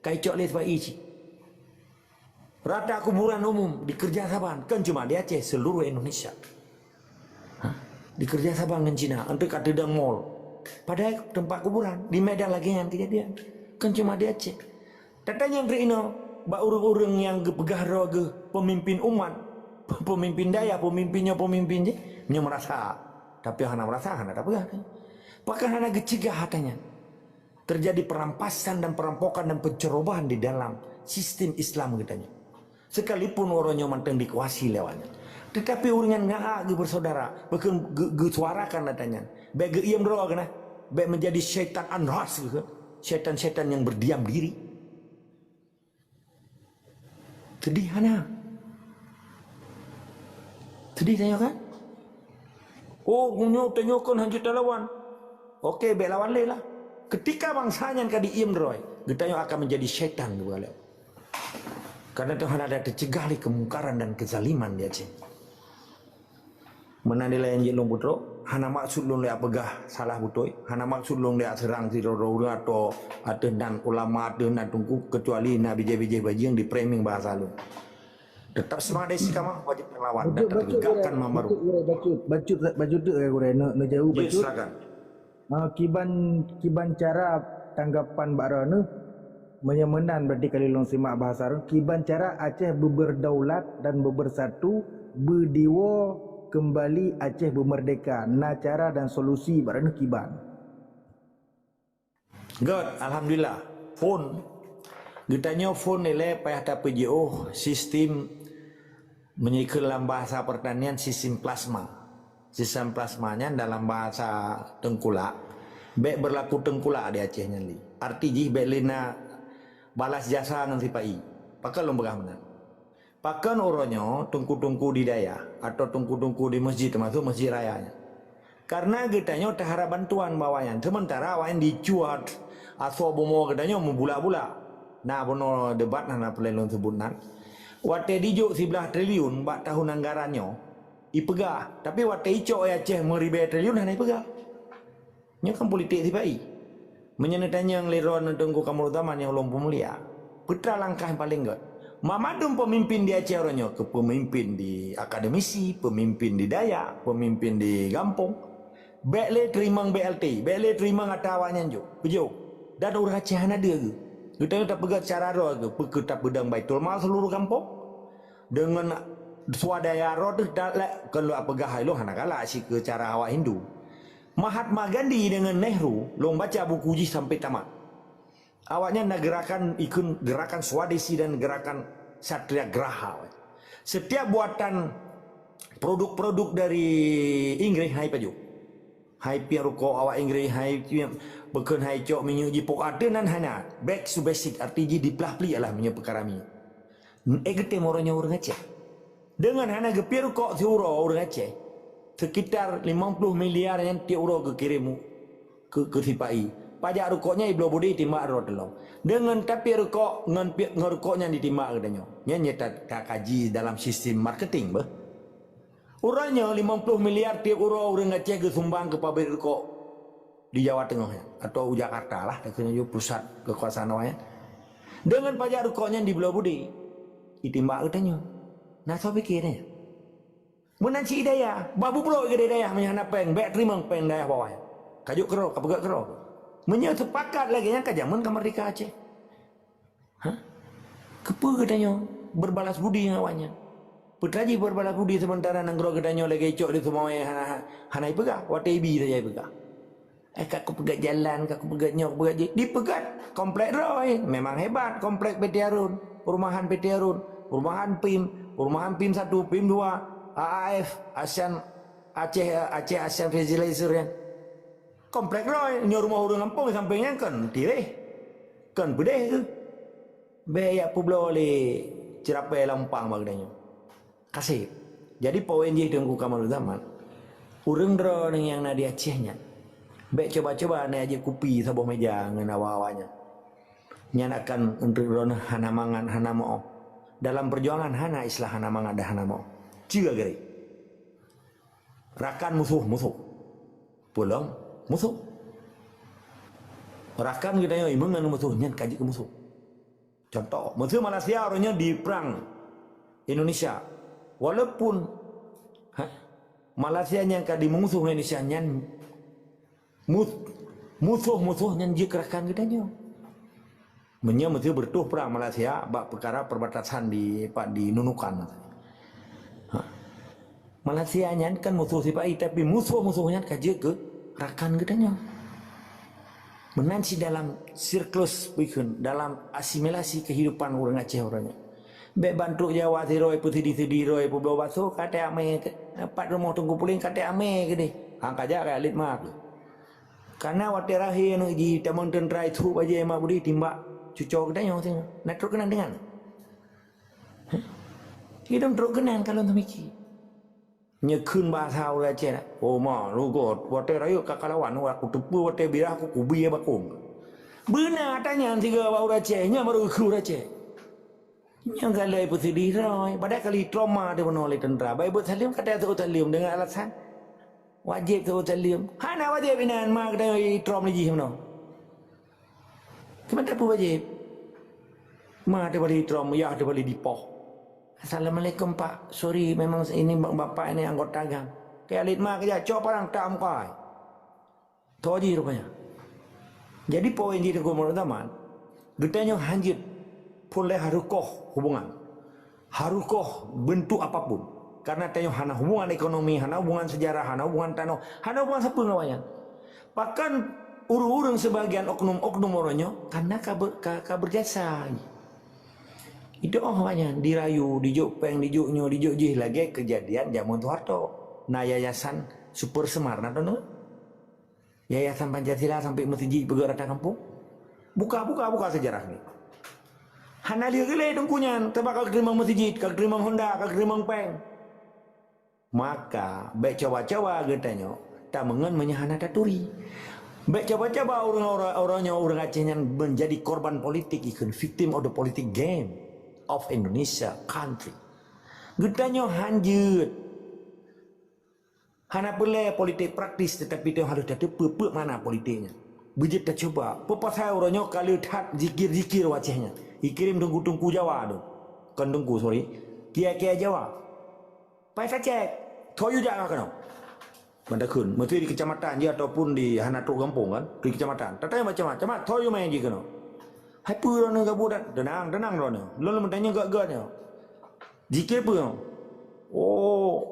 Kaicok les pak isi. Rata kuburan umum di Kerjasaban kan cuma di Aceh, seluruh Indonesia. Di Kerjasaban dengan Cina, nanti kat Dedang Mall. Pada tempat kuburan di Medan lagi yang kejadian. Kan cuma di Aceh. Tatanya Grino, ba urang-urang yang gepegah roge pemimpin umat, pemimpin daya, pemimpinnya je, nya merasa. Tapi hana merasa hana tak pegah. Bahkan hana gecegah hatanya. Terjadi perampasan dan perampokan dan pencerobohan di dalam sistem Islam katanya. Sekalipun orangnya manteng dikuasai lewatnya. Tetapi uringan ngah ge bersaudara, bahkan ge suarakan katanya. Baik ge iam doa kena, baik menjadi syaitan anras gitu. Syaitan-syaitan yang berdiam diri. Sedih hana. Sedih tanya kan? Oh, tanyakan hanjut lawan. Okey, baik lawan le lah. Ketika bangsanya kadi iam doa, getanya akan menjadi syaitan juga lewat. Karena Tuhan ada tercegah kemungkaran dan kezaliman di Aceh. Menanilai yang jelong putro, hana maksud long dia pegah salah butoi, hana maksud long dia serang si roro atau dan ulama dan tungku kecuali nabi bijih bajing di framing bahasa lu. Tetap semangat desi kama wajib melawan dan tegakkan mamaru. Baju tu gue no jauh baju. Silakan. Kiban cara tanggapan Barana menyemenan berarti kali long simak bahasa kiban cara Aceh berdaulat dan bersatu berdiwa kembali Aceh bermerdeka. Na cara dan solusi barana kiban. Good, alhamdulillah. Phone. Getanya phone nilai payah tak PJO sistem menyikir dalam bahasa pertanian sistem plasma. Sistem plasmanya dalam bahasa tengkulak. Baik berlaku tengkulak di Aceh nyali. Arti jih baik lina balas jasa dengan sipai. Pakai lombah mana? Pakan orangnya tungku-tungku di daya atau tungku-tungku di masjid termasuk masjid rayanya. Karena getanya terharap bantuan bawahnya. Sementara awaknya dicuat atau bomo getanya membula-bula. Nah bono debat nana pelelon sebutan. Wate dijuk 11 triliun bak tahun anggarannya ipegah. Tapi wate icok Aceh meribe triliun hana ipegah. Nya kan politik sipai. Menyenetanya yang leron tunggu kamu utama yang lompu mulia. Putra langkah yang paling enggak. Mamadum pemimpin di Aceh orangnya ke pemimpin di akademisi, pemimpin di daya, pemimpin di kampung. Bekle terima BLT, bekle terima kata awaknya jo. Bejo. Dan orang Aceh ada dia ke. Kita tak pegang cara roh ke, kita pedang Baitul Mal seluruh kampung. Dengan swadaya roh tu tak lek kalau pegah lo hana kala si ke cara awak Hindu. Mahatma Gandhi dengan Nehru long baca buku uji sampai tamat. Awaknya nak gerakan Swadesi dan gerakan Satria Graha. Setiap buatan produk-produk dari Inggris hai paju. Hai pi rokok awak Inggris hai beken hai cok minyak jipok ada nan hana. Back to basic arti ji diplah-pli lah minyak perkara mi. Egete moranya orang Aceh. Dengan hana gepi rokok si orang Aceh. Sekitar 50 miliar yang tiap orang kirimu ke sipai. Pajak rokoknya iblo budi timbak rot dalam. Dengan tapi rokok ngerokoknya ditimbak katanya. Nya tak kaji dalam sistem marketing bah. Urangnya 50 miliar tiap orang Aceh ke sumbang ke pabrik rokok di Jawa Tengah atau Jakarta lah katanya pusat kekuasaan awaknya. Dengan pajak rokoknya di Belah Budi ditimbak katanya. Nah so pikirnya. Menanci daya, babu pulau ke daya menyana peng, baik terima peng daya bawahnya. Kajuk kero, kapegak kero. Menyepakat lagi yang kajaman kemerdekaan Aceh. Hah? Kepa katanya berbalas budi dengan awaknya. Putraji berbalas budi sementara nanggro katanya lagi cok di semua hana ipegah, watebi saja ipegah. Kak pegat jalan, kak pegat nyok, pegat dipegat komplek roy. Memang hebat komplek PT Harun, perumahan PT Harun, perumahan PIM 1, PIM 2, AAF, ASEAN Aceh ASEAN Fertilizer yang komplek roy, nyo rumah orang kampung sampingnya kan tireh. Kan bedeh tu. Beyak publo oleh cerapai lampang bagdanya. Kasih. Jadi poin je tunggu kamal zaman. Urang dro nang yang na di Acehnya. Bek coba-coba na aja kupi sabuh meja ngan awak-awaknya. Nyan akan untuk dro hana mangan hana mau. Dalam perjuangan hana islah hana mangan dah hana mau. Ciga gere. Rakan musuh. Pulang musuh. Rakan kita yang imang dengan musuhnya kaji ke musuh. Contoh, musuh Malaysia orangnya di perang Indonesia. Walaupun Malaysia yang kadi musuh Indonesia nyan musuh-musuhnya jikerakan gedanya. Menya mesti bertuh perang Malaysia bak perkara perbatasan di Nunukan. Malaysia nya kan musuh sipai tapi musuh-musuhnya kaje ke rakan gedanya. Menansi dalam siklus bikin dalam asimilasi kehidupan orang Aceh orangnya. Be bantu Jawa tiroi putih di roi pu bawa so kate ame dapat rumah tunggu puling kate ame gede. Hang kaja kayak lit mak. Karena waktu rahir nu ji tamang tentrai tu baje mak budi timbak cucok gedanya tengok. Nak teruk kenan dengan. Hidup teruk kenan kalau temiki. Nyekun bahasa orang Aceh nak. Oh ma, lu god. Waktu raya kakalawan aku tepu waktu birah aku kubi bakung. Benar tanya tiga orang Aceh nya baru ke orang Aceh. Nya galai putih diroi. Pada kali trauma dia menolak tentera. Baik buat salim kata tu salim dengan alasan wajib tu salim. Hana wajib inan mak kata trauma lagi mana? Kemana tak wajib? Mak dia balik trauma ya dia balik dipoh. Assalamualaikum Pak. Sorry memang ini bapak ini anggota agam. Kayak alit mak kerja cop orang tak amkai. Toji rupanya. Jadi poin di negara teman. Getanya hanjit boleh harukoh hubungan. Harukoh bentuk apapun. Karena tanya hana hubungan ekonomi, hana hubungan sejarah, hana hubungan tanah, hana hubungan siapa namanya. Bahkan urung-urung sebagian oknum-oknum orangnya karena kabar jasa. Itu banyak dirayu, dijuk peng, dijuk nyo, dijuk jih lagi kejadian zaman Soeharto. Nah yayasan Super Semar, nah tu, yayasan Pancasila sampai masjid bergerak datang kampung. Buka sejarah ni. Hana dia gile dengkunyan, tebak kag terima masjid, kag terima Honda, kag terima peng. Maka baik coba-coba getanya, tak mengen menyahana taturi. Baik coba-coba orang-orangnya orang Acehnya menjadi korban politik, ikut victim of the politic game of Indonesia country. Getanya hanjut. Hana boleh politik praktis tetapi dia harus ada pepek mana politiknya. Bejit tak coba. Pepasai orangnya kalau tak zikir-zikir wajahnya. Ikirim tunggu-tunggu Jawa tu. Kan tunggu sorry. Kia-kia Jawa. Pai tak cek. Toyu jangan kena. Mandakun. Mesti di kecamatan dia ataupun di hana tu kampung kan. Di kecamatan. Tak tahu macam-macam. Toyu main je kena. Hai apa orang nak buat? Denang orang. Lalu bertanya gak-gaknya. Zikir apa? Oh,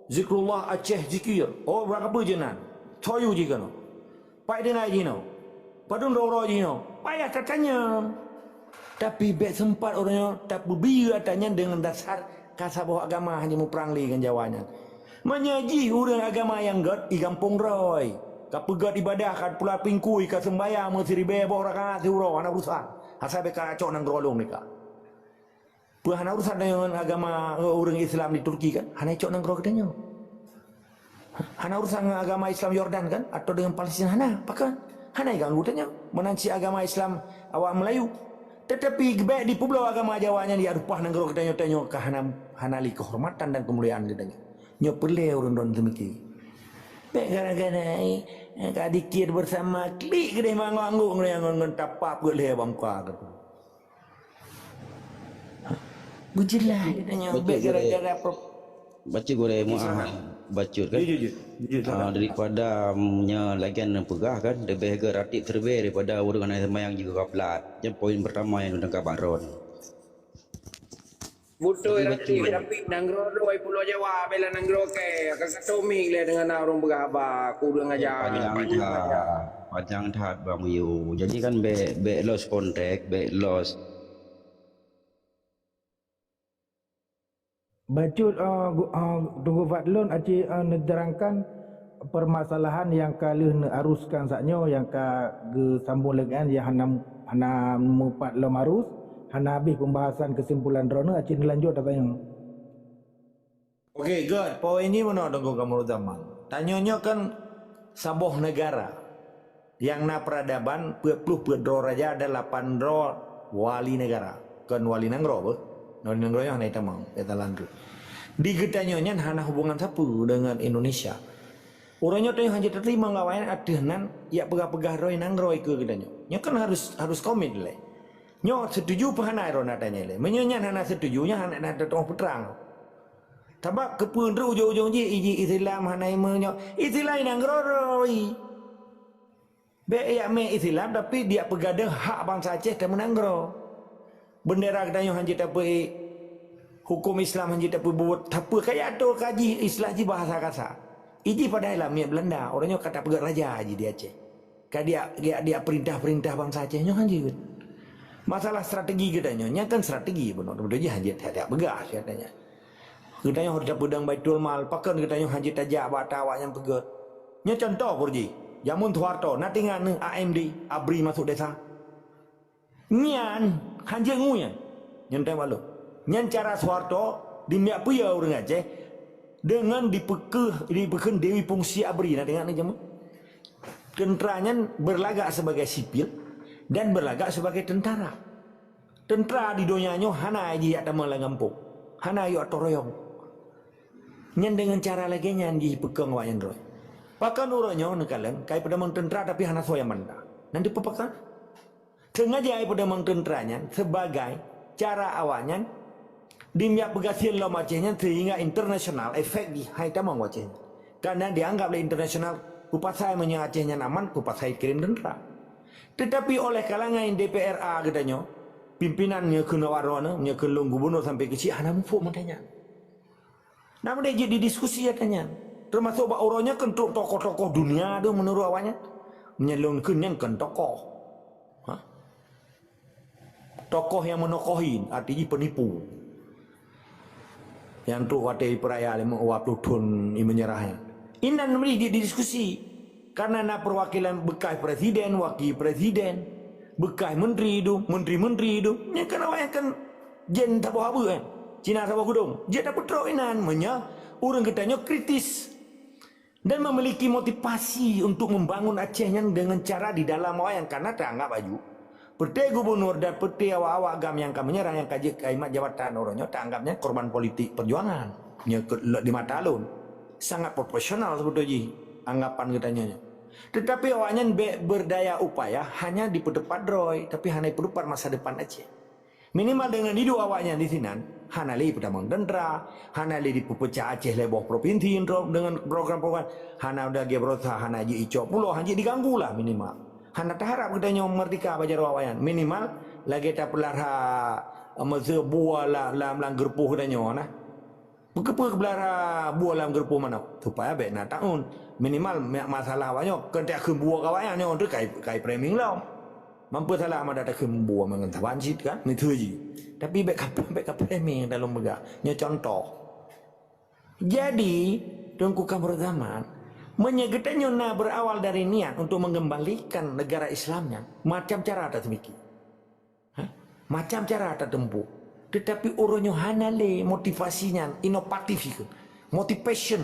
zikrullah Aceh zikir. Oh, berapa je nan? Toyu je kan? Pai dia naik je no. Padun roro je no. Payah katanya. Tapi bet sempat orangnya tak berbira tanya dengan dasar kasabah agama hanya mau perang dengan Jawanya. Menyaji orang agama yang gad di kampung Roy. Kapegat ibadah kat pula pingkui kat sembayang mesti ribe bawa rakaat huro ana urusan. Asal beka acok nang grolong nika. Pu hana urusan dengan agama orang Islam di Turki kan? Hana acok nang grolong katanya. Hana urusan agama Islam Yordan kan atau dengan Palestina hana, pakan. Hana ganggu tanya menanci agama Islam awak Melayu. Tetapi baik di pulau agama Jawanya dia rupah nang grolong katanya ke hanali kehormatan dan kemuliaan katanya. Nyo perle orang don semiki. Baik gara-gara kadikir bersama klik gede manggung yang ngentap boleh bangka gitu. Bujilah katanya baik gara-gara baca gore muah bacut kan. Daripada nya lagian pegah kan lebih geratik terbe daripada orang semayang juga kaplat. Yang poin pertama yang undang kabaron. Butuh tapi nanggro doi Pulau Jawa bela nanggro ke kakak Tommy le dengan orang beraba aku dengan aja panjang tahap Bang Yu. Jadi kan be lost kontrak, be lost. Bacut tunggu Fadlun Aceh nerangkan permasalahan yang kali aruskan saknyo yang ka sambung dengan yang hana mupat lom arus. Hana habis pembahasan kesimpulan drone Aceh lanjut katanya. Okey, good. Poin ini mana tunggu kamu zaman. Tanyanya kan saboh negara yang na peradaban puluh raja ada 8 wali negara. Kan wali nangro apa? Wali nangro yang naik tamang, kita lanjut. Di getanyonya hana hubungan sapu dengan Indonesia. Orangnya tu yang hanya terima ngawain adenan ya pegah-pegah roy nangro ke getanyo. Nya kan harus komit le. Nyo setuju pahana rona tanya le. Menyonya hana setujunya hana nak tong perang. Tabak kepun ujung-ujung je Islam hana imanyo. Islam nang roroi. Be ya me Islam tapi dia pegadang hak bangsa Aceh dan menanggro. Bendera kita yang hanjit apa hukum Islam hanjit apa buat apa kayak tu kaji Islam ji bahasa kasar. Iji pada Islam Belanda orangnya kata pegat raja aja di Aceh. Kayak dia perintah-perintah bangsa Aceh nyo hanjit. Masalah strategi katanya, nya kan strategi benar. Betul je hanjit ada begas katanya. Katanya harus pedang Baitul Mal, pakan katanya hanjit aja batawak yang pegat. Nya contoh pergi. Jamun Tuarto, natingan AMD, ABRI masuk desa. Nyan, hanjit nguyan. Nyantai malu. Nyan cara Suharto, dimiak puya orang Aceh, dengan dipekeh Dewi Fungsi ABRI, natingan ni jamun. Tenteranya berlagak sebagai sipil dan berlagak sebagai tentara. Tentara di donyanya hana aji ada malangampuk. Hana ayo atoroyong. Nyan dengan cara lagi nyan di pekeng wayan roy. Pakan uronyo nekalang kai pada mang tentara tapi hana soya manda. Nanti pepakan. Sengaja ai pada mang tenteranya sebagai cara awalnya dimyak pegasil lo macenya sehingga internasional efek di hai tamang wacenya. Karena dianggap oleh internasional kupat saya menyacehnya aman, kupat saya kirim tentara. Tetapi oleh kalangan DPRA katanya, pimpinannya kena warna, nya ke gubernur sampai ke Cik Hana mufuk matanya. Namun dia jadi diskusi katanya. Termasuk bak orangnya kan tokoh-tokoh dunia tu menurut awaknya. Menyalurkan yang kan tokoh. Tokoh yang menokohin, artinya penipu. Yang tu watai peraya lima waktu tun menyerahnya. Inan mesti didiskusi karena na perwakilan bekas presiden, wakil presiden, bekas menteri itu, menteri-menteri itu, nya kan awak kan jen tabu habu kan, Cina tabu gudung, dia dapat teroinan, menya orang katanya kritis dan memiliki motivasi untuk membangun Acehnya dengan cara di dalam awak karena teranggap baju. Peti gubernur dan peti awak-awak agam yang kami menyerang yang kaji kaimat jabatan orangnya teranggapnya korban politik perjuangan, nya 5 tahun. Sangat proporsional sebetulnya anggapan katanya. Tetapi awaknya berdaya upaya hanya di pedepan Roy, tapi hanya di pedepan masa depan Aceh. Minimal dengan hidup awaknya di sini, hanya li pedamang dendra, hanya li di pepecah Aceh leboh provinsi dengan program-program, hanya udah berusaha hanya ji icok pulau, hanya diganggu lah minimal. Hanya terharap katanya merdeka bajar awaknya, minimal lagi tak pelarha masa buah lah gerpuh katanya nah. Berapa belara buah dalam gerpu mana? Supaya baik nak tahun. Minimal masalah awaknya kentak kembuah kawannya ni untuk kai premium lah. Mampu salah amat ada kembuah mengentai banjir kan? Ni tu je. Tapi baik premium dalam begak. Ni contoh. Jadi Tunku Kamar Zaman menyegetanya na berawal dari niat untuk mengembalikan negara Islamnya. Macam cara ada semiki. Macam cara ada tempuh. Tetapi orangnya hanale motivasinya inovatif itu. Motivation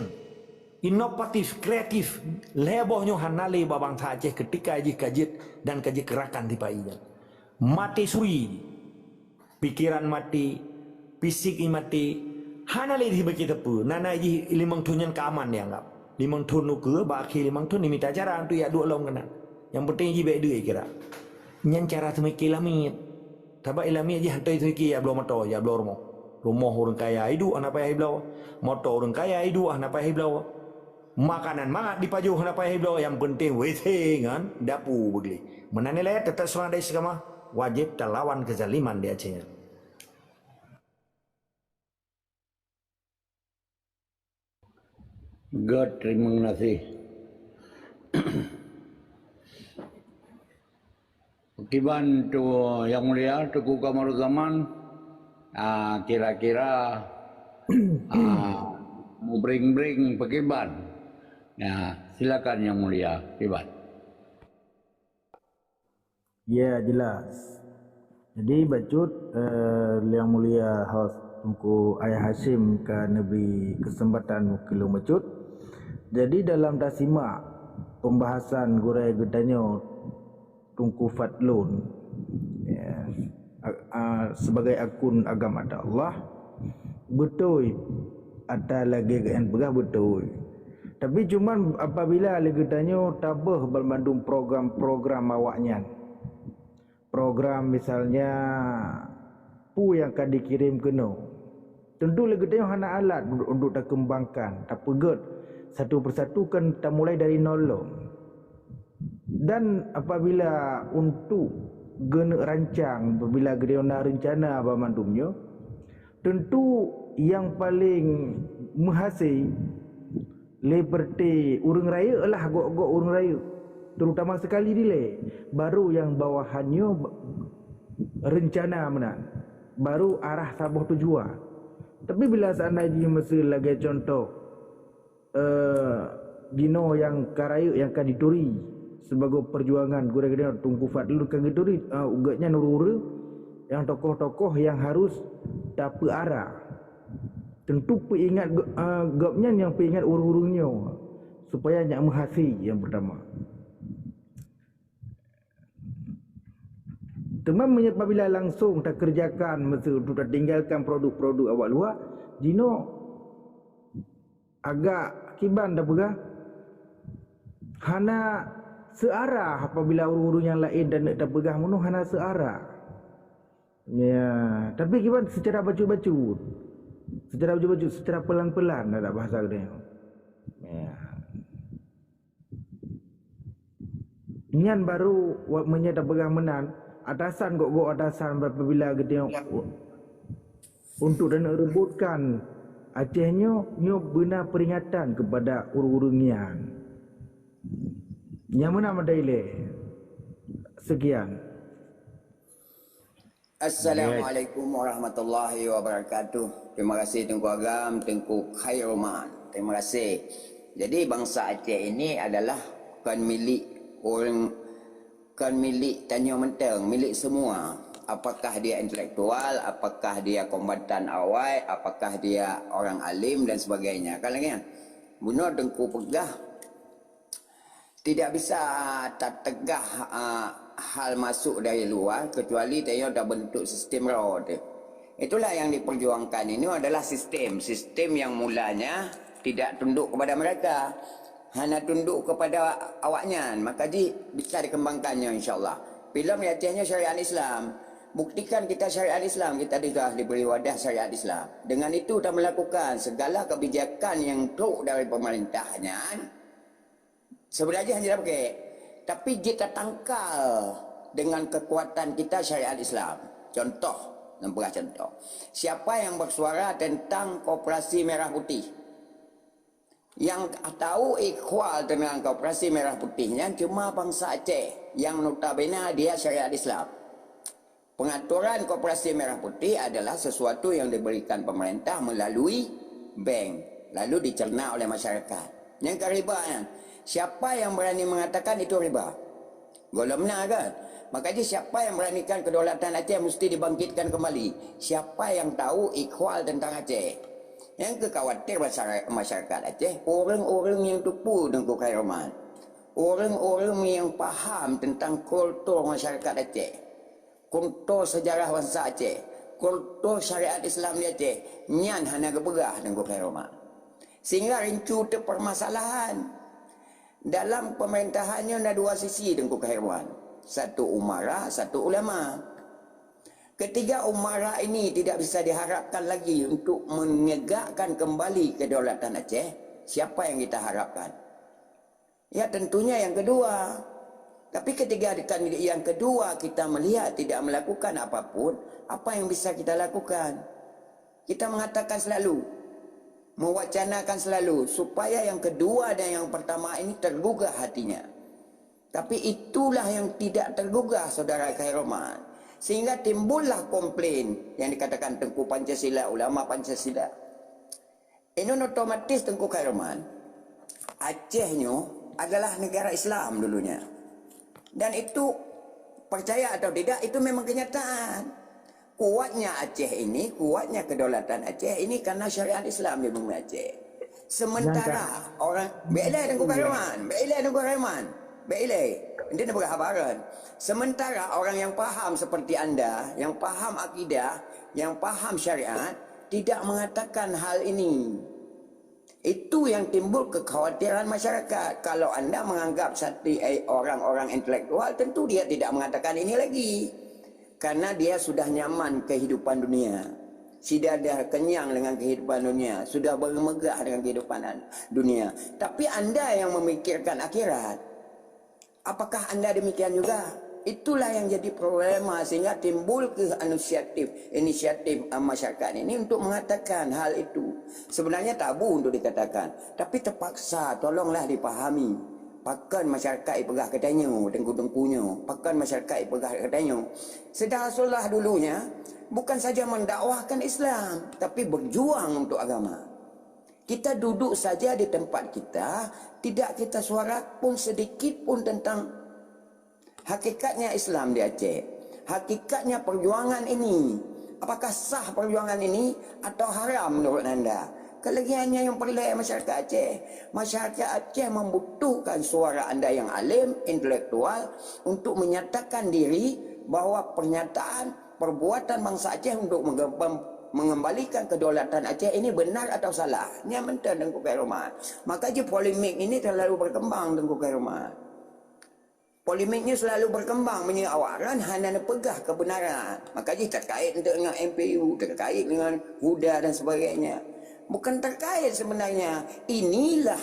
inovatif, kreatif. Lebohnya hanale bangsa Aceh ketika aji kajit dan kaji gerakan di painya. Mati suri. Pikiran mati, fisik mati. Hanale di bagi tepu. Nana aji 5 tahun keaman dianggap. 5 tahun ke baki 5 tahun diminta cara untuk ya 2 long kena. Yang penting aji baik duit kira. Nyan cara semiki lamit. Tabak ilami aja hantai tu ya belum motor ya belum rumah orang kaya hidup anak payah hidup motor orang kaya hidup anak payah hidup makanan mangat dipaju anak payah hidup yang penting WC kan dapu begini menanilai tetap soal dari segala wajib terlawan kezaliman di Aceh. God, terima kasih. Kiban tu yang mulia Tunku Kamar Zaman kira-kira mau bring pekiban. Ya, silakan yang mulia Kiban. Ya, jelas. Jadi bacut yang mulia host Tunku Ayah Hashim kerana beri kesempatan wakil bacut. Jadi dalam dah simak pembahasan gurai gedanyo Tunku Fadlun ya, sebagai akun agama Allah betul ada lagi yang pegah betul tapi cuman apabila lagi tanya tabah bermandung program-program awaknya program misalnya pu yang akan dikirim kena tentu lagi tanya hana alat untuk tak kembangkan tak pegat satu persatu kan tak mulai dari nol Dan apabila untuk guna rancang, apabila gereona rencana pemandumnya, tentu yang paling menghasil seperti urang raya lah gok-gok urang raya. Terutama sekali dile. Baru yang bawahannya rencana menang. Baru arah sabah tujuan. Tapi bila seandainya mesti lagi contoh dino yang karaya yang kadituri sebagai perjuangan gura-gura Tunku Fadlul kan kadituri ugatnya nurura yang tokoh-tokoh yang harus dapat arah. Tentu peringat gapnya yang peringat urung-urungnya supaya nyak menghasil yang pertama. Teman apabila langsung tak kerjakan masa tu tak tinggalkan produk-produk awak luar, Jino agak kiban dah pegah. Hana searah apabila urung-urung yang lain dan nak pegah mono hana searah. Ya, tapi kiban secara baju-baju. Secara baju-baju, secara pelan-pelan ada bahasa dia. Ya. Nyan baru menyata pegang menan atasan gok-gok atasan apabila dia untuk dan rebutkan Acehnya nyo benar peringatan kepada urung-urung Nyan. Yang mana madaile? Sekian. Assalamualaikum warahmatullahi wabarakatuh. Terima kasih Tengku Agam, Tengku Khairuman. Terima kasih. Jadi bangsa Aceh ini adalah bukan milik orang, bukan milik Tanjung Menteng, milik semua. Apakah dia intelektual, apakah dia kombatan awal, apakah dia orang alim dan sebagainya. Kalau kan, bunuh Tengku Pegah tidak bisa tak tegah hal masuk dari luar kecuali dia dah bentuk sistem road. Itulah yang diperjuangkan ini adalah sistem yang mulanya tidak tunduk kepada mereka, hanya tunduk kepada awaknya. Maka bisa dikembangkannya insyaAllah. Bila Acehnya syariat Islam, buktikan kita syariat Islam, kita dah diberi wadah syariat Islam. Dengan itu kita melakukan segala kebijakan yang teruk dari pemerintahnya. Sebenarnya hanya pakai, tapi kita tangkal dengan kekuatan kita syariat Islam. Contoh, nampak contoh. Siapa yang bersuara tentang Koperasi Merah Putih? Yang tahu ikhwal dengan Koperasi Merah Putihnya cuma bangsa Aceh yang notabene dia syariat Islam. Pengaturan Koperasi Merah Putih adalah sesuatu yang diberikan pemerintah melalui bank, lalu dicerna oleh masyarakat. Yang keribanya, siapa yang berani mengatakan itu riba? Golong benar kan? Makanya siapa yang beranikan kedaulatan Aceh mesti dibangkitkan kembali. Siapa yang tahu ikhwal tentang Aceh? Yang kekhawatir masyarakat Aceh, orang-orang yang tupu Tengku Khairuman, orang-orang yang faham tentang kultur masyarakat Aceh, kultur sejarah bangsa Aceh, kultur syariat Islam di Aceh, nyan hanya keberah Tengku Khairuman. Sehingga rincu tu permasalahan. Dalam pemerintahannya ada dua sisi Tengku Khairuman. Satu umara, satu ulama. Ketiga umara ini tidak bisa diharapkan lagi untuk menegakkan kembali kedaulatan Aceh. Siapa yang kita harapkan? Ya tentunya yang kedua. Tapi ketika yang kedua kita melihat tidak melakukan apapun, apa yang bisa kita lakukan? Kita mengatakan selalu, mewacanakan selalu supaya yang kedua dan yang pertama ini tergugah hatinya. Tapi itulah yang tidak tergugah saudara Khairuman. Sehingga timbullah komplain yang dikatakan Tengku Pancasila, ulama Pancasila. Ini otomatis Tengku Khairuman, Acehnya adalah negara Islam dulunya. Dan itu percaya atau tidak itu memang kenyataan. Kuatnya Aceh ini, kuatnya kedaulatan Aceh ini karena syariat Islam di bumi Aceh. Sementara orang beilai Tengku Khairuman, beilai Tengku Khairuman, beilai. Ini nak berhabaran. Sementara orang yang faham seperti anda, yang faham akidah, yang faham syariat, tidak mengatakan hal ini. Itu yang timbul kekhawatiran masyarakat. Kalau anda menganggap satu orang-orang intelektual, tentu dia tidak mengatakan ini lagi. Karena dia sudah nyaman kehidupan dunia. Sudah dah kenyang dengan kehidupan dunia. Sudah bermegah dengan kehidupan dunia. Tapi anda yang memikirkan akhirat, Apakah anda demikian juga? Itulah yang jadi problema sehingga timbul ke inisiatif masyarakat ini untuk mengatakan hal itu. Sebenarnya tabu untuk dikatakan, tapi terpaksa tolonglah dipahami. Pakan masyarakat ipegah katanya, dengku-dengkunya. Pakan masyarakat ipegah katanya. Sedang Rasulullah dulunya bukan saja mendakwahkan Islam, tapi berjuang untuk agama. Kita duduk saja di tempat kita, tidak kita suara pun sedikit pun tentang hakikatnya Islam di Aceh. Hakikatnya perjuangan ini. Apakah sah perjuangan ini atau haram menurut anda? Kelebihannya yang perleh masyarakat Aceh. Masyarakat Aceh membutuhkan suara anda yang alim, intelektual untuk menyatakan diri bahawa pernyataan, perbuatan bangsa Aceh untuk mengembalikan kedaulatan Aceh ini benar atau salah. Ini yang mentah Tengku Khairul. Maka je polemik ini terlalu berkembang Tengku Khairul. Polemiknya selalu berkembang menyeawaran hanya pegah kebenaran. Maka je terkait dengan MPU, terkait dengan Huda dan sebagainya. Bukan terkait sebenarnya. Inilah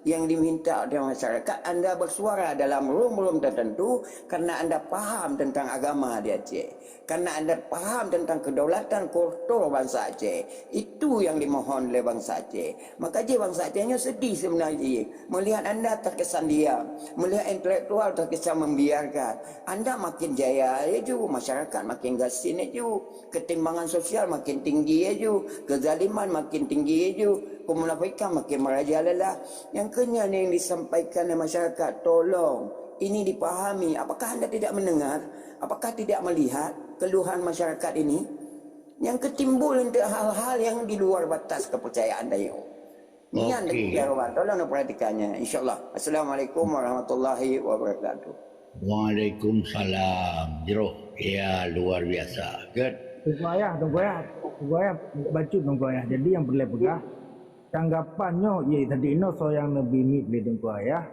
yang diminta oleh masyarakat. Anda bersuara dalam room-room tertentu karena anda faham tentang agama di Aceh. Karena anda faham tentang kedaulatan kultur bangsa Aceh. Itu yang dimohon oleh bangsa Aceh. Maka je bangsa Acehnya sedih sebenarnya. Melihat anda terkesan diam. Melihat intelektual terkesan membiarkan. Anda makin jaya aja, masyarakat makin gasin aja. Ketimbangan sosial makin tinggi aja. Kezaliman makin tinggi aja. Kemunafikan makin merajalela. Yang kenyang yang disampaikan oleh masyarakat, tolong ini dipahami. Apakah anda tidak mendengar? Apakah tidak melihat keluhan masyarakat ini? Yang ketimbul untuk hal-hal yang di luar batas kepercayaan anda. Ini yang tolong perhatikannya. InsyaAllah. Assalamualaikum warahmatullahi wabarakatuh. Waalaikumsalam. Jeroh. Ya, luar biasa. Good. Tunggu ayah, tunggu ayah. Jadi yang boleh pegah tanggapannya tadi so yang lebih mit le tengku ayah,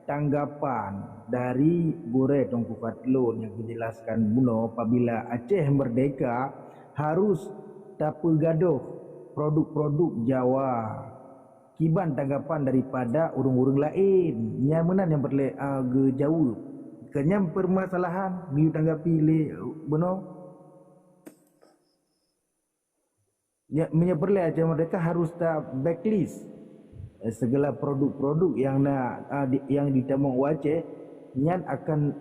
tanggapan dari Gure Tengku Fatlun yang menjelaskan buno apabila Aceh merdeka harus tak gaduh produk-produk Jawa. Kiban tanggapan daripada urung-urung lain yang mana yang boleh jauh kenyam permasalahan biu tanggapi le buno. Ya, menyebelai aja mereka harus tak backlist segala produk-produk yang yang ditemuk Aceh nyan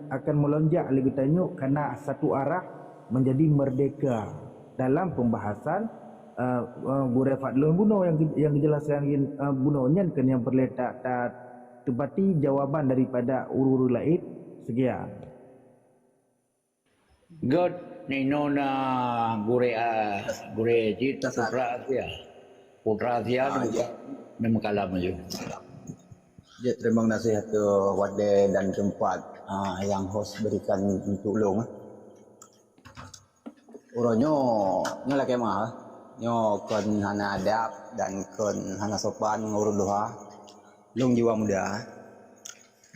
akan melonjak lagi tanyuk karena satu arah menjadi merdeka dalam pembahasan Gure Fadlun buno yang dijelaskan buno nyan kan yang berletak tak tepati jawaban daripada uru-uru lain. Sekian. Good. Nino na gure jit putra Asia memang kalah maju. Ya, terima kasih atas wadah dan tempat yang host berikan untuk long. Uronyo lagi mah, nyo kon hana adab dan kon hana sopan ngurun doa. Long jiwa muda,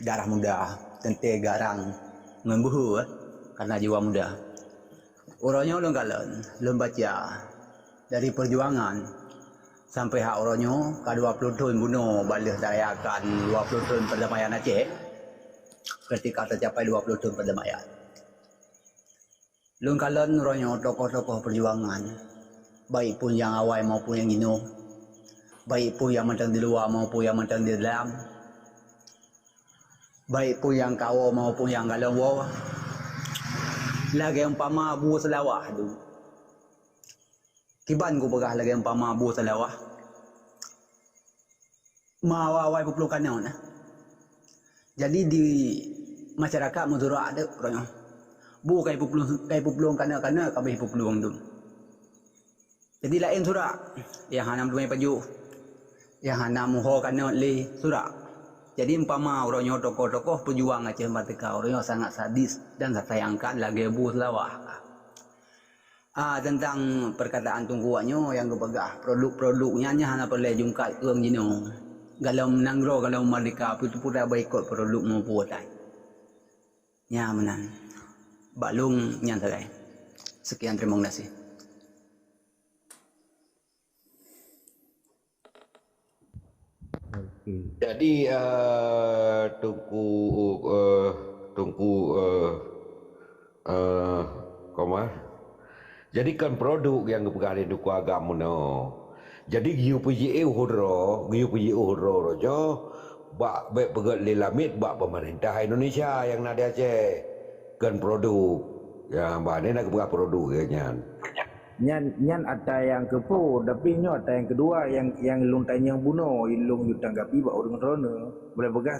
darah muda, tente garang ngembuhu karena jiwa muda. Uronyo belum kalen, belum baca dari perjuangan sampai hak uronyo ke 20 tahun bunuh balik rayakan 20 tahun perdamaian Aceh ketika tercapai 20 tahun perdamaian. Belum kalen uronyo tokoh-tokoh perjuangan baik pun yang awal maupun yang gino, baik pun yang mentang di luar maupun yang mentang di dalam, baik pun yang kawo maupun yang galau wow. Lagi umpama Abu Selawah tu. Kiban ku pegah lagi umpama Abu Selawah. Mawawai pepulukan na. Jadi di masyarakat Madura ada orangnya. Bu kai pepulung kana kabeh pepulung tu. Jadi lain surak yang hanam dumai paju. Yang hanam ho kana le surak. Jadi umpama orangnya tokoh-tokoh pejuang Aceh Merdeka, orangnya sangat sadis dan saya sayangkan lagi Abu Selawah. Tentang perkataan tungguannya yang kepegah produk-produknya hanya perlu jungkat keung jino. Kalau menanggro kalau Merdeka itu pun dah boikot produk mau buatan. Ya menan. Balung nyantai. Sekian terima kasih. Jadi Tungku Tungku Komar. Jadikan produk yang berkali duku agama no. Jadi giu puji uhro rojo bak baik pegat lilamit bak pemerintah Indonesia yang nak dia Aceh kan produk. Ya mbak ni nak buat produk ya nyan. Nyan ada yang kepo, tapi nyo ada yang kedua yang lung tanya buno, ilung yu tanggapi ba orang rono boleh pegang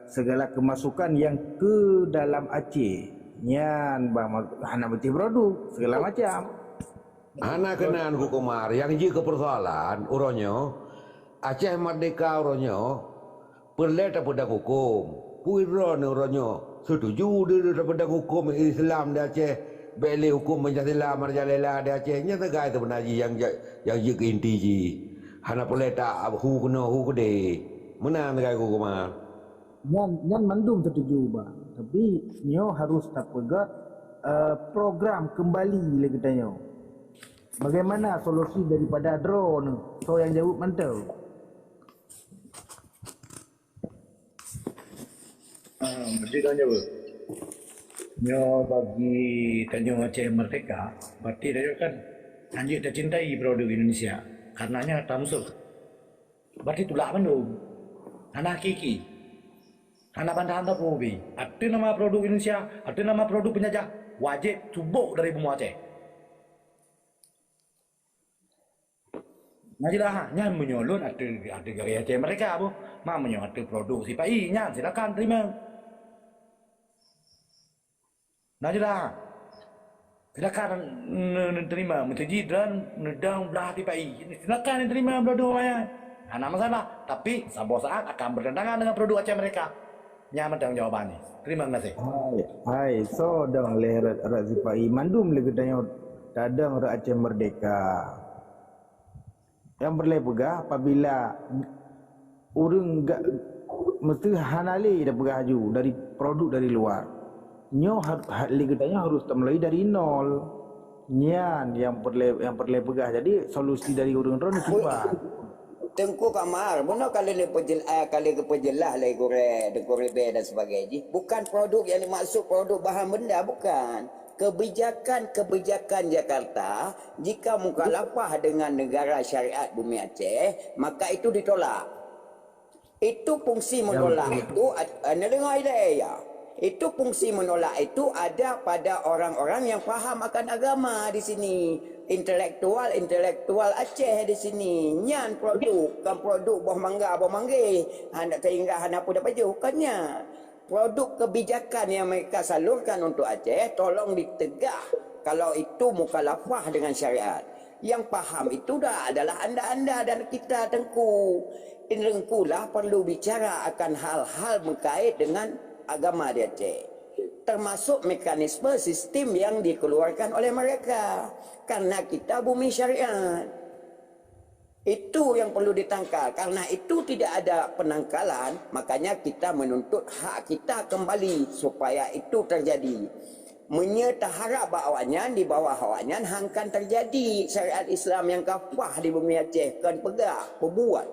segala kemasukan yang ke dalam Aceh. Nyan bang hana beti produk segala macam. Hana kenan ku Komar yang ji ke persoalan uronyo Aceh merdeka uronyo perle tak pedang hukum. Puiron uronyo setuju dia pedang hukum Islam di Aceh. Beli hukum Pancasila Marjalela di Aceh nya tegai tu benaji yang ji ke inti ji. Hana perle tak hu kena hu kede. Menang tegai ku Komar. Nyan mandum setuju ba. Tapi nyo harus tak pegat program kembali lagi tanya. Bagaimana solusi daripada drone? So yang jawab mantau. Mesti tanya apa? Nyo bagi Tanjung Aceh Merdeka, berarti dia kan anjing dah cintai produk Indonesia. Karenanya tak musuh. Berarti tulak bandung. Anak kiki. Anak bandar-bandar probi. Ada nama produk Indonesia, ada nama produk penjajah. Wajib cubuk dari bumi Aceh. Najilah, nyan menyolon ada gaya Aceh mereka bu. Mamanya ada produk sipai, nyan silakan terima. Najilah, silakan terima. Mencuci dan nedang belah sipai. Silakan terima produk saya. Ada masalah, tapi sebuah saat akan bertentangan dengan produk Aceh mereka. Nyaman tanggung jawaban ni. Terima kasih. Hai, so dong le razipai mandum le gedanya tadang ra Aceh Merdeka. Yang boleh pegah apabila urang gak mesti hanali dah pegah haju dari produk dari luar. Nyo le gedanya harus mulai dari nol. Nyan yang perlu pegah. Jadi solusi dari urang ron cuba. Tengku Kamar, mana kali ni keperjelas lagi kore dan sebagainya. Bukan produk yang dimaksud produk bahan benda, bukan. Kebijakan Jakarta, jika mukhalafah dengan negara syariat bumi Aceh, maka itu ditolak. Itu fungsi menolak itu, anda dengar ya? Itu fungsi menolak itu ada pada orang-orang yang faham akan agama di sini. Intelektual Aceh di sini. Nyan produk, kan produk buah mangga. Hendak sehingga hendak pun dapat bukannya. Produk kebijakan yang mereka salurkan untuk Aceh tolong ditegah kalau itu mukhalafah dengan syariat. Yang faham itu dah adalah anda dan kita Tengku. Tengkulah perlu bicara akan hal-hal berkait dengan agama di Aceh. Termasuk mekanisme sistem yang dikeluarkan oleh mereka. Karena kita bumi syariat. Itu yang perlu ditangkal. Karena itu tidak ada penangkalan, makanya kita menuntut hak kita kembali supaya itu terjadi. Menyetaharap bawahnya di bawah hawanyan hangkan terjadi syariat Islam yang kafah di bumi Aceh kan pegah, perbuat.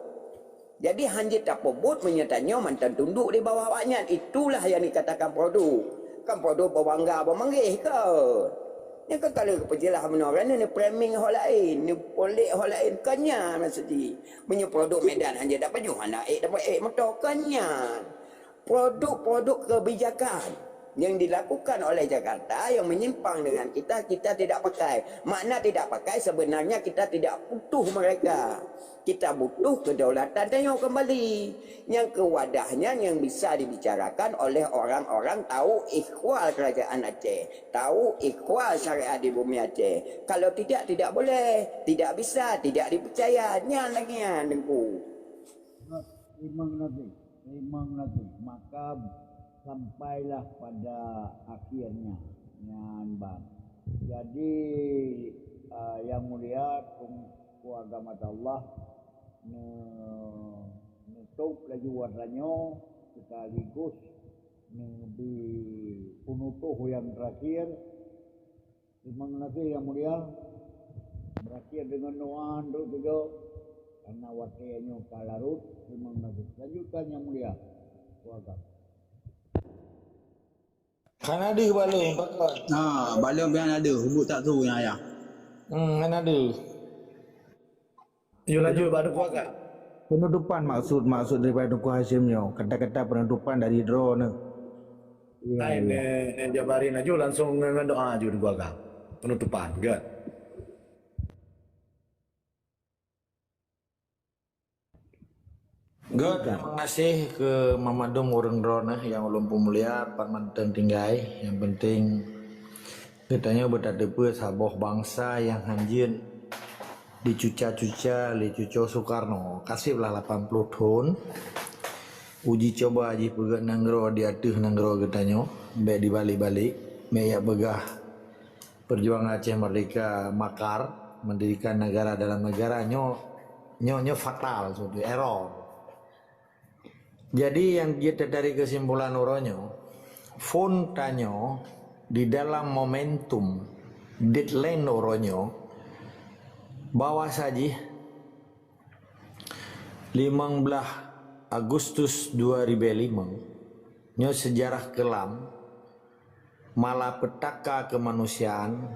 Jadi hanjit tak pebut menyertanya mantan tunduk di bawah hawanyan. Itulah yang dikatakan produk. Kan produk berbangga bermanggih ke? Ni kan kalau keperjelas orang ni framing hal lain, ni polik hal lain kannya maksudnya. Punya produk Medan hanya dapat Johana dapat motor kannya. Produk-produk kebijakan yang dilakukan oleh Jakarta yang menyimpang dengan kita tidak pakai. Makna tidak pakai sebenarnya kita tidak butuh mereka. Kita butuh kedaulatan tayang kembali. Yang kewadahnya yang bisa dibicarakan oleh orang-orang tahu ikhwal kerajaan Aceh. Tahu ikhwal syariat di bumi Aceh. Kalau tidak boleh. Tidak bisa, tidak dipercaya. Nyan lagi ya, Tengku. Memang nanti. Maka sampailah pada akhirnya. Nyan bang. Jadi yang mulia agama Allah nutup lagi warnanya sekaligus di penutup yang terakhir. Terima kasih yang mulia. Berakhir dengan doa juga karena waktunya kalarut. Terima kasih. Lanjutkan yang mulia. Keluarga. Kan ada balon yang pakai. Balon biar ada, hubuk tak tu yang ayah. Kan ada. You laju pada kuat. Penutupan maksud daripada Tunku Hashimnya. Kata-kata penutupan dari draw ni. Lain jabarin aja langsung dengan doa aja gua kan. Penutupan, kan? God, terima kasih ke Mamadum orang drone yang ulun pemulia Parmanten tinggai. Yang penting katanya bertadapa saboh bangsa yang hanjin dicuca-cuca oleh Cuco Soekarno. Kasihlah 80 tahun. Uji coba aja pegat nanggro di aduh nanggro katanya. Baik dibalik-balik. Baik ya begah perjuangan Aceh Merdeka makar mendirikan negara dalam negara nyo fatal, so, error. Jadi yang kita dari kesimpulan uronyo, phone tanyo di dalam momentum deadline uronyo bahwa saja 15 Agustus 2005 nyo sejarah kelam malapetaka kemanusiaan,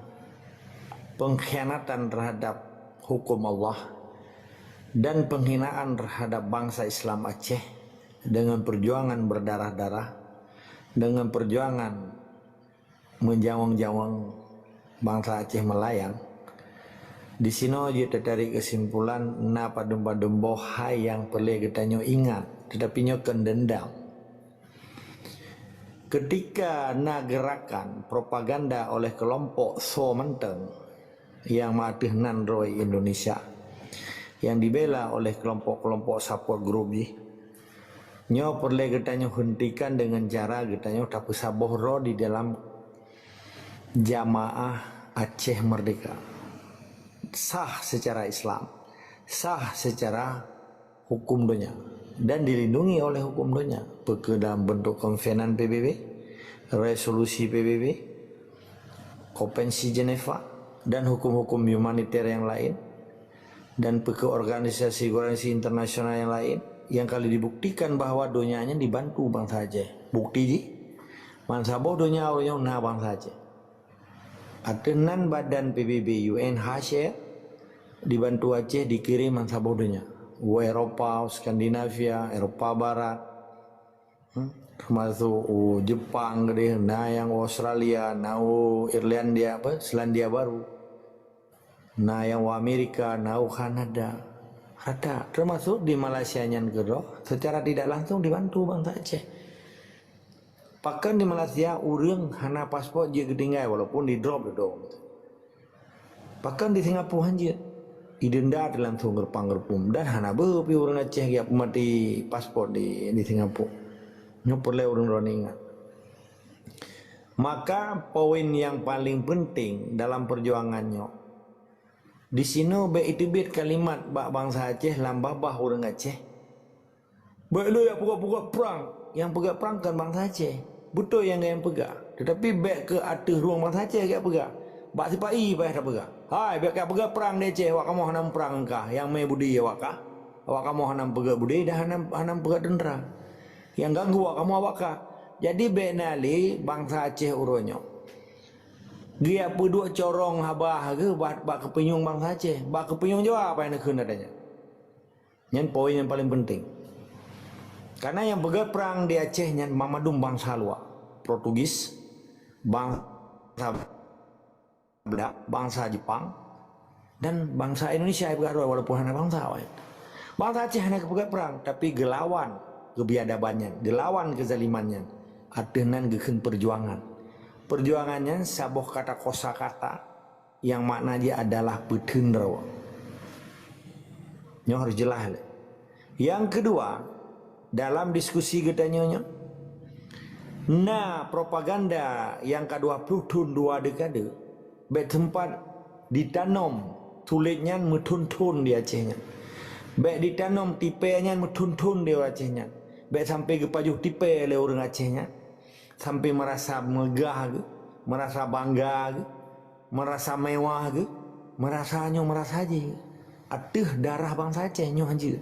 pengkhianatan terhadap hukum Allah dan penghinaan terhadap bangsa Islam Aceh dengan perjuangan berdarah-darah, dengan perjuangan menjawang-jawang bangsa Aceh melayang. Di sini kita tarik kesimpulan na padum-padum bohai yang perlu kita ingat, tetapi nyo kendendam. Ketika na gerakan propaganda oleh kelompok So Menteng yang matih nandroi Indonesia, yang dibela oleh kelompok-kelompok support group nyo perlu kita hentikan dengan cara kita tak saboh ro di dalam jamaah Aceh Merdeka. Sah secara Islam, sah secara hukum dunia dan dilindungi oleh hukum dunia. Ke dalam bentuk konvenan PBB, resolusi PBB, konvensi Geneva dan hukum-hukum humaniter yang lain dan ke organisasi internasional yang lain. Yang kali dibuktikan bahwa dunianya dibantu bangsa Aceh. Bukti ji, mansaboh dunia orang na bangsa Aceh. Atenan badan PBB UNHCR dibantu Aceh dikirim mansaboh dunia. Eropa, Skandinavia, Eropa Barat, termasuk Jepang, na yang Australia, na Irlandia, Selandia Baru, na yang Amerika, na Kanada. Ada, termasuk di Malaysia nyan kedua, secara tidak langsung dibantu bangsa Aceh. Bahkan di Malaysia urang hana paspor je ketinggai walaupun di drop dong. Bahkan di Singapura hanjir idenda langsung gerpang-gerpum dan hana bepi urang Aceh yang mati paspor di Singapura. Nyo perlu urang ingat. Maka poin yang paling penting dalam perjuangannya di sini beitibit kalimat bangsa Aceh lambah orang Aceh. Baik lo yang pegak perang, yang pegak perang kan bangsa Aceh. Betul yang pegak. Tetapi baik ke atas ruang bangsa Aceh yang pegak. Bak sipai payah tak pegak. Hai, baik ke pegak perang di Aceh, wak kamu hanam perang engkah, yang me budi wak kah? Wak kamu hanam pegak budi dah hanam pegak tentera. Yang ganggu wak kamu wak kah? Jadi baik nali bangsa Aceh uronyo. Dia peduk corong habah ke bak kepenyung bangsa Aceh. Bak kepenyung jawab apa yang nak kena adanya. Yang poin yang paling penting. Karena yang pegang perang di Aceh yang Mamadum bangsa luar. Portugis, bangsa Belanda, bangsa Jepang dan bangsa Indonesia yang pegang walaupun hanya bangsa lain. Bangsa Aceh hanya pegang perang tapi gelawan kebiadabannya, gelawan kezalimannya. Adenan geken perjuangan. Perjuangannya saboh kata kosakata yang maknanya adalah betendro. Nyo harus jelas. Yang kedua, dalam diskusi kita nyonya, propaganda yang ke-20 tahun 2 dekade, tempat ditanam tulitnya metuntun di Acehnya. Baik ditanam tipenya metuntun di Acehnya. Baik sampai ke pajuh tipe oleh orang Acehnya. Sampai merasa megah ke, merasa bangga ke, merasa mewah ke, merasa aja. Atuh darah bangsa Aceh nyo hanjir.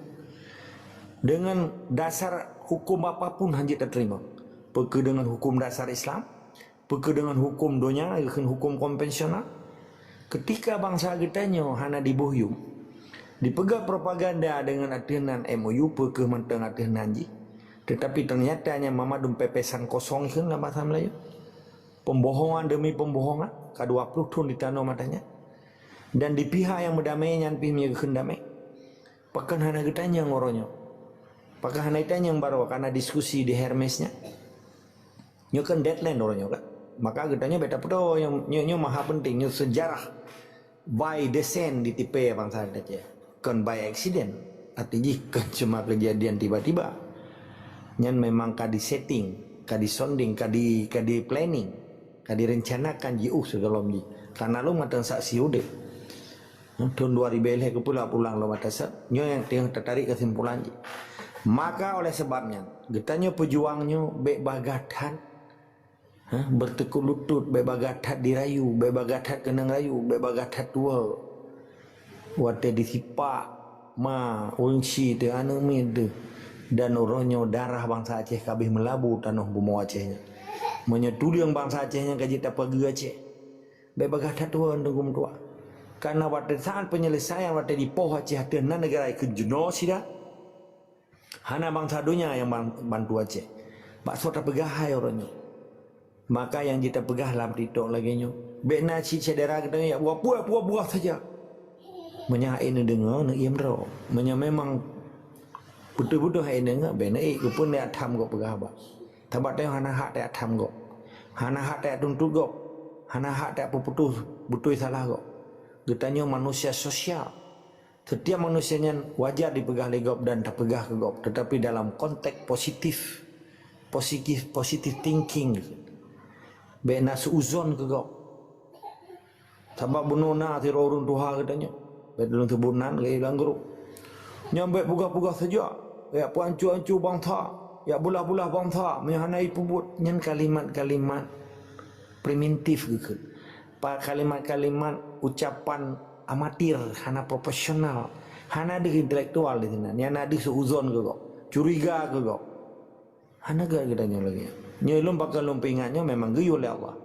Dengan dasar hukum apapun hanjir terterima. Peke dengan hukum dasar Islam, Peke dengan hukum donya, hukum konvensional. Ketika bangsa kitanya hana dibohyum, dipegang propaganda dengan adenan MOU peke menteng adenan ji. Tetapi ternyatanya mamadum pepesan kosong kan dalam bahasa Melayu. Pembohongan demi pembohongan, K20 tahun di tanah matanya. Dan di pihak yang berdamai yang pihak yang damai. Pakan hana kitanya ngoronyo. Pakan hana kitanya yang baru karena diskusi di Hermesnya. Nyo kan deadline orangnya kan. Maka kitanya beta pedo yang nyo maha penting nyo sejarah by descent di tipe bangsa kita. Kan by accident. Artinya kan cuma kejadian tiba-tiba. Nyan memang kadi setting, kadi sounding, kadi planning, kadi rencanakan ji segala ji. Karena lo matang saksi udah. Tahun 2000 ke pulang lo mata set. Nyo yang tertarik kesimpulan ji. Maka oleh sebabnya, getanya pejuangnya bebagadan. Bertekuk lutut, bebagatat dirayu, bebagatat kenang rayu, bebagatat tua. Wate disipak, unsi te anu mede. Dan orangnya darah bangsa Aceh kabeh melabu tanah bumi Acehnya. Menyetuli yang bangsa Acehnya kaji tak pergi Aceh. Bebagatat tua ndengum tua. Karena wate saat penyelesaian wate di poh Aceh dan negara ke genosida. Hana bangsa dunia yang bantu Aceh. Bakso tak pegahai orangnya. Maka yang kita pegah dalam titok lagi nyo. Bekna si cedera kita ya buah saja. Menyain dengar nak iam ro. Menya memang betul-betul hai dengar bekna ke pun dia tham kok pegah ba. Tabat dia hana hak dia tham kok. Hana hak dia tuntut kok. Hana hak dia putus betul salah kok. Getanya manusia sosial. Setiap manusianya wajar dipegah legop dan tak pegah ke gop. Tetapi dalam konteks positif thinking. Bena seuzon ke kau. Sebab bununa ti rorun tuha katanya. Bedulun tebunan ke ilang guru. Nyambe buga-buga saja. Ya puancu-ancu bangsa. Ya bulah-bulah bangsa. Menyanai pubut. Nyan kalimat-kalimat primitif gitu. Kalimat-kalimat ucapan amatir. Hana profesional. Hana di intelektual di sini. Nyan ada seuzon ke kau. Curiga ke kau. Hana gak katanya lagi. Nyelum bakal lumpingannya memang geyu oleh Allah.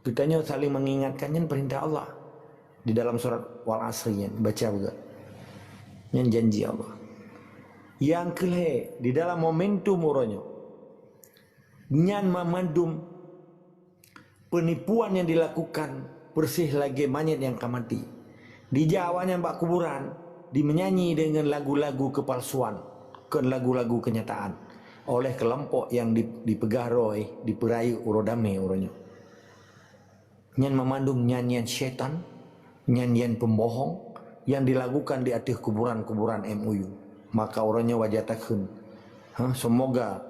Kitanya saling mengingatkannya perintah Allah. Di dalam surat Wal Asriyah baca juga. Yang janji Allah. Yang kelih di dalam momentum uronyo. Nyan memandum penipuan yang dilakukan bersih lagi manyet yang kamati. Di Jawanya bak kuburan dimenyanyi dengan lagu-lagu kepalsuan, ke lagu-lagu kenyataan. Oleh kelompok yang dipegah roy, diperayu urodame uronyo. Nyan memandung nyanyian syaitan, nyanyian pembohong yang dilakukan di atas kuburan-kuburan MUU. Maka uronyo wajah takun. Semoga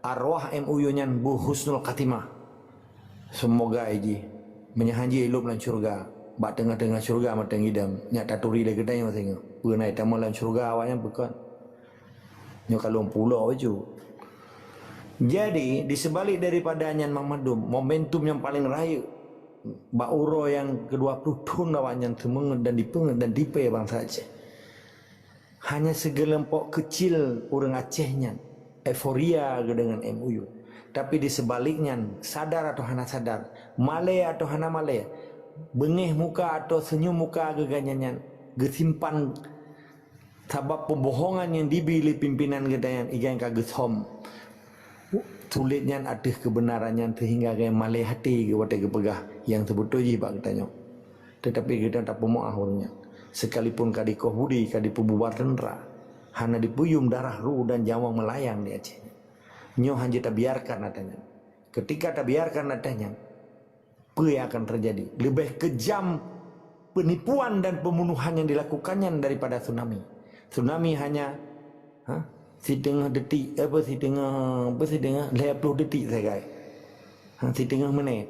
arwah MUU nyan bu husnul khatimah. Semoga iji menyahanji hidup lan surga. Bak tengah-tengah surga matang idam. Nyak taturi lagi tanya tengok. Pernah tamu lan surga awaknya bukan. Nyak kalau pulau aja. Jadi di sebalik daripada nyan mamadum momentum yang paling raya bauro yang ke-20 tahun lawan semenged dan dipenged dan dipe bangsa Aceh. Hanya segelempok kecil orang Acehnya euforia dengan MUU. Tapi di sebaliknya sadar atau hana sadar, malaya atau hana malaya, bengeh muka atau senyum muka geganyannya gesimpan sebab pembohongan yang dibili pimpinan gedayan ikan kagesom. Sulitnya ada kebenarannya sehingga kayak malai hati ke watak kepegah yang sebetulnya pak katanya. Tetapi kita tak pemuah orangnya. Sekalipun kadi koh budi kadi pububar tendera, hana dipuyum darah ruh dan jawang melayang di Aceh. Nyo hanya tak biarkan adanya. Ketika tak biarkan adanya, apa yang akan terjadi? Lebih kejam penipuan dan pembunuhan yang dilakukannya daripada tsunami. Tsunami hanya setengah detik setengah 20 detik saya guys. Setengah menit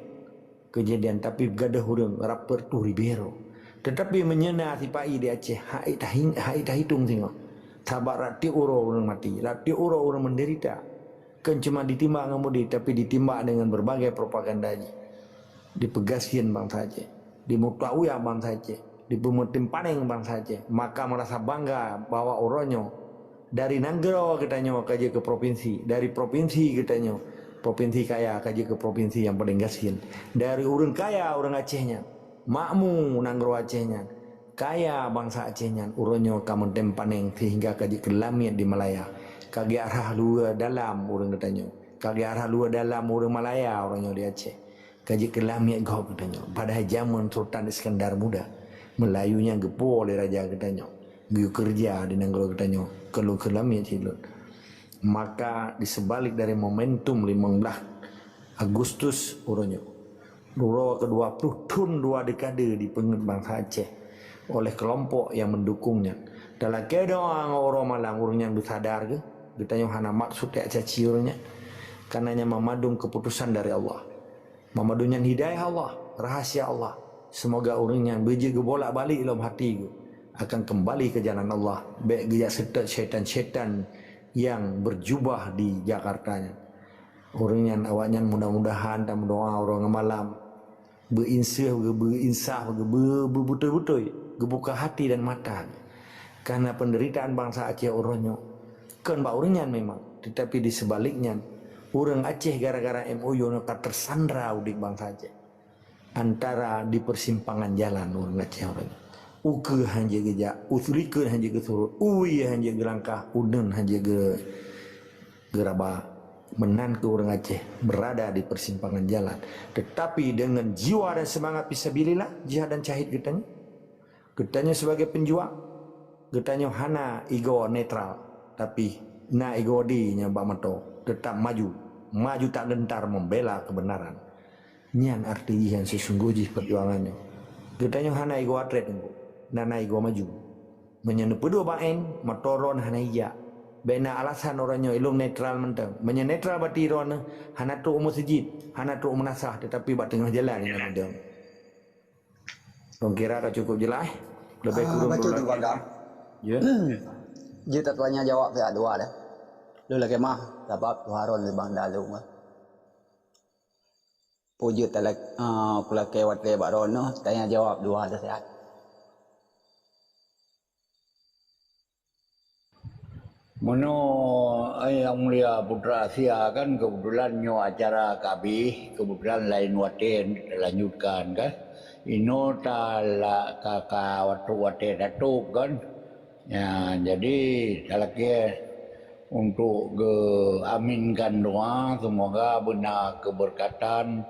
kejadian tapi gadah hurung rapper tu Ribeiro. Tetapi menyena si pai di Aceh hai dah hitung tengok. Sabar rati orang mati, rati orang menderita. Kan cuma ditimbang ngamudi tapi ditimbang dengan berbagai propaganda aja. Dipegaskan bangsa Aceh, dimutauya bangsa Aceh, dipemutim paning bangsa Aceh. Maka merasa bangga bahwa orangnya dari Nanggro katanya kerja ke provinsi, dari provinsi katanya provinsi kaya kaji ke provinsi yang paling gaskin. Dari orang kaya orang Acehnya, makmu nanggro Acehnya, kaya bangsa Acehnya, uronyo kamen paneng sehingga kaji ke lamit di Malaya. Kagi arah luar dalam orang katanya, kagi arah luar dalam orang Malaya orangnya di Aceh. Kaji ke lamit kau katanya. Pada zaman Sultan Iskandar Muda, Melayunya gepo oleh raja katanya. Giu kerja di nanggro katanya, kalau ke lamit silun. Maka disebalik dari momentum 15 Agustus uronyo Ruro ke-20 tun 2 dekade di pengen bangsa Aceh oleh kelompok yang mendukungnya. Dalam keadaan orang malang urungnya bersadar ke kita hana maksud ya caci urungnya karenanya memadung keputusan dari Allah, memadungnya hidayah Allah, rahasia Allah. Semoga urungnya beji bolak-balik dalam hati akan kembali ke jalan Allah. Baik gejak setan syaitan-syaitan yang berjubah di Jakartanya. Orangnya awaknya mudah-mudahan dan berdoa orang malam berinsaf, betul-betul gebuka hati dan mata. Karena penderitaan bangsa Aceh orangnya kan orangnya memang, tetapi di sebaliknya orang Aceh gara-gara MOU nak tersandra di bangsa Aceh. Antara di persimpangan jalan orang Aceh orangnya. Uke hanya geja, usurike hanya ke surut, uwi hanya gelangkah, udun hanya geraba. Menan ke orang Aceh berada di persimpangan jalan. Tetapi dengan jiwa dan semangat fisabilillah, jihad dan cahid getanya sebagai penjuang, getanya hana ego netral, tapi na ego di nyambak mato, tetap maju tak gentar membela kebenaran. Nyan arti yang sesungguhnya perjuangannya. Getanya hana ego atlet nana ego maju menyenup dua bain motoron hana iya bena alasan orangnya ilung netral mentang menyenetral batiron hana tu masjid hana tu menasah tetapi bat tengah jalan yang ada. Kau kira dah cukup jelas lebih kurang betul tu bang. Ya Jika tuanya jawab saya dua dah lu lagi mah dapat tuharon di bang dalung puji telek kula kewat le barono tanya jawab dua dah sehat. Mano yang mulia Putra Asia kan kebetulan nyo acara kabih kebetulan lain waten lanjutkan kan ino tala kakak waktu waten datuk kan ya jadi talaknya untuk aminkan doa semoga benar keberkatan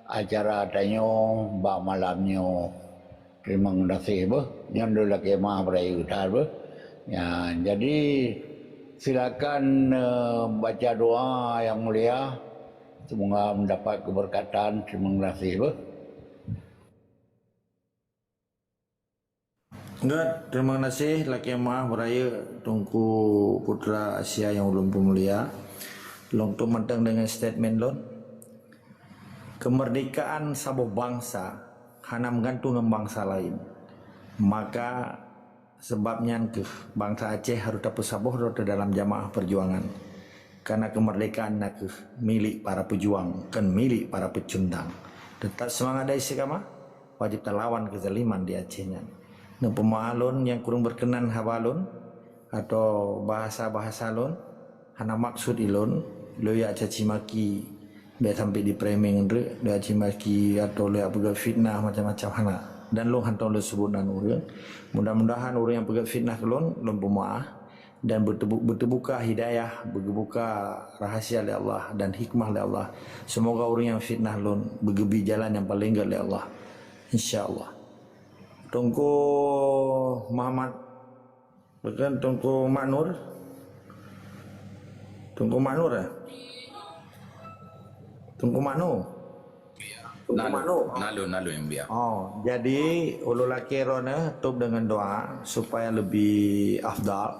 acara tanyo ba malamnya terima kasih bah yang dulu lagi mah berayu tar bah ya jadi silakan baca doa yang mulia. Semoga mendapat keberkatan. Terima kasih. Enggak, terima kasih laki mah beraya Tungku Putra Asia yang ulun pemulia. Long tu mentang dengan statement lon. Kemerdekaan sebuah bangsa hanya menggantung dengan bangsa lain. Maka sebabnya ke bangsa Aceh harus dapat sabuh dalam jamaah perjuangan. Karena kemerdekaan nak milik para pejuang, kan milik para pecundang. Tetap semangat dari sekama, wajib terlawan kezaliman di Acehnya. Nah, pemahalun yang kurang berkenan habalun atau bahasa-bahasa lun, hana maksud ilun, lo ya caci maki, biar sampai di framing ndre, lo caci maki atau lo apa fitnah macam-macam hana. Dan long hantar lo sebutan orang. Mudah-mudahan orang yang pegang fitnah kelon pemaaf dan berterbuka hidayah, berbuka rahasia oleh Allah dan hikmah oleh Allah. Semoga orang yang fitnah lon bergebi jalan yang paling oleh Allah. Insya-Allah. Tunggu Muhammad bukan Tunggu Maknur. Tunggu Maknur ya? Tunggu Maknur. Nalu yang biar. Oh, jadi ulu laki rona tutup dengan doa supaya lebih afdal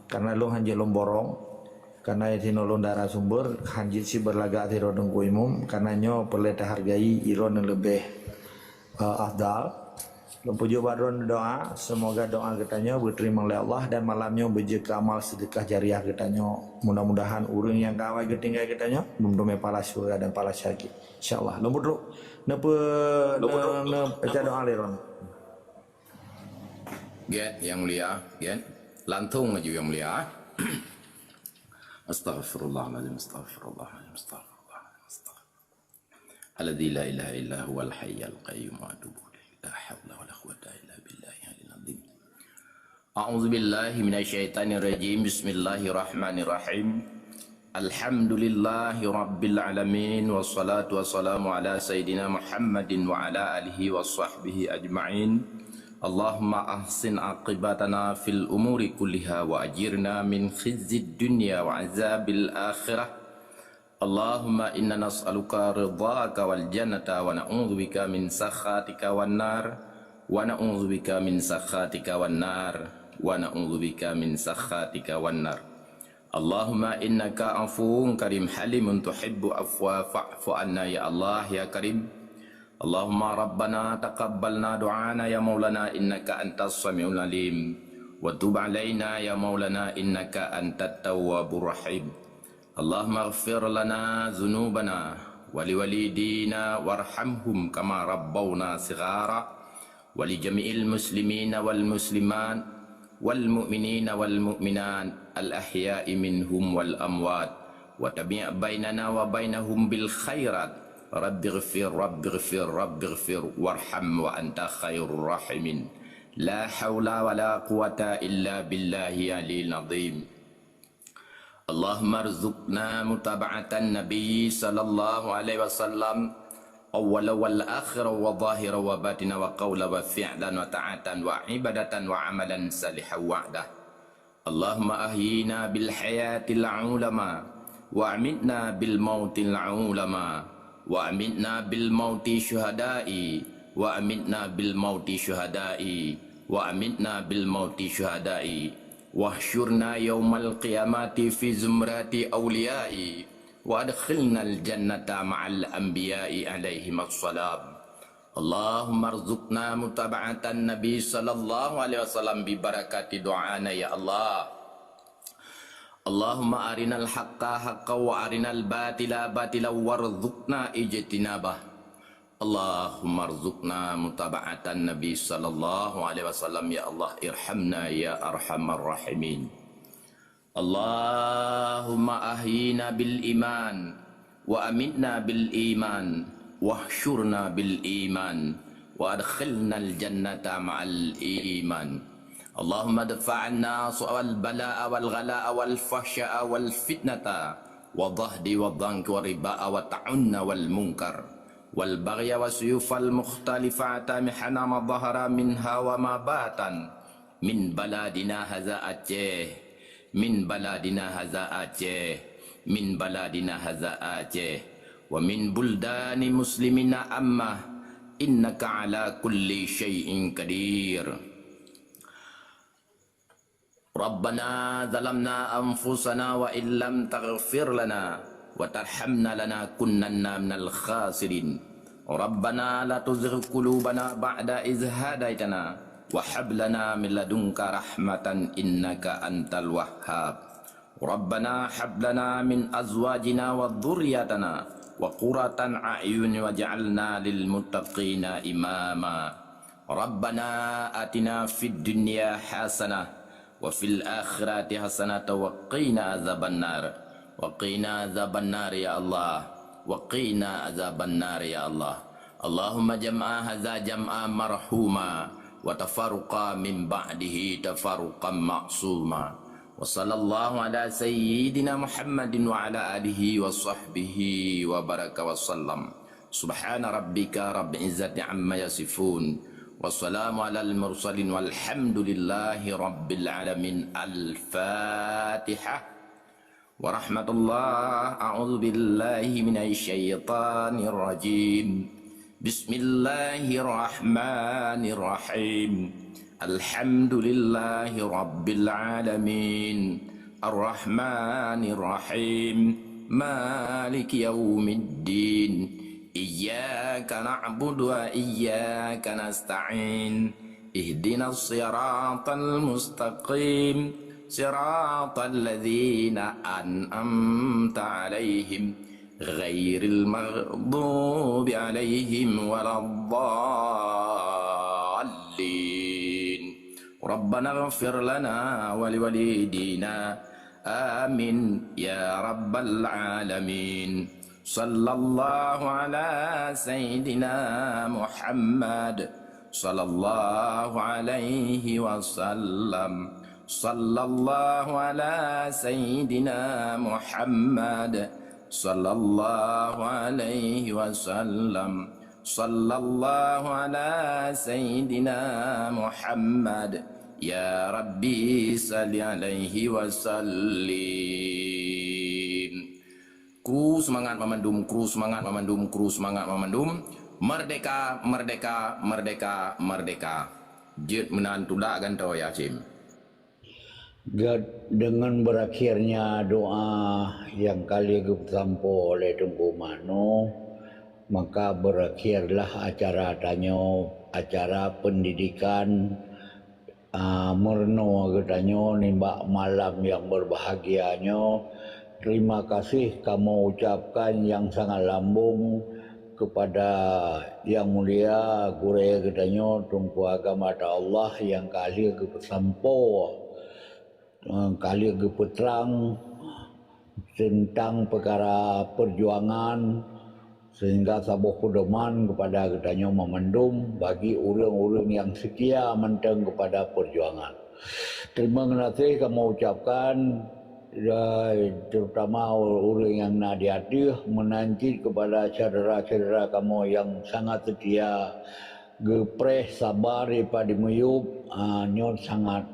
karena lu hanya lomborong karena itu nolong darah sumber hanjit si berlagak di rodong kuimum karena nyo perlu hargai iron yang lebih afdal. Lumpuju badron doa semoga doa katanya diterima oleh Allah dan malamnya berjeka amal sedekah jariah katanya mudah-mudahan urang yang kawai ketinggal katanya belum pala surga dan pala syaki insyaallah lumpur napa baca doa leron Gen yang mulia gen lantung aja yang mulia. Astaghfirullahaladzim astaghfirullahaladzim astaghfirullahaladzim alladzi la ilaha illa huwal hayyul qayyum wa atubu ilaihi la haula wala quwwata illa billahi al azim. A'udzu billahi minasyaitonir rajim. Bismillahirrahmanirrahim. Alhamdulillahi rabbil alamin wassalatu wassalamu ala sayidina Muhammadin wa ala alihi washabbihi ajma'in. Allahumma ahsin aqibatana fil umuri kulliha wa ajirna min khizyid dunya wa azabil akhirah. Allahumma inna nas'aluka ridhaka wal jannata wa na'udzubika min sakhatika wan nar wa na'udzubika min sakhatika wan nar wa na'udzubika min sakhatika wan nar. Allahumma innaka afuwun karim halimun tuhibbu afwa fa'fu anna ya Allah ya karim. Allahumma rabbana taqabbalna du'ana ya maulana innaka antas samiul alim wa tub alaina ya maulana innaka antat tawwabur rahim. Allahumma ighfir lana dhunubana wa liwalidina warhamhum kama rabbawna shighara wa li jami'il muslimina wal muslimat wal mu'minina wal mu'minat al ahya'i minhum wal amwat wa tabi' bainana wa bainahum bil khairat. Rabbighfir rabbighfir rabbighfir warham wa anta khairur rahimin. La haula wa la quwata illa billahi aliyil azim. Allahumma arzuqna mutaba'atan nabi sallallahu alaihi wasallam awwala wal akhira wa zahira wa batina wa qawla wa fi'lan wa ta'atan wa ibadatan wa amalan salihan wa'dah. Allahumma ahyina bil hayatil ulama wa amitna bil mautil ulama wa amitna bil mauti syuhada'i wa amitna bil mauti syuhada'i wa amitna bil mauti syuhada'i wahsyurna yaumal qiyamati fi zumrati awliya'i wa adkhilna al jannata ma'al anbiya'i alaihim assalam. Allahumma arzuqna mutaba'atan nabi sallallahu alaihi wasallam bi barakati du'ana ya Allah. Allahumma arinal haqqa haqqa wa arinal batila batila warzuqna ijtinabah. Allahumma arzuqna mutaba'atan nabi sallallahu alaihi wasallam ya Allah irhamna ya arhamar rahimin. Allahumma ahyina bil iman wa amitna bil iman wahsyurna bil iman wa adkhilna al jannata ma'al iman. Allahumma dafa'anna su'al bala'a wal ghala'a wal fahsya'a wal fitnata wa dhahdi wa dhanki wa riba'a wa ta'unna wal munkar wal baghya wa suyufal mukhtalifata mihana ma dhahara minha wa ma batan min baladina hadza Aceh min baladina hadza Aceh min baladina hadza Aceh wa min buldani muslimina amma innaka ala kulli syai'in qadir. Rabbana zalamna anfusana wa illam taghfir lana wa tarhamna lanakunanna minal khasirin. Rabbana la tuzigh qulubana ba'da idh hadaitana wa hab lana min ladunka rahmatan innaka antal wahhab. Rabbana hab lana min azwajina wa dhurriyyatina wa qurratan a'yun waj'alna lil muttaqina imama. Rabbana atina fid dunya hasanah wa fil akhirati hasanah wa qina azabannar wa qina azabannar ya Allah wa qina azabannar ya Allah. Allahumma jam'a hadza jam'a marhuma wa tafarruqa min ba'dihi tafarruqan ma'suma. Wa sallallahu ala sayyidina Muhammadin wa ala alihi wa sahbihi wa baraka wa sallam. Subhana rabbika rabbil izzati amma yasifun. Wassalamu ala al-mursalin walhamdulillahi rabbil alamin. Al-Fatihah. Wa rahmatullah. A'udzu billahi minasy syaithanir rajim. Bismillahirrahmanirrahim. Alhamdulillahi rabbil alamin. Ar-Rahmanirrahim. Maliki yaumiddin. Iyyaka na'budu wa iyyaka nasta'in. Ihdinas siratal mustaqim. Siratal ladzina an'amta 'alaihim ghairil maghdubi 'alaihim waladdallin. Rabbana ighfir lana wa liwalidina amin ya rabbal alamin. sallallahu ala sayyidina Muhammad sallallahu alaihi wasallam sallallahu ala sayyidina Muhammad sallallahu alaihi wasallam sallallahu ala sayyidina Muhammad ya Rabbi salli alaihi wasallim. Kru semangat memendum, kru semangat memendum, kru semangat memendum. Merdeka, merdeka, merdeka, merdeka. Jid menantula gantau ya Cim. Dengan berakhirnya doa yang kali ditampu oleh Tunku Mano, maka berakhirlah acara tanyo, acara pendidikan Murno getanyo nimbak malam yang berbahagianyo. Terima kasih kamu ucapkan yang sangat lambung kepada Yang Mulia Gure getanyo Tunku Agama Allah yang kali bersampo kali peterang tentang perkara perjuangan sehingga sabuh pedoman kepada getanyo memendum bagi orang-orang yang setia menteng kepada perjuangan. Terima kasih kamu ucapkan terutama orang yang nak dihadir menanti kepada saudara-saudara kamu yang sangat setia gepres sabar daripada meyub nyon sangat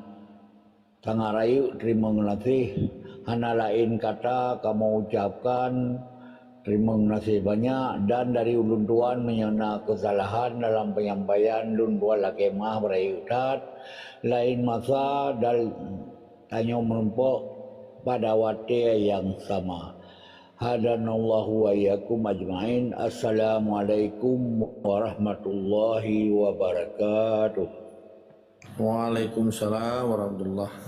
rayu. Terima kasih. Hana lain kata kamu ucapkan terima kasih banyak dan dari ulun tuan menyana kesalahan dalam penyampaian ulun tuan lakemah berayutat lain masa dan tanya menumpuk pada waktu yang sama. Hadanallahu wa iyyakum ajmain. Assalamualaikum warahmatullahi wabarakatuh. Waalaikumsalam warahmatullahi